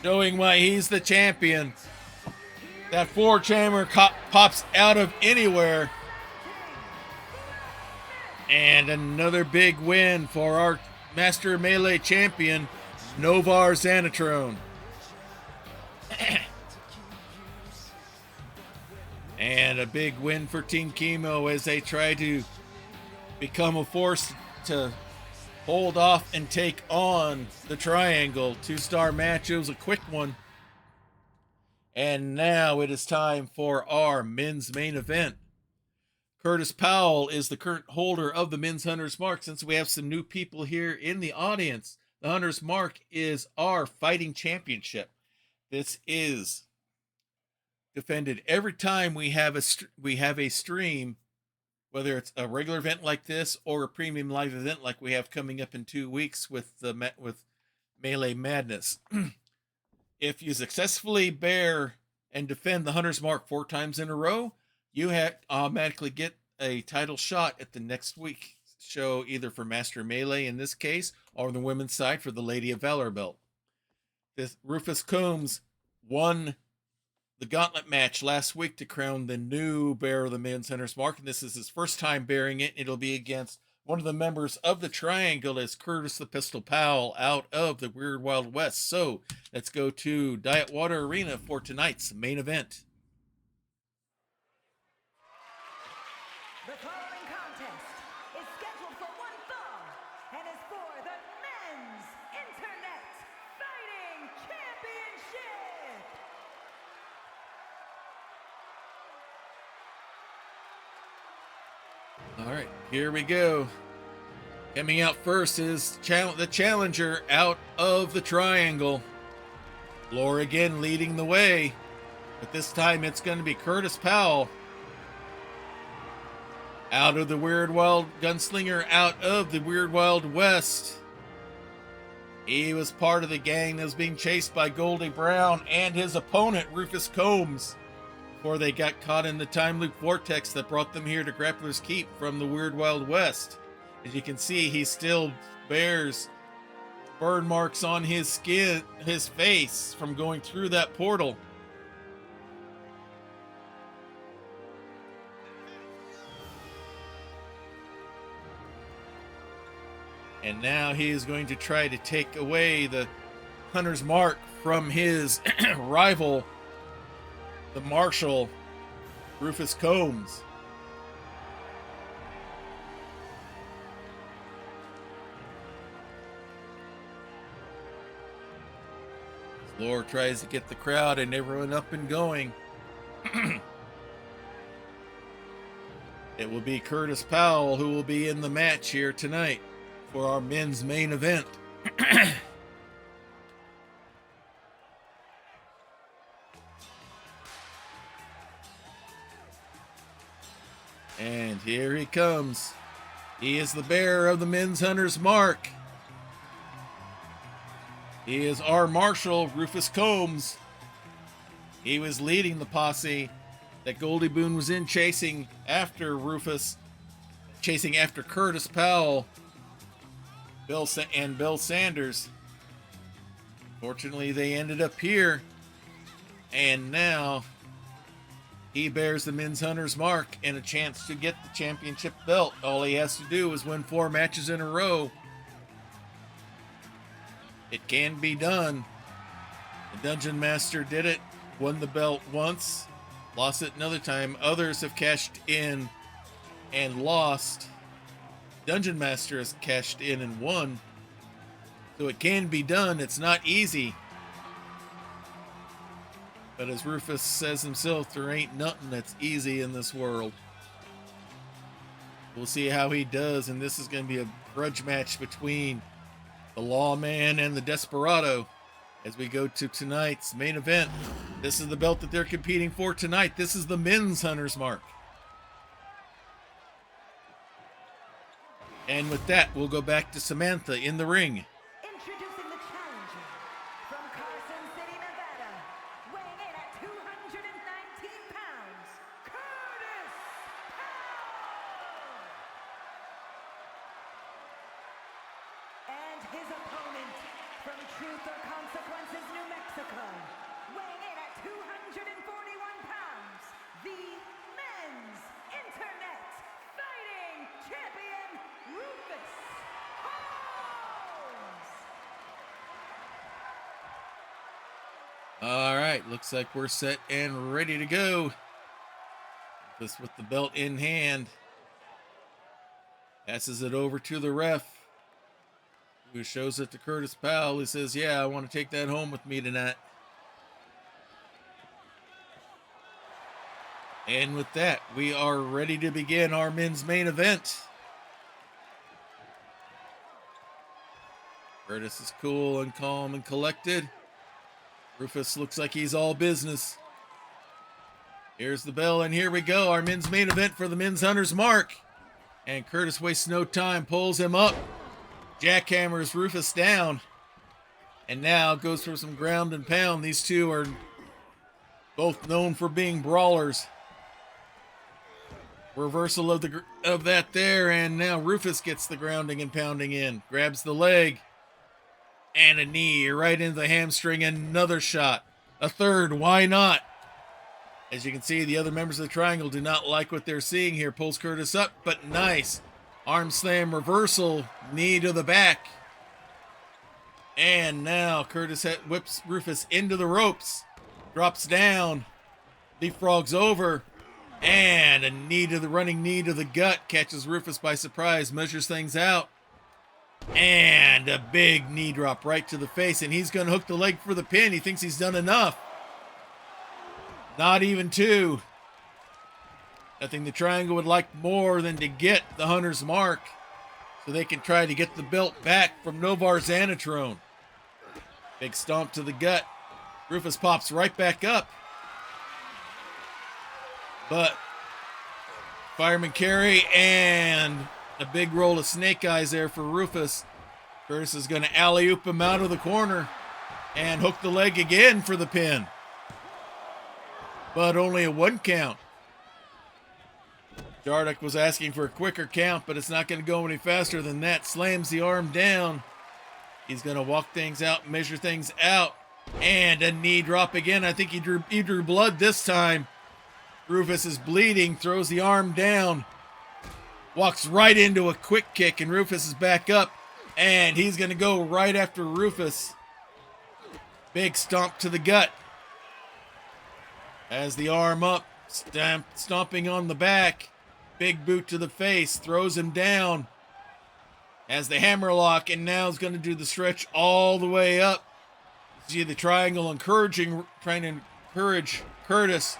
Showing why he's the champion. That four-jammer pops out of anywhere. And another big win for our Master Melee champion, Novar Xanatron. And a big win for Team Chemo as they try to become a force to hold off and take on the Triangle. 2-star match. It was a quick one. And now it is time for our men's main event. Curtis Powell is the current holder of the Men's Hunter's Mark. Since we have some new people here in the audience, the Hunter's Mark is our fighting championship. This is defended every time we have a stream, whether it's a regular event like this or a premium live event like we have coming up in 2 weeks with Melee Madness. If you successfully bear and defend the Hunter's Mark 4 times in a row, you automatically get a title shot at the next week's show, either for Master Melee in this case, or the women's side for the Lady of Valor belt. This Rufus Combs won the gauntlet match last week to crown the new bearer of the Men's Hunter's Mark, and this is his first time bearing it. It'll be against one of the members of the Triangle, as Curtis the Pistol Powell out of the Weird Wild West. So let's go to Diet Water Arena for tonight's main event. The following contest is scheduled for one fall and is for the Men's Internet Fighting Championship. All right, here we go. Coming out first is the challenger out of the Triangle. Laura again leading the way, but this time it's going to be Curtis Powell. Out of the Weird Wild Gunslinger, out of the Weird Wild West. He was part of the gang that was being chased by Goldie Brown and his opponent, Rufus Combs, before they got caught in the time loop vortex that brought them here to Grappler's Keep from the Weird Wild West. As you can see, he still bears burn marks on his skin, his face, from going through that portal. And now he is going to try to take away the Hunter's Mark from his rival, the Marshal, Rufus Combs. Laura tries to get the crowd and everyone up and going. It will be Curtis Powell who will be in the match here tonight for our men's main event. And here he comes. He is the bearer of the Men's Hunter's Mark. He is our Marshal, Rufus Combs. He was leading the posse that Goldie Boone was in, chasing after Curtis Powell, Bill Sanders. Fortunately, they ended up here, and now he bears the Men's Hunter's Mark and a chance to get the championship belt. All he has to do is win 4 matches in a row. It can be done. The Dungeon Master did it, won the belt once, lost it another time. Others have cashed in and lost. Dungeon Master has cashed in and won. So it can be done. It's not easy. But as Rufus says himself, there ain't nothing that's easy in this world. We'll see how he does, and this is going to be a grudge match between the Lawman and the Desperado as we go to tonight's main event. This is the belt that they're competing for tonight. This is the men's Hunter's Mark. And with that, we'll go back to Samantha in the ring. Introducing the challenger from Carson City, Nevada, weighing in at 219 pounds, Curtis Powell. And his opponent from Truth or Consequences, New Mexico, weighing in at 241 pounds, the men's internet fighting champion, Rufus Holmes. All right, looks like we're set and ready to go. This with the belt in hand. Passes it over to the ref, who shows it to Curtis Powell, who says, yeah, I want to take that home with me tonight. And with that, we are ready to begin our men's main event. Curtis is cool and calm and collected. Rufus looks like he's all business. Here's the bell, and here we go. Our men's main event for the men's Hunter's Mark. And Curtis wastes no time, pulls him up, jackhammers Rufus down, and now goes for some ground and pound. These two are both known for being brawlers. Reversal of that there, and now Rufus gets the grounding and pounding in. Grabs the leg, and a knee right into the hamstring. Another shot, a third, why not? As you can see, the other members of the triangle do not like what they're seeing here. Pulls Curtis up, but nice. Arm slam reversal, knee to the back. And now Curtis whips Rufus into the ropes. Drops down. Leapfrogs over. And a knee to the running knee to the gut. Catches Rufus by surprise. Measures things out. And a big knee drop right to the face. And he's going to hook the leg for the pin. He thinks he's done enough. Not even two. Nothing the triangle would like more than to get the Hunter's Mark so they can try to get the belt back from Novar Xanatrone. Big stomp to the gut. Rufus pops right back up. But fireman carry and a big roll of snake eyes there for Rufus. Curtis is going to alley-oop him out of the corner and hook the leg again for the pin. But only a 1 count. Jarduk was asking for a quicker count, but it's not going to go any faster than that. Slams the arm down. He's going to walk things out, measure things out, and a knee drop again. I think he drew blood this time. Rufus is bleeding, throws the arm down, walks right into a quick kick, and Rufus is back up, and he's going to go right after Rufus. Big stomp to the gut. Has the arm up, stomping on the back. Big boot to the face, throws him down. Has the hammerlock, and now is going to do the stretch all the way up. See the triangle trying to encourage Curtis,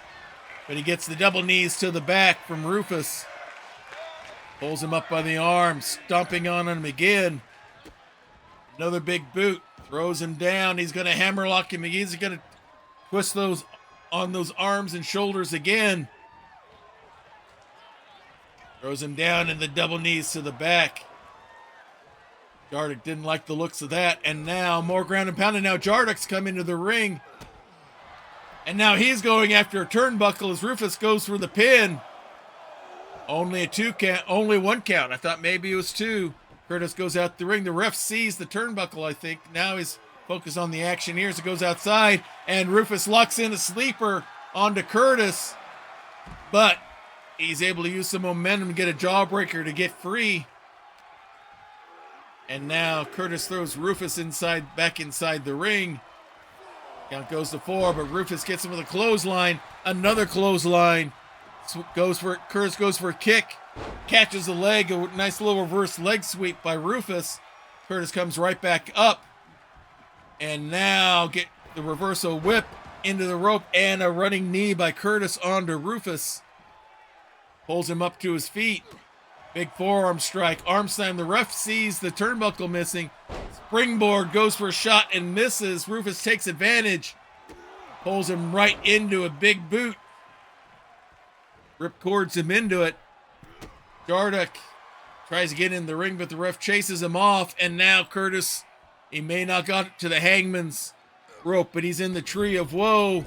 but he gets the double knees to the back from Rufus. Pulls him up by the arm, stomping on him again. Another big boot, throws him down. He's going to hammerlock him. He's going to twist those on those arms and shoulders again. Throws him down and the double knees to the back. Jarduk didn't like the looks of that. And now more ground and pound. And now Jarduk's come into the ring. And now he's going after a turnbuckle as Rufus goes for the pin. Only a 2 count, only 1 count. I thought maybe it was 2. Curtis goes out the ring. The ref sees the turnbuckle, I think. Now he's focused on the action here as it goes outside. And Rufus locks in a sleeper onto Curtis. But he's able to use some momentum to get a jawbreaker to get free. And now Curtis throws Rufus back inside the ring. Count goes to 4, but Rufus gets him with a clothesline. Another clothesline. Curtis goes for a kick. Catches the leg. A nice little reverse leg sweep by Rufus. Curtis comes right back up. And now get the reversal whip into the rope and a running knee by Curtis onto Rufus. Pulls him up to his feet. Big forearm strike, arm slam. The ref sees the turnbuckle missing. Springboard, goes for a shot and misses. Rufus takes advantage. Pulls him right into a big boot. Ripcords him into it. Jarduk tries to get in the ring, but the ref chases him off. And now Curtis, he may not got to the hangman's rope, but he's in the tree of woe.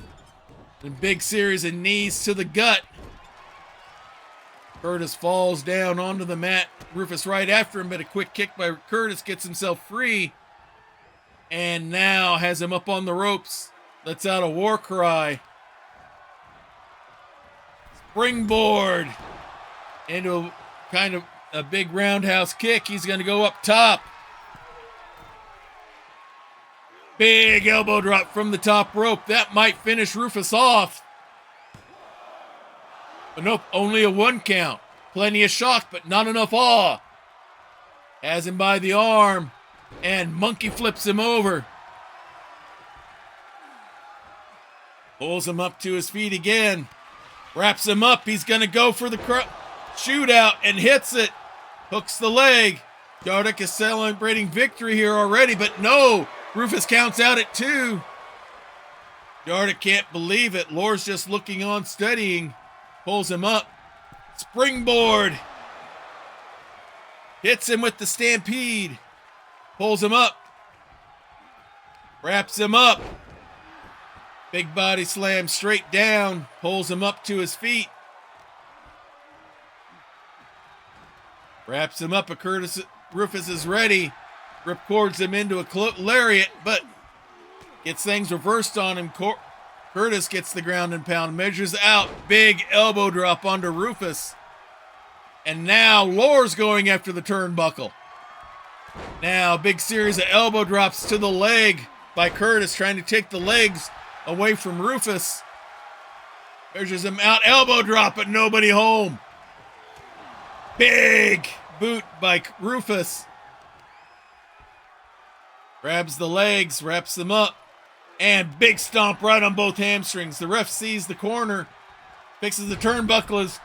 A big series of knees to the gut. Curtis falls down onto the mat. Rufus right after him, but a quick kick by Curtis gets himself free. And now has him up on the ropes. Lets out a war cry. Springboard into a kind of a big roundhouse kick. He's going to go up top. Big elbow drop from the top rope. That might finish Rufus off. But nope, only a 1 count. Plenty of shock, but not enough awe. Has him by the arm, and monkey flips him over. Pulls him up to his feet again. Wraps him up. He's going to go for the shootout and hits it. Hooks the leg. Jarduk is celebrating victory here already, but no. Rufus counts out at 2. Jarduk can't believe it. Lore's just looking on, studying. Pulls him up. Springboard. Hits him with the stampede. Pulls him up. Wraps him up. Big body slam straight down. Pulls him up to his feet. Wraps him up. Rufus is ready. Ripcords him into a lariat, but gets things reversed on him. Curtis gets the ground and pound, measures out. Big elbow drop onto Rufus. And now Lore's going after the turnbuckle. Now big series of elbow drops to the leg by Curtis, trying to take the legs away from Rufus. Measures him out, elbow drop, but nobody home. Big boot by Rufus. Grabs the legs, wraps them up, and big stomp right on both hamstrings. The ref sees the corner, fixes the turnbuckle as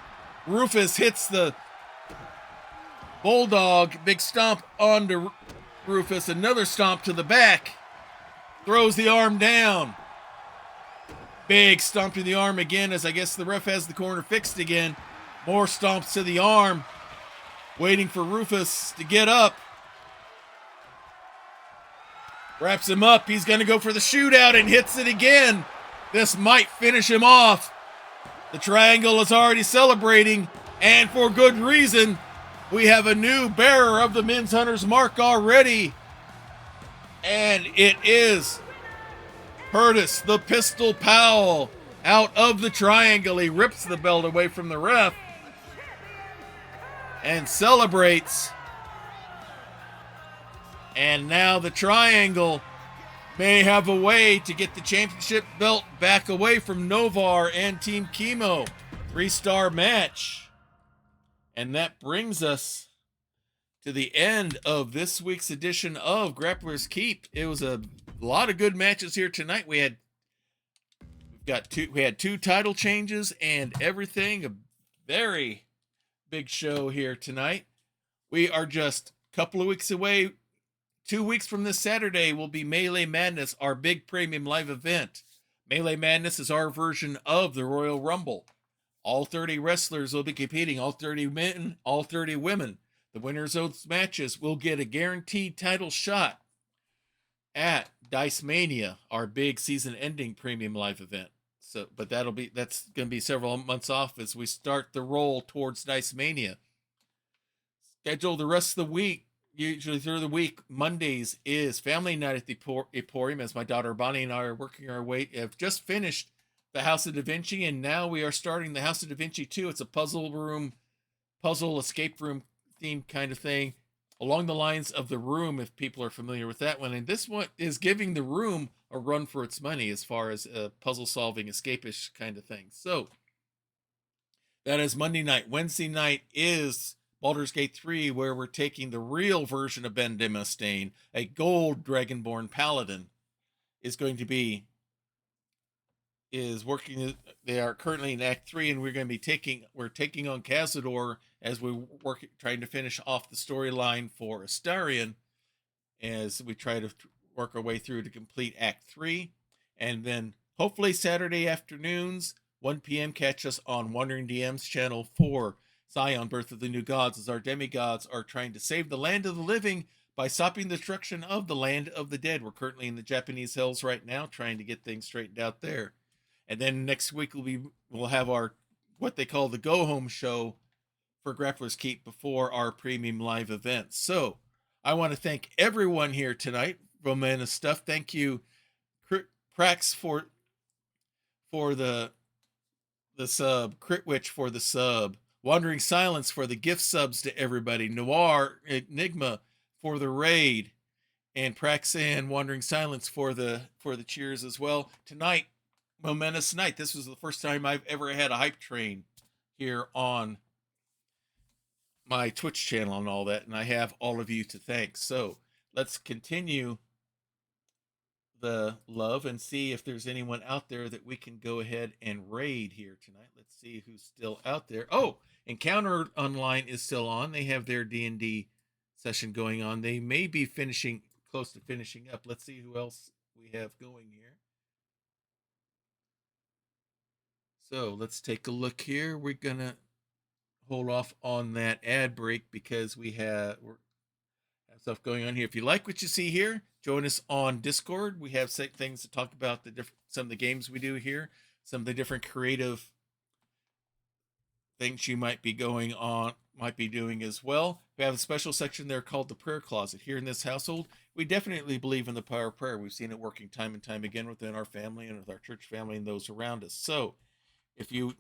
Rufus hits the bulldog. Big stomp onto Rufus, another stomp to the back. Throws the arm down. Big stomp to the arm again, as I guess the ref has the corner fixed again. More stomps to the arm, waiting for Rufus to get up. Wraps him up. He's going to go for the shootout and hits it again. This might finish him off. The triangle is already celebrating, and for good reason. We have a new bearer of the Men's Hunter's Mark already. And it is Curtis, the Pistol Powell, out of the triangle. He rips the belt away from the ref and celebrates. And now the triangle may have a way to get the championship belt back away from Novar and Team Chemo. 3-star match. And that brings us to the end of this week's edition of Grappler's Keep. It was a lot of good matches here tonight. We had two title changes and everything. A very big show here tonight. We are just a couple of weeks away. 2 weeks from this Saturday will be Melee Madness, our big premium live event. Melee Madness is our version of the Royal Rumble. All 30 wrestlers will be competing, all 30 men, all 30 women. The winners of those matches will get a guaranteed title shot at Dice Mania, our big season-ending premium live event. So, but that's going to be several months off as we start the roll towards Dice Mania. Schedule the rest of the week. Usually through the week, Mondays is Family Night at the Emporium, as my daughter Bonnie and I are working our way. Have just finished the House of Da Vinci, and now we are starting the House of Da Vinci 2. It's a puzzle escape room theme kind of thing, along the lines of The Room, if people are familiar with that one. And this one is giving The Room a run for its money as far as a puzzle-solving, escapish kind of thing. So that is Monday night. Wednesday night is Baldur's Gate 3, where we're taking the real version of Ben Mustaine, a gold Dragonborn Paladin, is going to be is working. They are currently in Act 3, and we're taking on Cazador as we work trying to finish off the storyline for Astarion as we try to work our way through to complete Act 3. And then hopefully Saturday afternoons, 1 p.m., catch us on Wandering DM's channel for Zion, Birth of the New Gods, as our demigods are trying to save the land of the living by stopping the destruction of the land of the dead. We're currently in the Japanese hills right now, trying to get things straightened out there. And then next week we'll have our what they call the go home show for Grappler's Keep before our premium live events. So I want to thank everyone here tonight. Romana Stuff, thank you, Prax for the sub, Critwitch for the sub, Wandering Silence for the gift subs to everybody, Noir Enigma for the raid, and Prax and Wandering Silence for the cheers as well. Tonight, momentous night. This was the first time I've ever had a hype train here on my Twitch channel and all that, and I have all of you to thank. So let's continue the love and see if there's anyone out there that we can go ahead and raid here tonight. Let's see who's still out there. Oh, Encounter Online is still on. They have their D&D session going on. They may be close to finishing up. Let's see who else we have going here. So let's take a look here. We're gonna hold off on that ad break because we have stuff going on here. If you like what you see here, join us on Discord. We have things to talk about some of the games we do here, some of the different creative things you might be doing as well. We have a special section there called the Prayer Closet. Here in this household, we definitely believe in the power of prayer. We've seen it working time and time again within our family and with our church family and those around us. So if you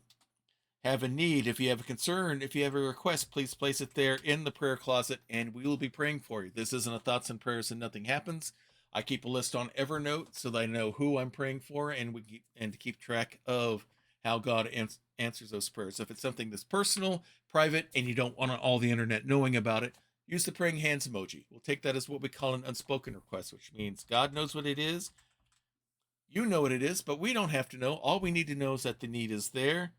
have a need, if you have a concern, if you have a request, please place it there in the prayer closet and we will be praying for you. This isn't a thoughts and prayers and nothing happens. I keep a list on Evernote so that I know who I'm praying for and to keep track of how God answers those prayers. If it's something that's personal, private, and you don't want all the internet knowing about it, use the praying hands emoji. We'll take that as what we call an unspoken request, which means God knows what it is. You know what it is, but we don't have to know. All we need to know is that the need is there.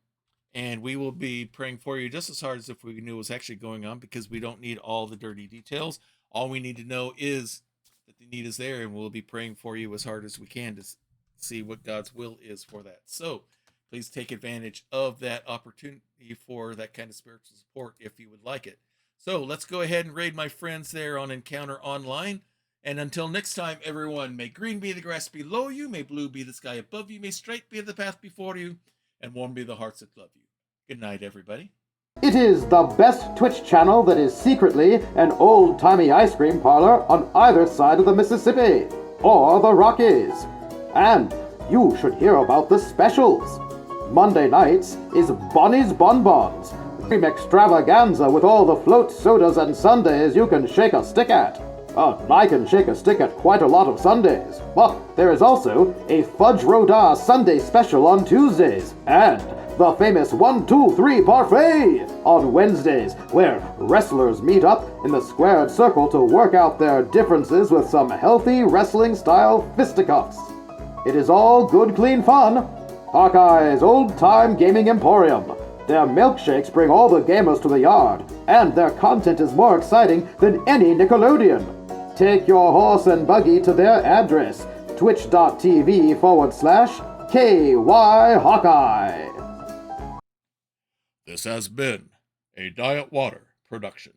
And we will be praying for you just as hard as if we knew what was actually going on, because we don't need all the dirty details. All we need to know is that the need is there, and we'll be praying for you as hard as we can to see what God's will is for that. So please take advantage of that opportunity for that kind of spiritual support if you would like it. So let's go ahead and raid my friends there on Encounter Online. And until next time, everyone, may green be the grass below you, may blue be the sky above you, may straight be the path before you, and warm be the hearts that love you. Good night, everybody. It is the best Twitch channel that is secretly an old-timey ice cream parlor on either side of the Mississippi, or the Rockies. And you should hear about the specials. Monday nights is Bonnie's Bonbons, cream extravaganza with all the float sodas and sundaes you can shake a stick at. I can shake a stick at quite a lot of Sundays, but there is also a Fudge Rodin Sunday special on Tuesdays, and the famous 1, 2, 3 parfait on Wednesdays, where wrestlers meet up in the squared circle to work out their differences with some healthy wrestling-style fisticuffs. It is all good, clean fun. Hawkeye's old-time gaming emporium. Their milkshakes bring all the gamers to the yard, and their content is more exciting than any Nickelodeon. Take your horse and buggy to their address, twitch.tv/KY Hawkeye. This has been a Diet Water production.